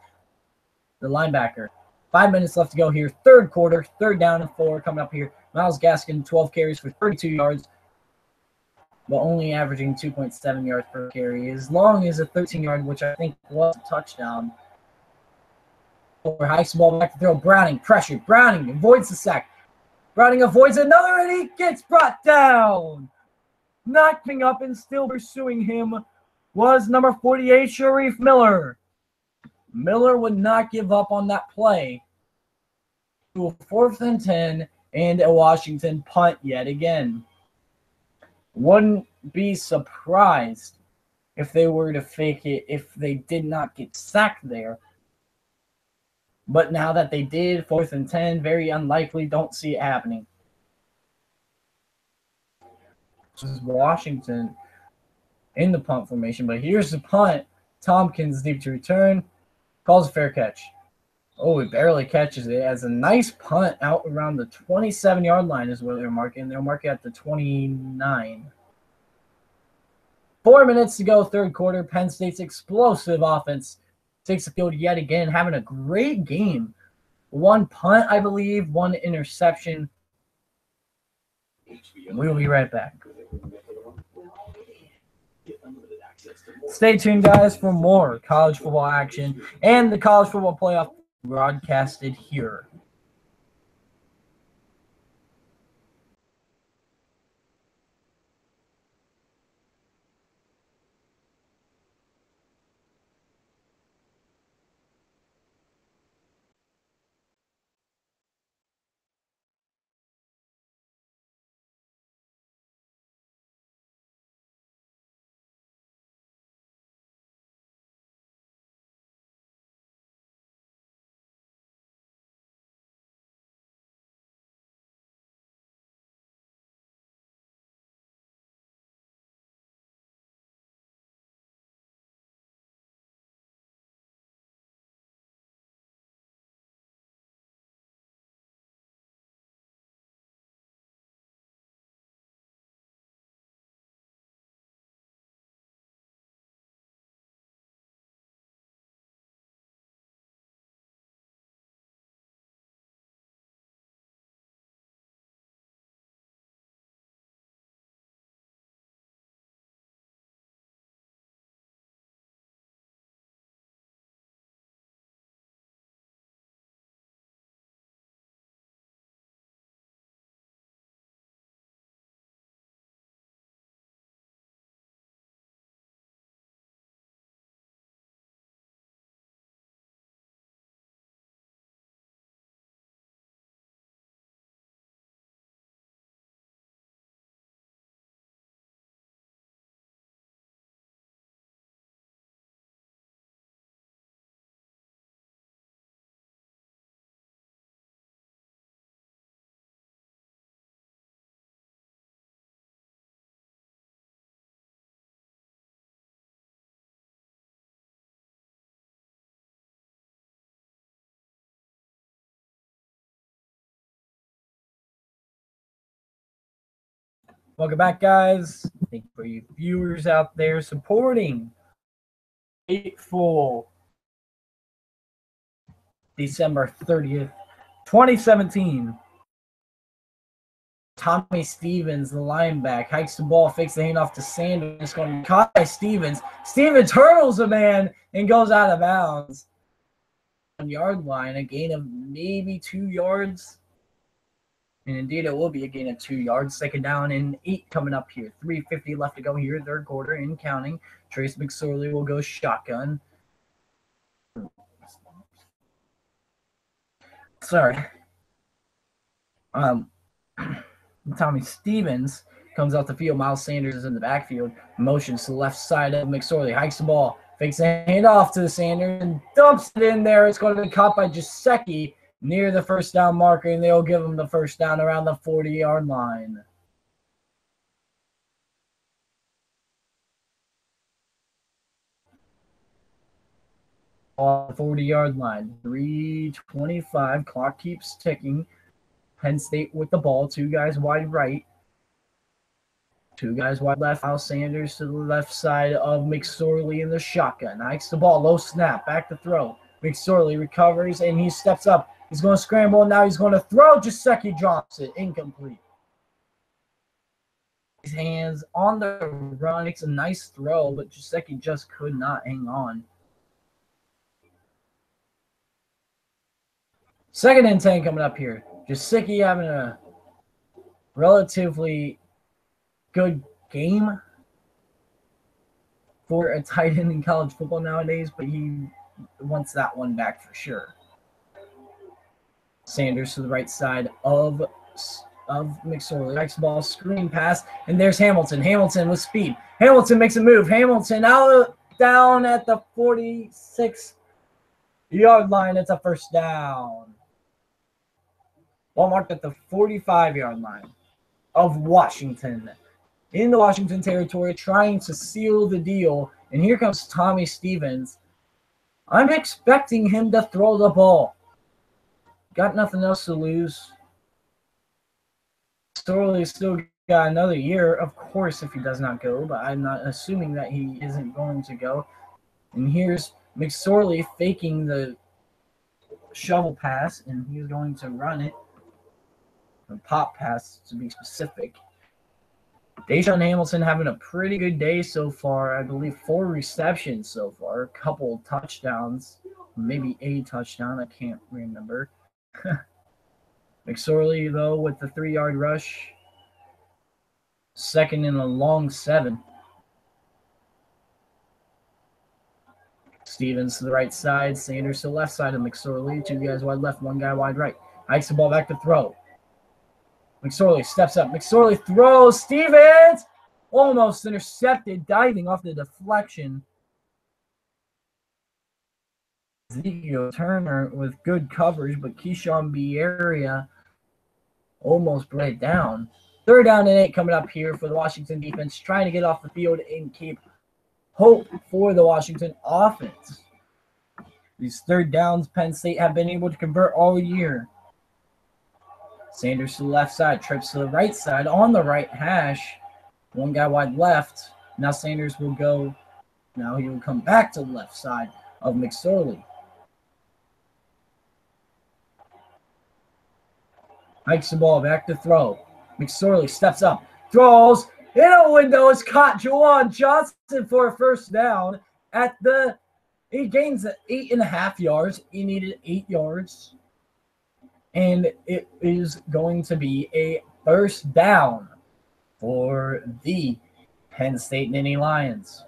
Speaker 2: the linebacker. 5 minutes left to go here. Third quarter, 3rd down and 4 coming up here. Myles Gaskin, 12 carries for 32 yards, but only averaging 2.7 yards per carry, as long as a 13-yard, which I think was a touchdown. Hikes the ball back to throw. Browning, pressured. Browning avoids the sack. Browning avoids another, and he gets brought down. Knocking up and still pursuing him was number 48, Sharif Miller. Miller would not give up on that play. To a 4th and 10 and a Washington punt yet again. Wouldn't be surprised if they were to fake it if they did not get sacked there. But now that they did, 4th and 10, very unlikely. Don't see it happening. This is Washington in the punt formation. But here's the punt. Tompkins deep to return. Calls a fair catch. Oh, he barely catches it. As a nice punt out around the 27-yard line is where they're marking. They're marking at the 29. 4 minutes to go, third quarter. Penn State's explosive offense takes the field yet again, having a great game. 1 punt, I believe, 1 interception. We'll be right back. Stay tuned, guys, for more college football action and the college football playoff broadcasted here. Welcome back, guys. Thank you for you viewers out there supporting Fateful December 30th, 2017. Tommy Stevens, the linebacker, hikes the ball, fakes the handoff to Sanders. It's going to be caught by Stevens. Stevens hurdles a man and goes out of bounds. 1 yard line, a gain of maybe 2 yards. And indeed, it will be a gain of 2 yards. 2nd down and 8 coming up here. 3:50 left to go here, third quarter and counting. Trace McSorley will go shotgun. Sorry. Tommy Stevens comes out the field. Miles Sanders is in the backfield. Motions to the left side of McSorley. Hikes the ball. Fakes a handoff to Sanders and dumps it in there. It's going to be caught by Gesicki near the first down marker, and they'll give him the first down around the 40-yard line. On the 40-yard line, 3:25. Clock keeps ticking. Penn State with the ball. 2 guys wide right. 2 guys wide left. Miles Sanders to the left side of McSorley in the shotgun. Hikes the ball. Low snap. Back to throw. McSorley recovers, and he steps up. He's going to scramble. Now he's going to throw. Gesicki drops it. Incomplete. His hands on the run. Makes a nice throw, but Gesicki just could not hang on. 2nd and 10 coming up here. Gesicki having a relatively good game for a tight end in college football nowadays, but he wants that one back for sure. Sanders to the right side of McSorley. Next ball, screen pass, and there's Hamilton. Hamilton with speed. Hamilton makes a move. Hamilton out down at the 46-yard line. It's a first down. Ball marked at the 45-yard line of Washington. In the Washington territory, trying to seal the deal. And here comes Tommy Stevens. I'm expecting him to throw the ball. Got nothing else to lose. Sorley still got another year, of course, if he does not go, but I'm not assuming that he isn't going to go. And here's McSorley faking the shovel pass, and he's going to run it. A pop pass, to be specific. Deshaun Hamilton having a pretty good day so far. I believe 4 receptions so far. A couple touchdowns. Maybe a touchdown. I can't remember. McSorley, though, with the 3-yard rush. Second in a long 7. Stevens to the right side. Sanders to the left side of McSorley. 2 guys wide left, 1 guy wide right. Hikes the ball back to throw. McSorley steps up. McSorley throws. Stevens almost intercepted, diving off the deflection. Ezekiel Turner with good coverage, but Keyshawn Bierria almost brought it down. 3rd down and 8 coming up here for the Washington defense, trying to get off the field and keep hope for the Washington offense. These 3rd downs Penn State have been able to convert all year. Sanders to the left side, trips to the right side on the right hash. 1 guy wide left. Now Sanders will go. Now he will come back to the left side of McSorley. Hikes the ball back to throw. McSorley steps up, throws in a window. It's caught Juwan Johnson for a first down at the. He gains 8.5 yards. He needed 8 yards. And it is going to be a first down for the Penn State Nittany Lions.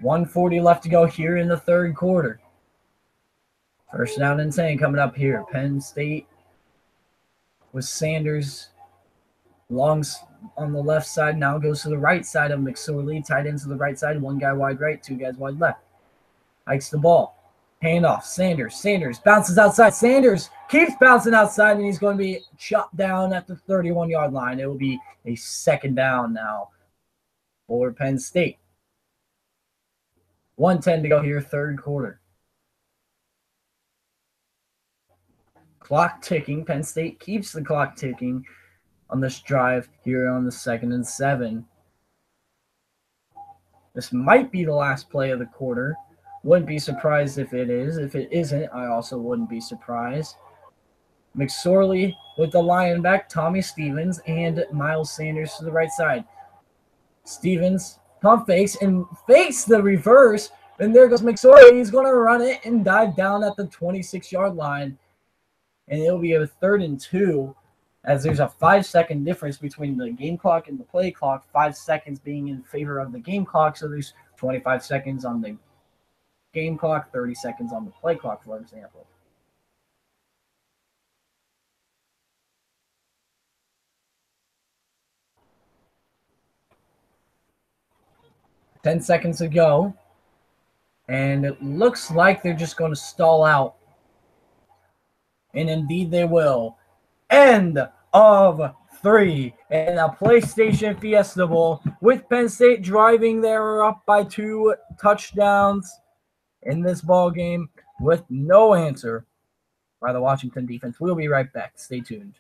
Speaker 2: 1:40 left to go here in the 3rd quarter. First down and 10 coming up here. Penn State with Sanders. Longs on the left side, now goes to the right side of McSorley. Tight ends to the right side. 1 guy wide right, 2 guys wide left. Hikes the ball. Handoff. Sanders bounces outside. Sanders keeps bouncing outside, and he's going to be chopped down at the 31-yard line. It will be a 2nd down now for Penn State. 1:10 to go here, 3rd quarter. Clock ticking. Penn State keeps the clock ticking on this drive here on the 2nd and 7. This might be the last play of the quarter. Wouldn't be surprised if it is. If it isn't, I also wouldn't be surprised. McSorley with the Lion back, Tommy Stevens, and Miles Sanders to the right side. Stevens pump fakes and fakes the reverse. And there goes McSorley. He's going to run it and dive down at the 26-yard line. And it'll be a 3rd and 2, as there's a 5-second difference between the game clock and the play clock, 5 seconds being in favor of the game clock. So there's 25 seconds on the game clock, 30 seconds on the play clock, for example. $10 to go. And it looks like they're just going to stall out. And indeed they will. End of 3 in a PlayStation Fiesta Bowl, with Penn State driving. They're up by 2 touchdowns in this ball game with no answer by the Washington defense. We'll be right back. Stay tuned.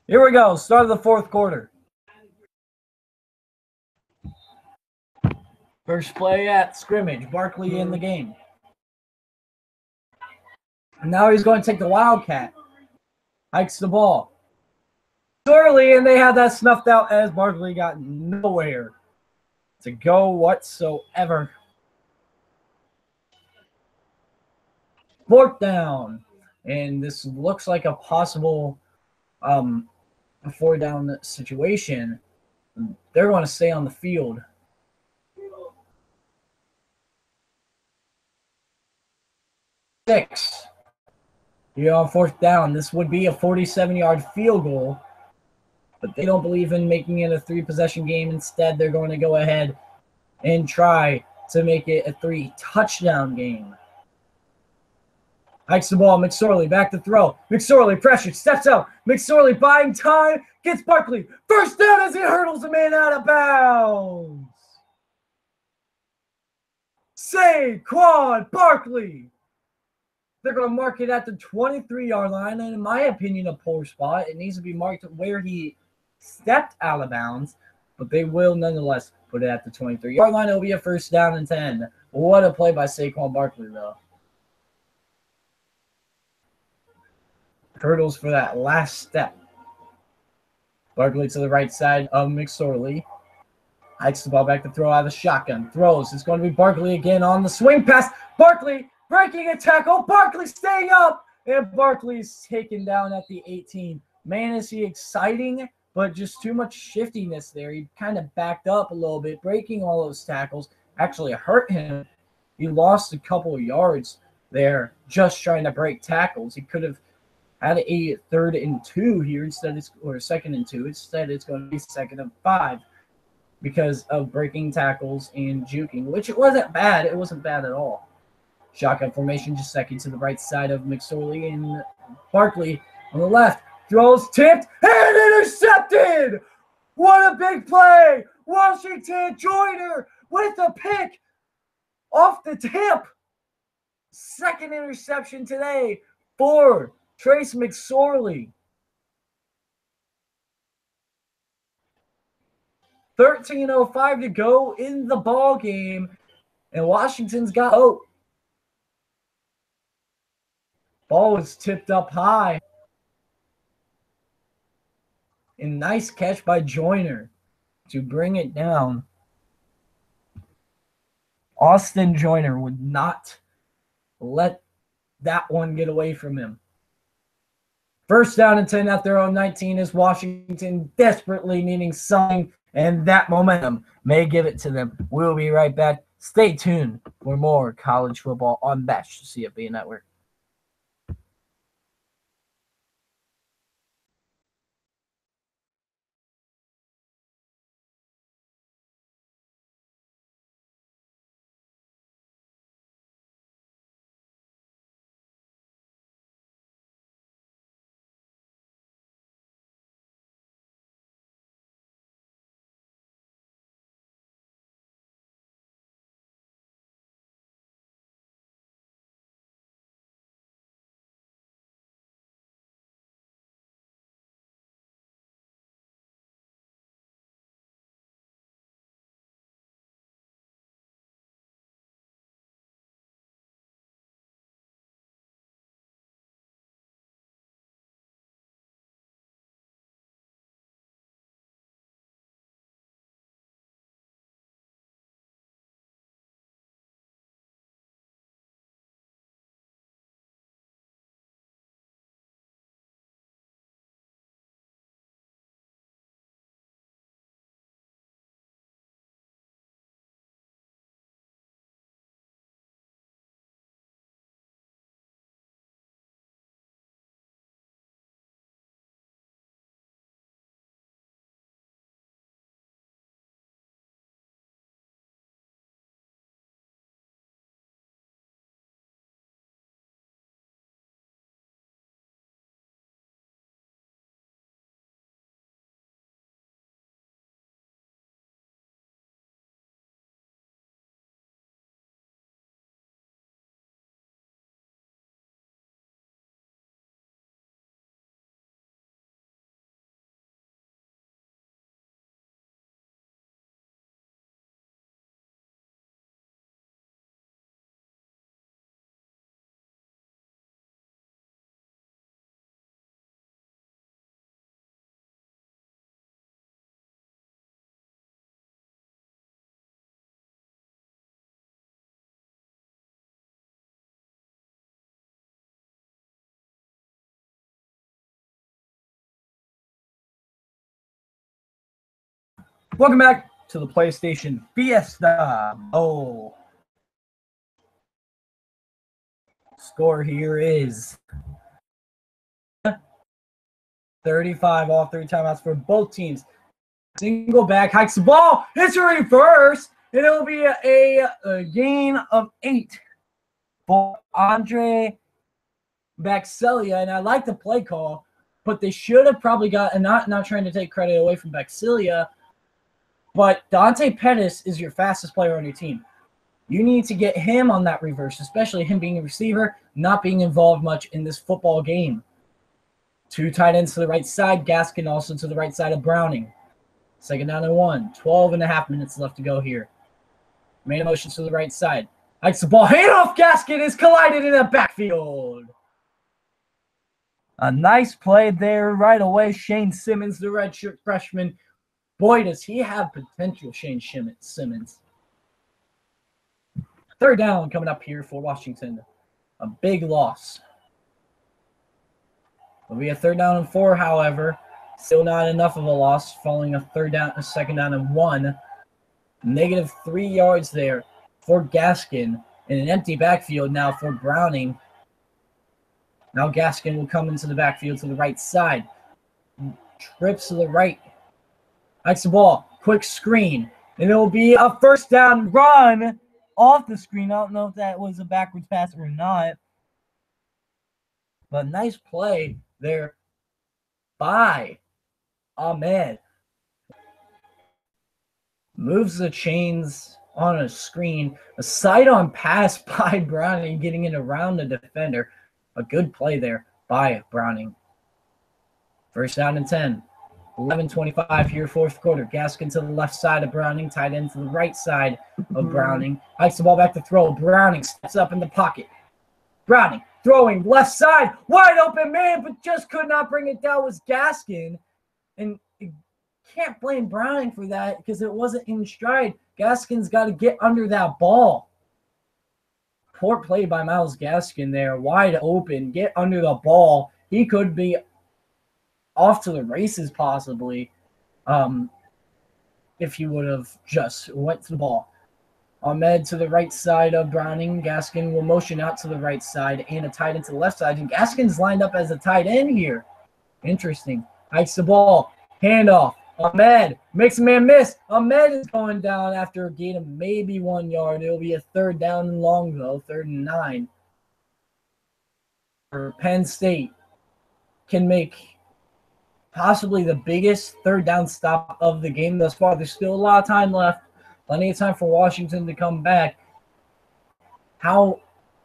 Speaker 2: Here we go. Start of the fourth quarter. First play at scrimmage. Barkley in the game. And now he's going to take the Wildcat. Hikes the ball. Early, and they have that snuffed out as Barkley got nowhere to go whatsoever. Fourth down. And this looks like a possible fourth down situation. They're going to stay on the field. Six. Here on fourth down. This would be a 47-yard field goal, but they don't believe in making it a 3-possession game. Instead, they're going to go ahead and try to make it a 3-touchdown game. Hikes the ball. McSorley back to throw. McSorley pressure. Steps out. McSorley buying time. Gets Barkley. First down as he hurdles a man out of bounds. Saquon Barkley. They're going to mark it at the 23-yard line. And in my opinion, a poor spot. It needs to be marked where he stepped out of bounds. But they will nonetheless put it at the 23-yard line. It'll be a first down and 10. What a play by Saquon Barkley, though. Hurdles for that last step. Barkley to the right side of McSorley. Hikes the ball back to throw out of the shotgun. Throws. It's going to be Barkley again on the swing pass. Barkley breaking a tackle. Barkley staying up. And Barkley's taken down at the 18. Man, is he exciting, but just too much shiftiness there. He kind of backed up a little bit, breaking all those tackles. Actually hurt him. He lost a couple of yards there just trying to break tackles. He could have had a 3rd and 2 here or 2nd and 2. Instead, it's going to be 2nd and 5 because of breaking tackles and juking, which it wasn't bad. It wasn't bad at all. Shotgun formation, just second to the right side of McSorley, and Barkley on the left. Throws tipped and intercepted. What a big play. Washington Joyner with a pick off the tip. 2nd interception today for Trace McSorley. 13:05 to go in the ball game, and Washington's got hope. Ball was tipped up high. And nice catch by Joyner to bring it down. Austin Joyner would not let that one get away from him. First down and 10 at their own 19 is Washington desperately needing something, and that momentum may give it to them. We'll be right back. Stay tuned for more college football on Bash CFB Network. Welcome back to the PlayStation Fiesta Bowl. Score here is 35, all 3 timeouts for both teams. Single back, hikes the ball, it's a reverse, and it'll be a gain of 8 for Andre Baxelia. And I like the play call, but they should have probably got, and not trying to take credit away from Baxelia, but Dante Pettis is your fastest player on your team. You need to get him on that reverse, especially him being a receiver, not being involved much in this football game. 2 tight ends to the right side, Gaskin also to the right side of Browning. 2nd down and 1, 12.5 minutes left to go here. Main motion to the right side. Hikes the ball, handoff, Gaskin is collided in the backfield. A nice play there right away. Shane Simmons, the redshirt freshman. Boy, does he have potential, Shane Simmons. 3rd down coming up here for Washington. A big loss. It'll be a 3rd down and 4, however. Still not enough of a loss, following a 2nd down and 1. Negative 3 yards there for Gaskin. In an empty backfield now for Browning. Now Gaskin will come into the backfield to the right side. Trips to the right. Hikes the ball. Quick screen. And it will be a 1st down run off the screen. I don't know if that was a backwards pass or not. But nice play there by Ahmed. Moves the chains on a screen. A sidearm pass by Browning, getting it around the defender. A good play there by Browning. 1st down and 10. 11:25 here, 4th quarter. Gaskin to the left side of Browning. Tight end to the right side of Browning. Hikes the ball back to throw. Browning steps up in the pocket. Browning throwing left side. Wide open man, but just could not bring it down was Gaskin. And you can't blame Browning for that because it wasn't in stride. Gaskin's got to get under that ball. Poor play by Myles Gaskin there. Wide open. Get under the ball. He could be off to the races possibly if he would have just went to the ball. Ahmed to the right side of Browning. Gaskin will motion out to the right side and a tight end to the left side. And Gaskin's lined up as a tight end here. Interesting. Hikes the ball. Handoff. Ahmed makes a man miss. Ahmed is going down after a gain of maybe 1 yard. It'll be a 3rd down and long, though. 3rd and 9. For Penn State can make possibly the biggest 3rd down stop of the game thus far. There's still a lot of time left. Plenty of time for Washington to come back. How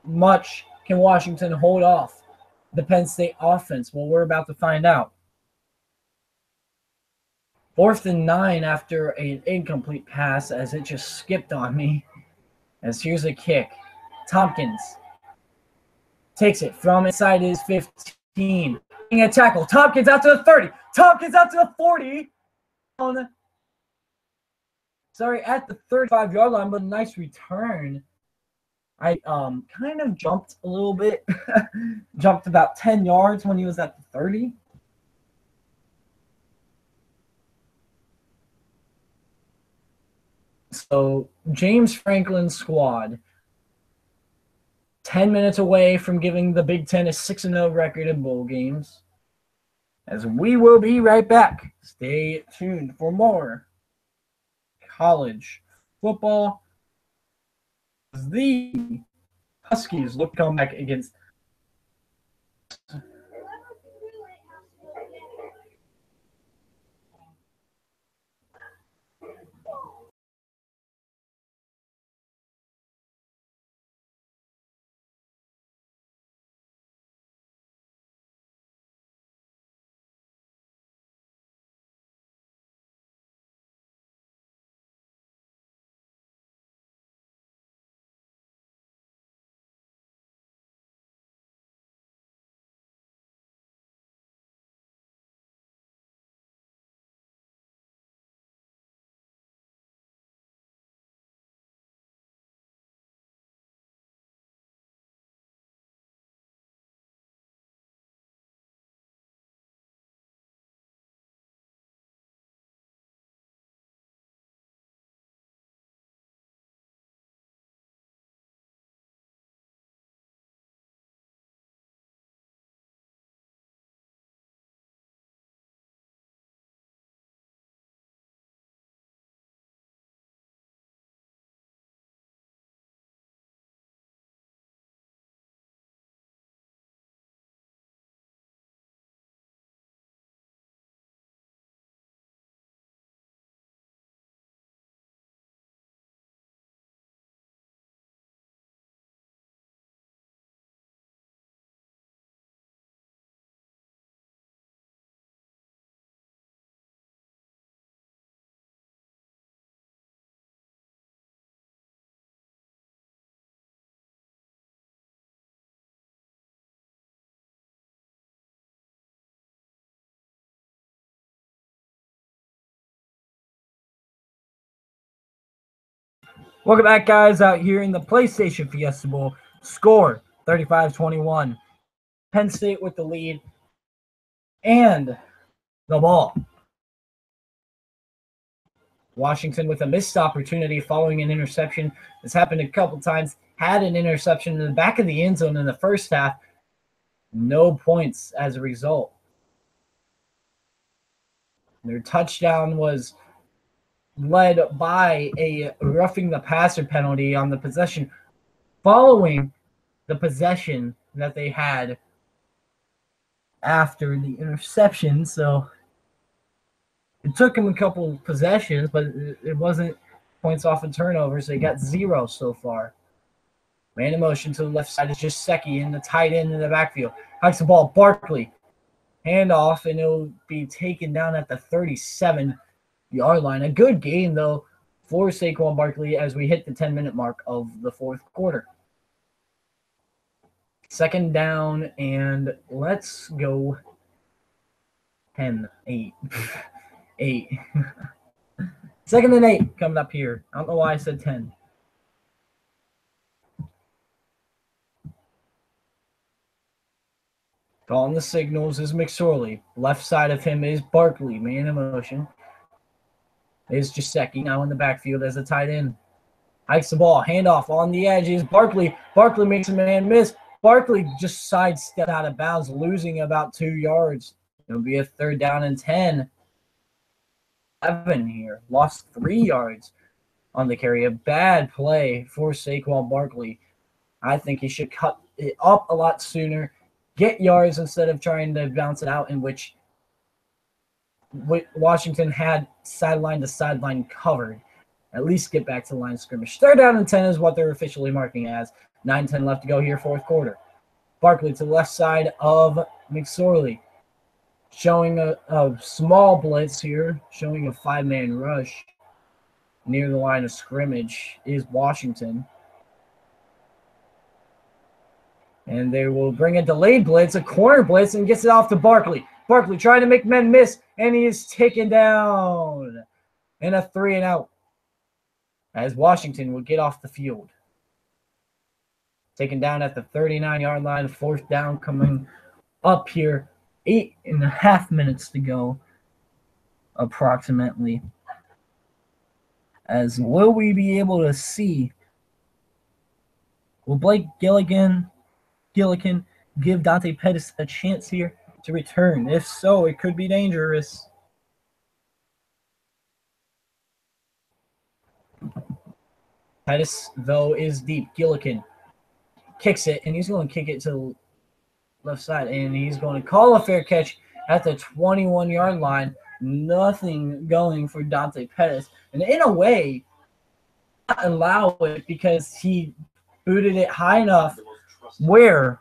Speaker 2: much can Washington hold off the Penn State offense? Well, we're about to find out. 4th and 9 after an incomplete pass as it just skipped on me. As here's a kick. Tompkins takes it from inside his 15. A tackle. Tompkins out to the 30. Tompkins out to the 40. At the 35-yard line, but a nice return. I kind of jumped a little bit. Jumped about 10 yards when he was at the 30. So James Franklin's squad, 10 minutes away from giving the Big Ten a 6-0 record in bowl games. As we will be right back. Stay tuned for more college football. The Huskies look to come back against Welcome back, guys, out here in the PlayStation Fiesta Bowl. Score 35-21. Penn State with the lead and the ball. Washington with a missed opportunity following an interception. This happened a couple times. Had an interception in the back of the end zone in the first half. No points as a result. Their touchdown was led by a roughing the passer penalty on the possession following the possession that they had after the interception. So it took them a couple possessions, but it wasn't points off of turnovers. They got 0 so far. Man in motion to the left side is just Secchi in the tight end in the backfield. Hikes the ball. Barkley. Handoff, and it'll be taken down at the 37-yard line. A good game, though, for Saquon Barkley as we hit the 10-minute mark of the fourth quarter. Second down, and let's go 10, 8. 8. Second and 8 coming up here. I don't know why I said 10. Calling the signals is McSorley. Left side of him is Barkley. Man in motion. Is Secchi now in the backfield as a tight end. Hikes the ball. Handoff on the edge is Barkley. Barkley makes a man miss. Barkley just sidestepped out of bounds, losing about 2 yards. It'll be a 3rd down and 10. 11 here. Lost 3 yards on the carry. A bad play for Saquon Barkley. I think he should cut it up a lot sooner. Get yards instead of trying to bounce it out, in which Washington had sideline to sideline covered. At least get back to the line of scrimmage. 3rd down and 10 is what they're officially marking as. 9-10 left to go here, fourth quarter. Barkley to the left side of McSorley. Showing a small blitz here. Showing a 5-man rush near the line of scrimmage is Washington. And they will bring a delayed blitz, a corner blitz, and gets it off to Barkley. Barkley trying to make men miss, and he is taken down. And a 3-and-out as Washington will get off the field. Taken down at the 39-yard line, 4th down coming up here. 8.5 minutes to go, approximately. As will we be able to see? Will Blake Gillikin give Dante Pettis a chance here to return? If so, it could be dangerous. Pettis, though, is deep. Gillikin kicks it, and he's going to kick it to the left side, and he's going to call a fair catch at the 21-yard line. Nothing going for Dante Pettis. And in a way, not allow it because he booted it high enough where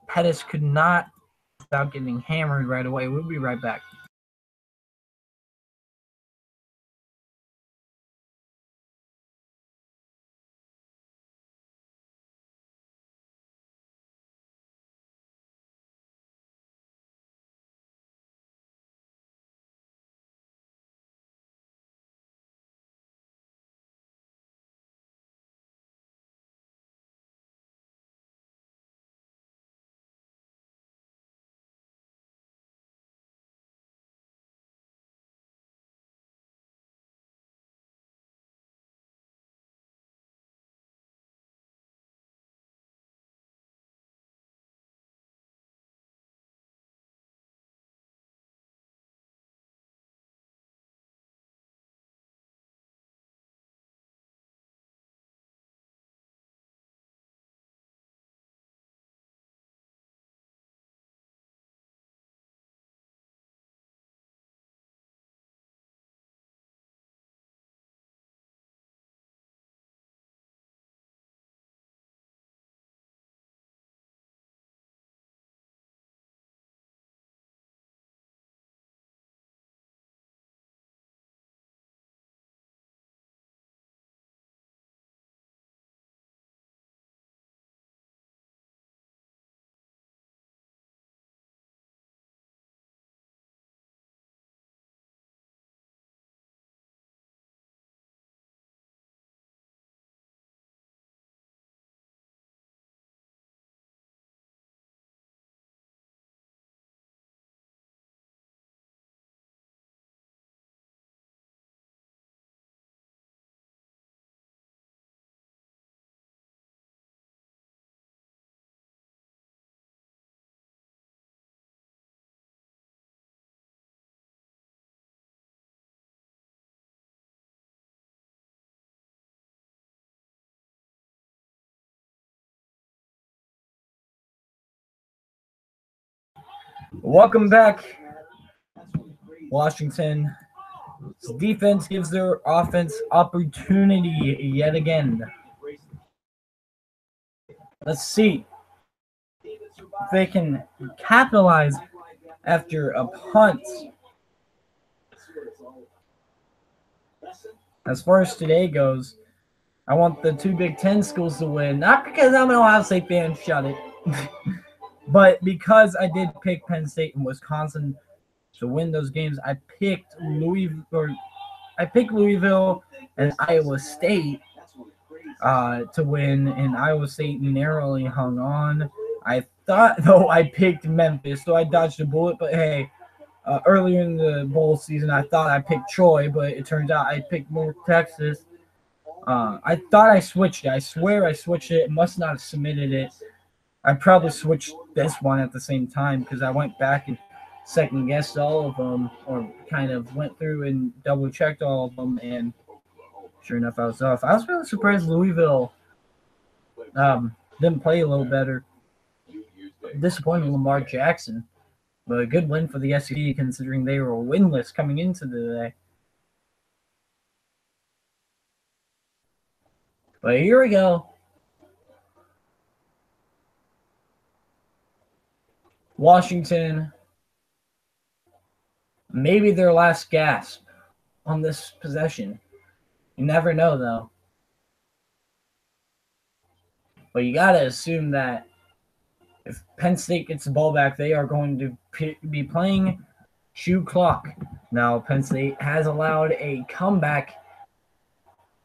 Speaker 2: Pettis could not, without getting hammered right away. We'll be right back. Welcome back, Washington. Defense gives their offense opportunity yet again. Let's see if they can capitalize after a punt. As far as today goes, I want the two Big Ten schools to win. Not because I'm an Ohio State fan, shut it. But because I did pick Penn State and Wisconsin to win those games, I picked Louisville and Iowa State to win, and Iowa State narrowly hung on. I thought, though, I picked Memphis, so I dodged a bullet. But hey, earlier in the bowl season, I thought I picked Troy, but it turns out I picked North Texas. I thought I switched it. I swear I switched it. Must not have submitted it. I probably switched this one at the same time because I went back and second guessed all of them, or kind of went through and double checked all of them, and sure enough, I was off. I was really surprised Louisville didn't play a little better. Disappointing Lamar Jackson, but a good win for the SEC considering they were winless coming into the day. But here we go. Washington, maybe their last gasp on this possession. You never know, though. But you got to assume that if Penn State gets the ball back, they are going to be playing shoe clock. Now, Penn State has allowed a comeback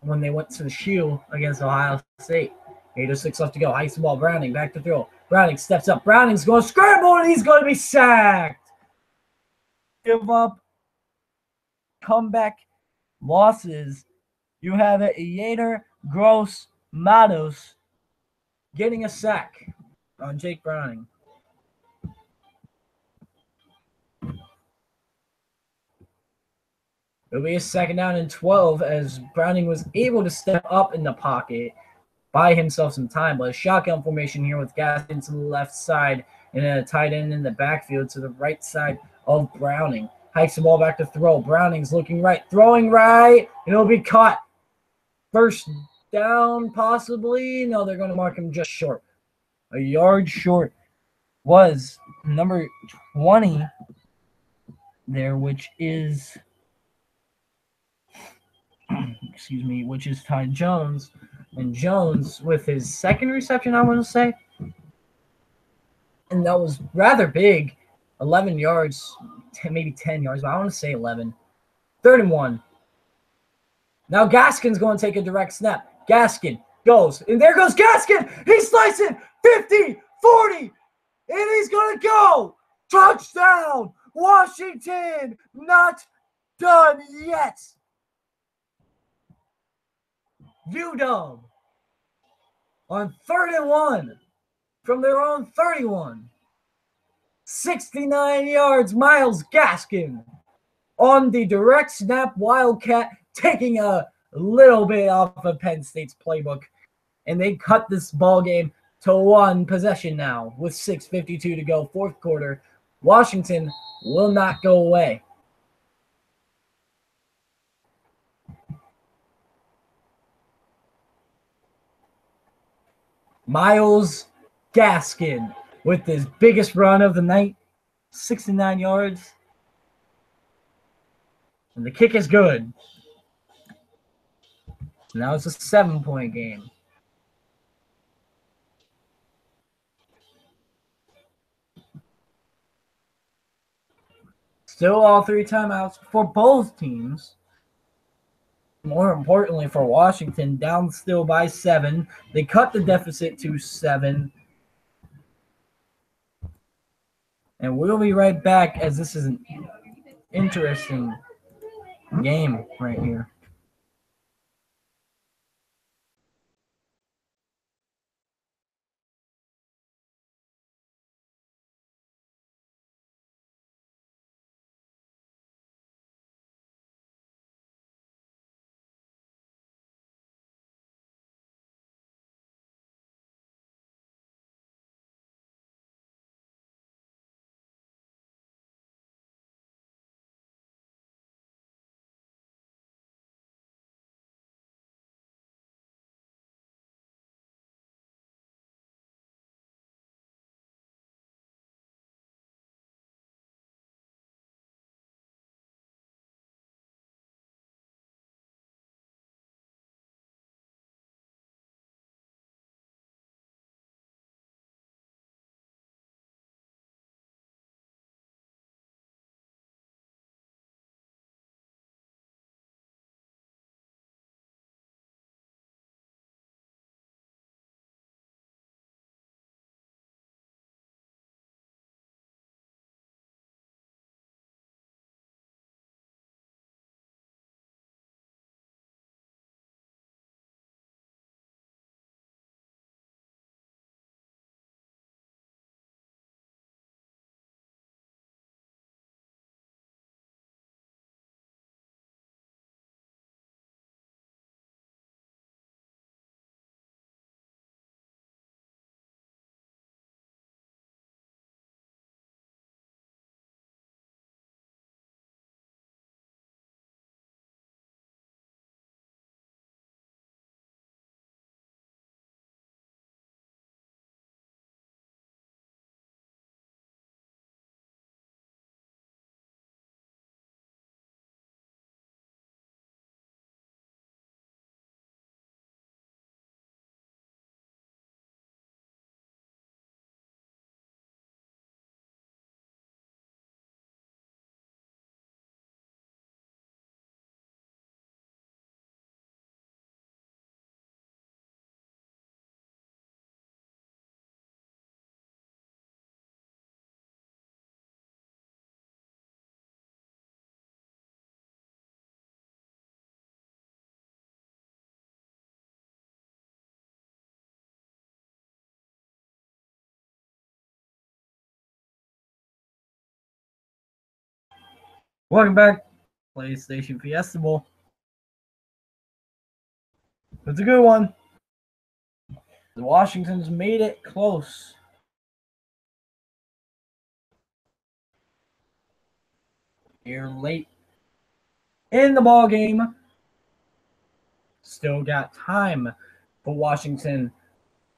Speaker 2: when they went to the shoe against Ohio State. 8:06 left to go. Hikes the ball. Browning back to throw. Browning steps up. Browning's going to scramble, and he's going to be sacked. Give up comeback losses. You have Yader Gross Matos getting a sack on Jake Browning. It'll be a second down and 12 as Browning was able to step up in the pocket, buy himself some time. But a shotgun formation here with Gaskin to the left side and then a tight end in the backfield to the right side of Browning. Hikes the ball back to throw. Browning's looking right, throwing right, and it'll be caught. First down, possibly. No, they're going to mark him just short. A yard short was number 20 there, which is which is Ty Jones. And Jones with his second reception, I want to say. And that was rather big. 11 yards, maybe 10 yards, but I want to say 11. 3rd and 1. Now Gaskin's going to take a direct snap. Gaskin goes, and there goes Gaskin. He's slicing 50, 40, and he's going to go. Touchdown, Washington. Not done yet. UW on 3rd and 1 from their own 31. 69 yards, Myles Gaskin on the direct snap Wildcat, taking a little bit off of Penn State's playbook. And they cut this ball game to one possession now with 6:52 to go, 4th quarter. Washington will not go away. Myles Gaskin with his biggest run of the night, 69 yards. And the kick is good. So now it's a 7-point game. Still all 3 timeouts for both teams. More importantly for Washington, down still by 7. They cut the deficit to 7. And we'll be right back as this is an interesting game right here. Welcome back, PlayStation Fiesta Bowl. It's a good one. The Washington's made it close. Here late in the ball game. Still got time for Washington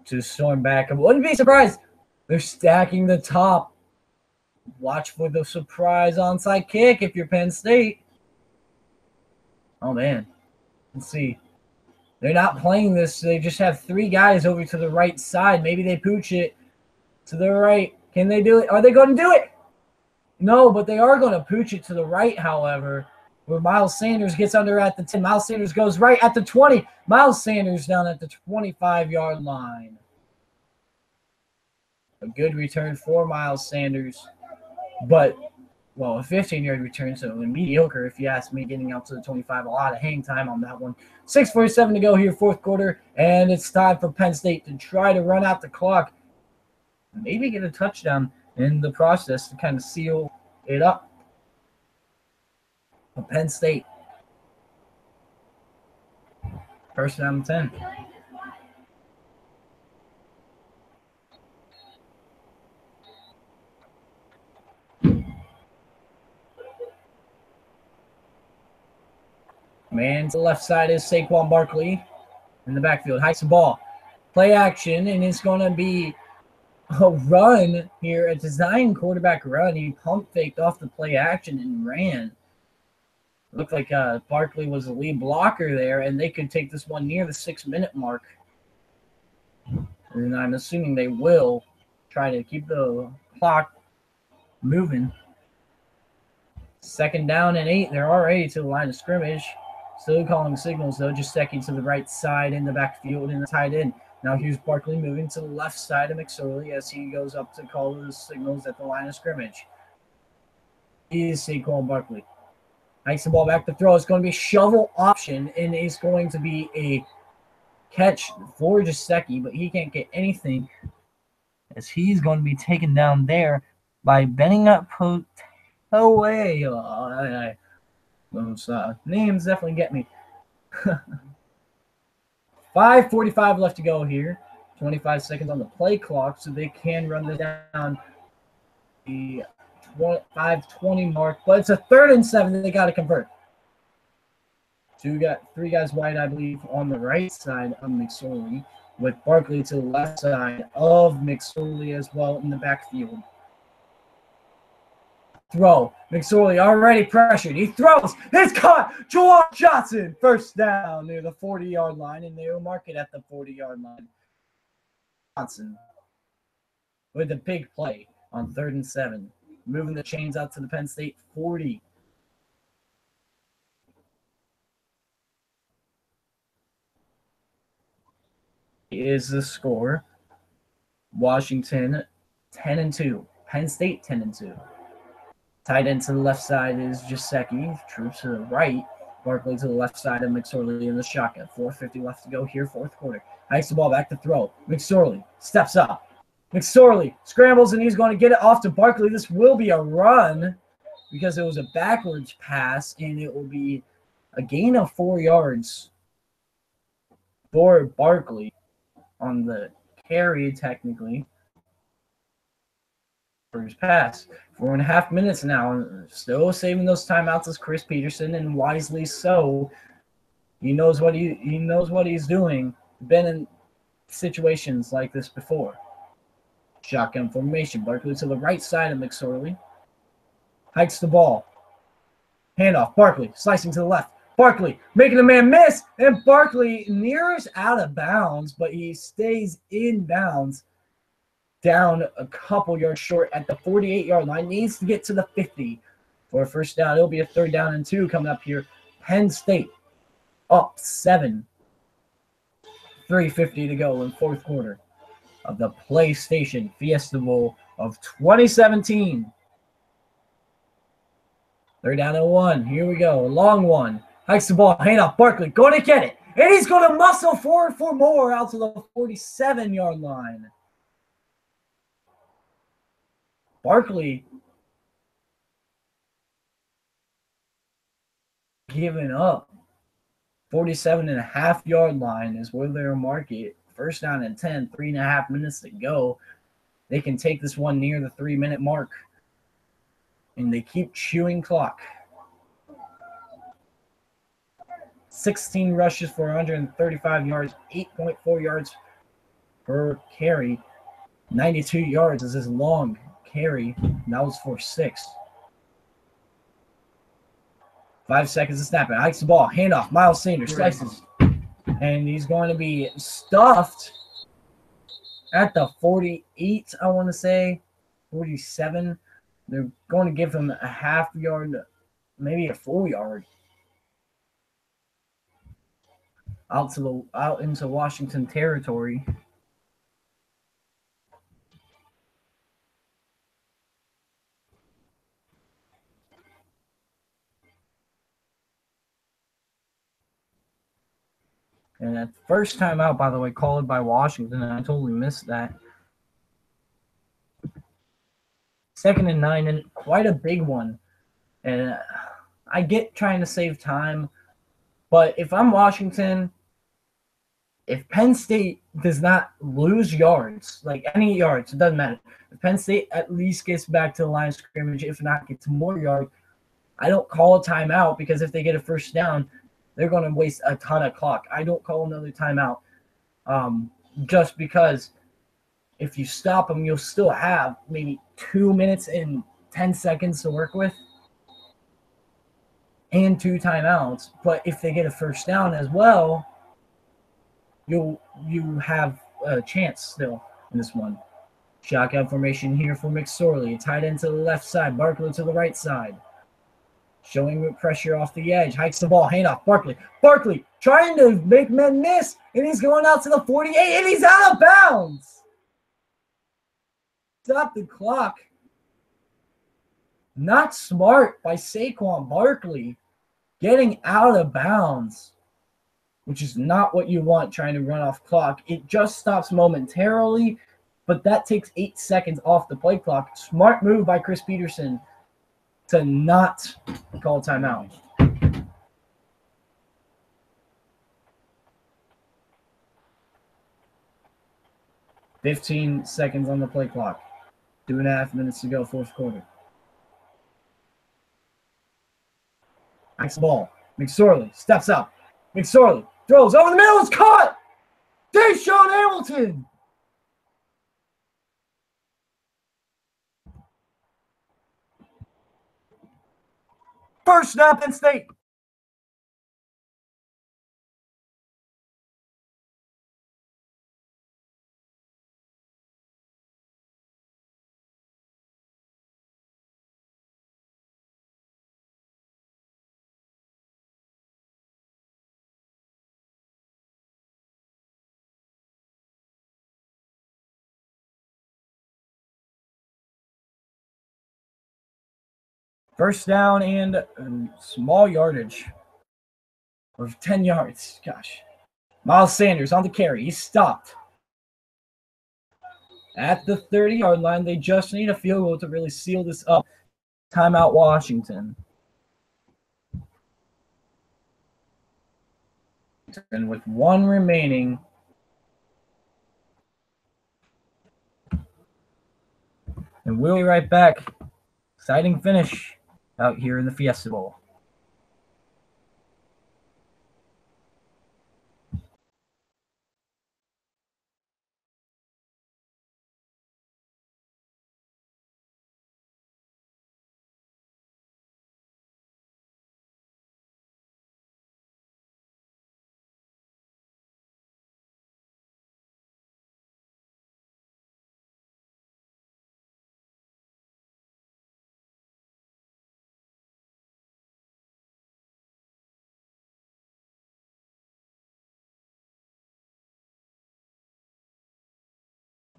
Speaker 2: to storm back. I wouldn't be surprised. They're stacking the top. Watch for the surprise onside kick if you're Penn State. Oh, man. Let's see. They're not playing this. They just have 3 guys over to the right side. Maybe they pooch it to the right. Can they do it? Are they going to do it? No, but they are going to pooch it to the right, however, where Miles Sanders gets under at the 10. Miles Sanders goes right at the 20. Miles Sanders down at the 25-yard line. A good return for Miles Sanders. But, well, a 15-yard return, so mediocre if you ask me, getting out to the 25. A lot of hang time on that one. 6:47 to go here, fourth quarter, and it's time for Penn State to try to run out the clock. Maybe get a touchdown in the process to kind of seal it up. For Penn State. First down and 10. Man to the left side is Saquon Barkley in the backfield. Hikes the ball. Play action, and it's going to be a run here, a design quarterback run. He pump faked off the play action and ran. Looked like Barkley was the lead blocker there, and they could take this one near the 6-minute mark. And I'm assuming they will try to keep the clock moving. Second down and 8. They're already to the line of scrimmage. Still calling signals, though. Just stacking to the right side in the backfield and the tight end. Now here's Barkley moving to the left side of McSorley as he goes up to call the signals at the line of scrimmage. Is Saquon Barkley. Hikes the ball back to throw. It's going to be a shovel option, and it's going to be a catch for Gesicki, but he can't get anything as he's going to be taken down there by bending up away. Those names definitely get me. 5:45 left to go here. 25 seconds on the play clock, so they can run this down the 5:20 mark. But it's a 3rd and 7 that they got to convert. 3 guys wide, I believe, on the right side of McSorley, with Barkley to the left side of McSorley as well in the backfield. Throw. McSorley already pressured. He throws. It's caught. Juwan Johnson. First down near the 40-yard line, and they will mark it at the 40-yard line. Johnson with a big play on 3rd and 7. Moving the chains out to the Penn State 40. Is the score. Washington 10-2. Penn State 10-2. Tight end to the left side is Gesicki. Troops to the right. Barkley to the left side of McSorley in the shotgun. 4:50 left to go here, fourth quarter. Hikes the ball back to throw. McSorley steps up. McSorley scrambles, and he's going to get it off to Barkley. This will be a run because it was a backwards pass, and it will be a gain of 4 yards for Barkley on the carry, technically, for his pass. 4.5 minutes now. Still saving those timeouts is Chris Peterson, and wisely so. He knows what he's doing. Been in situations like this before. Shotgun formation. Barkley to the right side of McSorley. Hikes the ball. Handoff. Barkley slicing to the left. Barkley making a man miss, and Barkley nears out of bounds, but he stays in bounds. Down a couple yards short at the 48-yard line. Needs to get to the 50 for a first down. It'll be a 3rd down and 2 coming up here. Penn State up 7. 3:50 to go in fourth quarter of the PlayStation Fiesta Bowl of 2017. 3rd down and 1. Here we go. A long one. Hikes the ball. Handoff. Barkley going to get it. And he's going to muscle forward for more out to the 47-yard line. Barkley given up. 47.5-yard line is where they'll mark it. First down and 10, 3.5 minutes to go. They can take this one near the 3-minute mark. And they keep chewing clock. 16 rushes for 135 yards, 8.4 yards per carry. 92 yards is his long carry. And that was for 6. 5 seconds to snap it. Hikes the ball. Handoff. Miles Sanders slices. And he's going to be stuffed at the 48, I want to say. 47. They're going to give him a half yard, maybe a full yard. Out into Washington territory. And that first time out, by the way, called by Washington, and I totally missed that. 2nd and 9, and quite a big one. And I get trying to save time, but if I'm Washington, if Penn State does not lose yards, like any yards, it doesn't matter. If Penn State at least gets back to the line of scrimmage, if not gets more yards, I don't call a timeout, because if they get a first down, they're going to waste a ton of clock. I don't call another timeout just because if you stop them, you'll still have maybe 2 minutes and 10 seconds to work with and 2 timeouts. But if they get a first down as well, you have a chance still in this one. Shotgun formation here for McSorley. Tight end to the left side. Barkley to the right side. Showing pressure off the edge. Hikes the ball. Handoff. Barkley. Barkley trying to make men miss. And he's going out to the 48. And he's out of bounds. Stop the clock. Not smart by Saquon Barkley. Getting out of bounds. Which is not what you want trying to run off clock. It just stops momentarily. But that takes 8 seconds off the play clock. Smart move by Chris Peterson to not call timeout. $15 seconds on the play clock. 2.5 minutes to go, 4th quarter. Next ball. McSorley steps up. McSorley throws over the middle. It's caught. Deshaun Hamilton. First snap, Penn State. First down and small yardage of 10 yards. Gosh. Miles Sanders on the carry. He's stopped. At the 30-yard line, they just need a field goal to really seal this up. Timeout Washington. And with 1 remaining. And we'll be right back. Exciting finish out here in the Fiesta Bowl.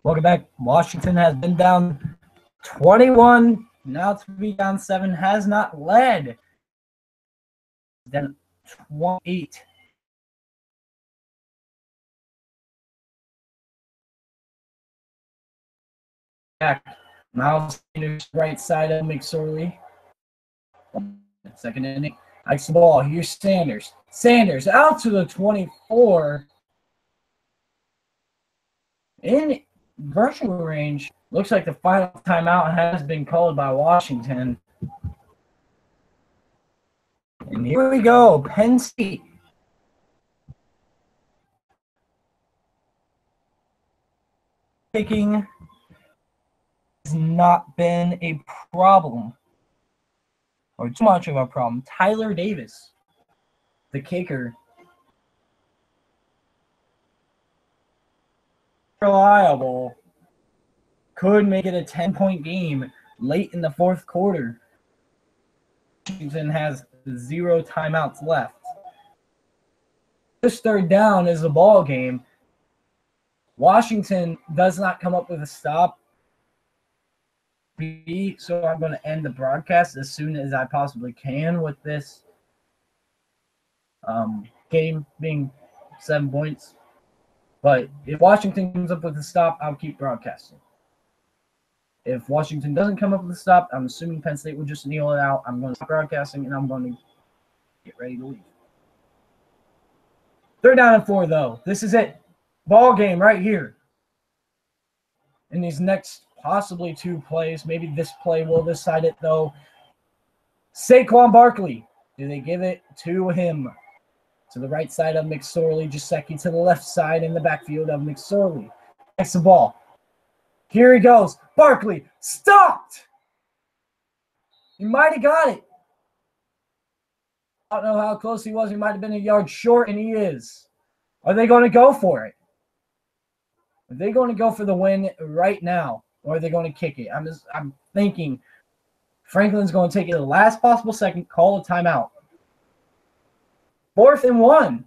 Speaker 2: Welcome back. Washington has been down 21. Now to be down 7. Has not led. Then 28. Back. Miles Sanders right side of McSorley. Second inning. Hikes the ball. Here's Sanders. Sanders out to the 24. In virtual range. Looks like the final timeout has been called by Washington. And here we go. Penn State. Kicking has not been a problem. Or too much of a problem. Tyler Davis, the kicker. Reliable. Could make it a 10-point game late in the fourth quarter. Washington has 0 timeouts left. This third down is a ball game. Washington does not come up with a stop. So I'm going to end the broadcast as soon as I possibly can with this game being 7 points. But if Washington comes up with a stop, I'll keep broadcasting. If Washington doesn't come up with a stop, I'm assuming Penn State will just kneel it out. I'm going to stop broadcasting, and I'm going to get ready to leave. 3rd down and 4, though. This is it. Ball game right here. In these next possibly 2 plays, maybe this play will decide it, though. Saquon Barkley. Do they give it to him? To the right side of McSorley. Gesicki to the left side in the backfield of McSorley. Takes the ball. Here he goes. Barkley stopped. He might have got it. I don't know how close he was. He might have been a yard short, and he is. Are they going to go for it? Are they going to go for the win right now, or are they going to kick it? I'm thinking Franklin's going to take it the last possible second, call a timeout. 4th and 1.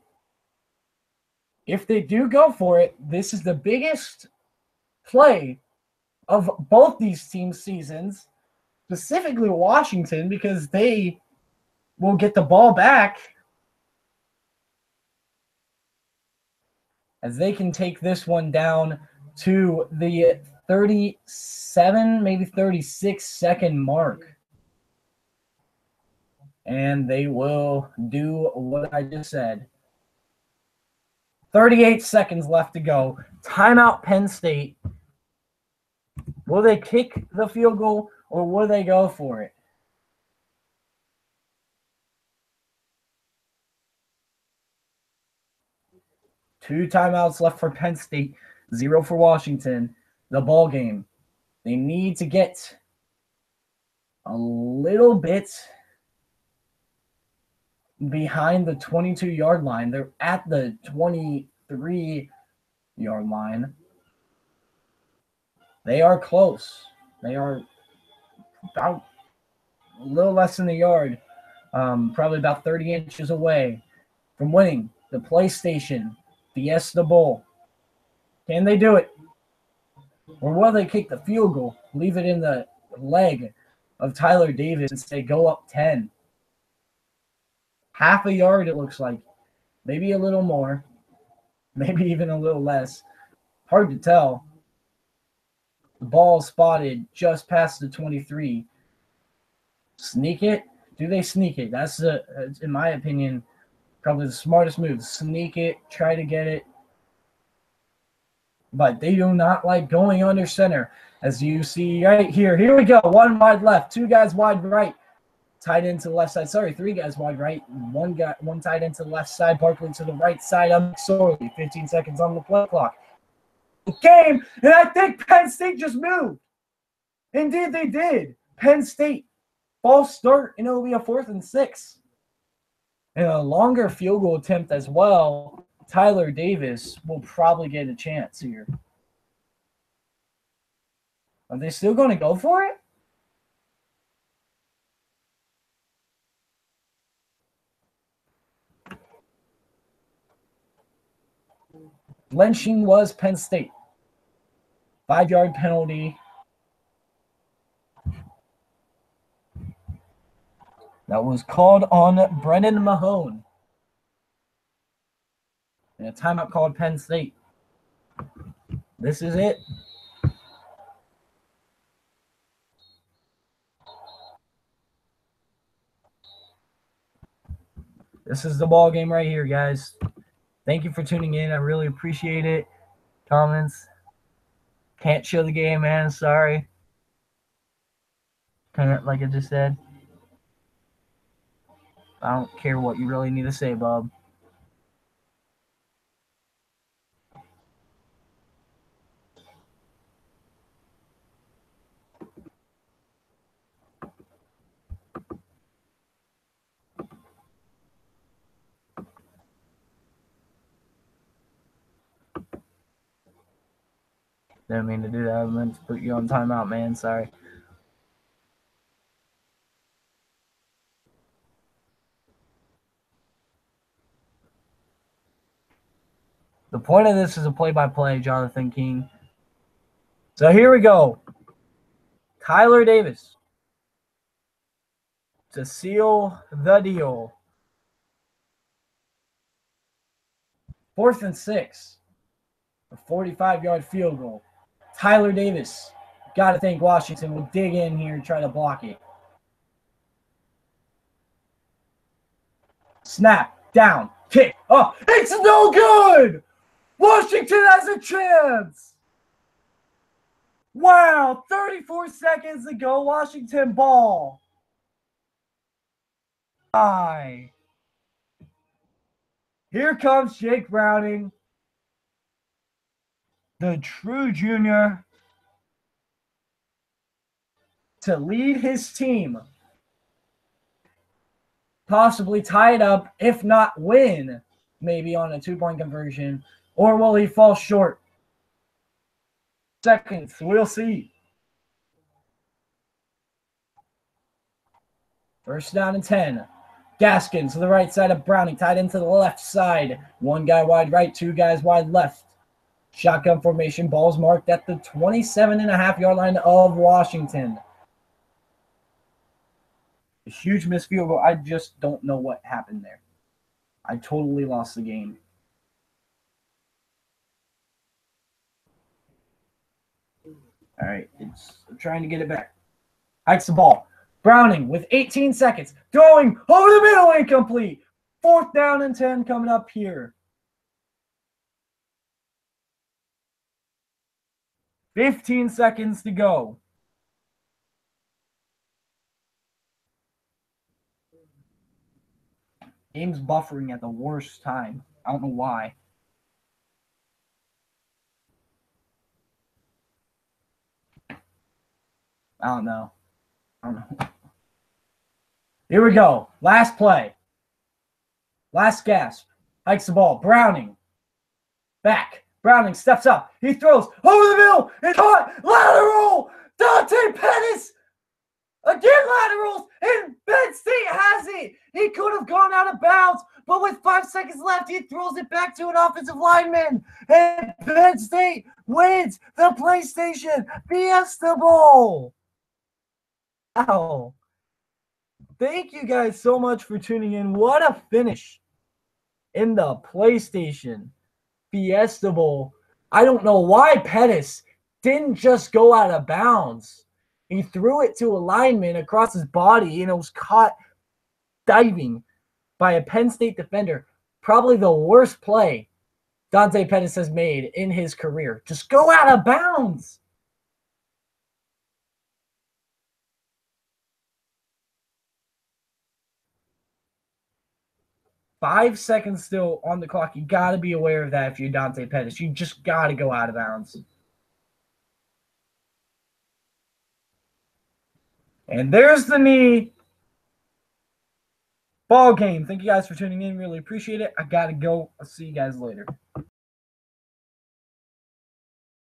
Speaker 2: If they do go for it, this is the biggest play of both these teams' seasons, specifically Washington, because they will get the ball back as they can take this one down to the 37, maybe 36-second mark. And they will do what I just said. 38 seconds left to go. Timeout, Penn State. Will they kick the field goal or will they go for it? Two timeouts left for Penn State, 0 for Washington. The ball game. They need to get a little bit behind the 22-yard line. They're at the 23-yard line. They are close. They are about a little less than a yard, probably about 30 inches away from winning the PlayStation Fiesta Bowl. Can they do it? Or will they kick the field goal, leave it in the leg of Tyler Davis and say go up 10? Half a yard, it looks like. Maybe a little more. Maybe even a little less. Hard to tell. The ball spotted just past the 23. Sneak it? Do they sneak it? That's, in my opinion, probably the smartest move. Sneak it, try to get it. But they do not like going under center. As you see right here. Here we go. One wide left. Two guys wide right. Tied into the left side. Sorry, three guys wide right. One tied into the left side. Barkley to the right side. Sorely. 15 seconds on the play clock. Game, and I think Penn State just moved. Indeed, they did. Penn State, false start, and it'll be a 4th and 6. And a longer field goal attempt as well. Tyler Davis will probably get a chance here. Are they still going to go for it? Lynching was Penn State. 5-yard penalty. That was called on Brennan Mahone. And a timeout called Penn State. This is it. This is the ball game right here, guys. Thank you for tuning in. I really appreciate it. Comments. Can't show the game, man. Sorry. Can't, like I just said. I don't care what you really need to say, bub. Didn't mean to do that. I meant to put you on timeout, man. Sorry. The point of this is a play-by-play, Jonathan King. So here we go. Tyler Davis to seal the deal. 4th and 6. A 45-yard field goal. Tyler Davis, got to think Washington will dig in here and try to block it. Snap, down, kick. Oh, it's no good! Washington has a chance! Wow, 34 seconds to go, Washington ball. Aye. Here comes Jake Browning, the true junior, to lead his team. Possibly tie it up, if not win, maybe on a 2-point conversion. Or will he fall short? Seconds, we'll see. 1st down and 10. Gaskin to the right side of Browning, tied into the left side. 1 guy wide right, 2 guys wide left. Shotgun formation, ball's marked at the 27.5-yard line of Washington. A huge missed field goal. I just don't know what happened there. I totally lost the game. All right, I'm trying to get it back. Hikes the ball. Browning with 18 seconds. Throwing over the middle, incomplete. 4th down and 10 coming up here. 15 seconds to go. Game's buffering at the worst time. I don't know why. I don't know. Here we go. Last play. Last gasp. Hikes the ball. Browning. Back. Browning steps up. He throws over the middle. It's caught. Lateral. Dante Pettis. Again laterals. And Penn State has it. He could have gone out of bounds. But with 5 seconds left, he throws it back to an offensive lineman. And Penn State wins the PlayStation Fiesta Bowl. Wow. Thank you guys so much for tuning in. What a finish in the PlayStation Fiesta Bowl. I don't know why Pettis didn't just go out of bounds. He threw it to a lineman across his body, and it was caught diving by a Penn State defender. Probably the worst play Dante Pettis has made in his career. Just go out of bounds. Five seconds still on the clock. You got to be aware of that if you're Dante Pettis. You just got to go out of bounds. And there's the knee. Ball game. Thank you guys for tuning in. Really appreciate it. I got to go. I'll see you guys later.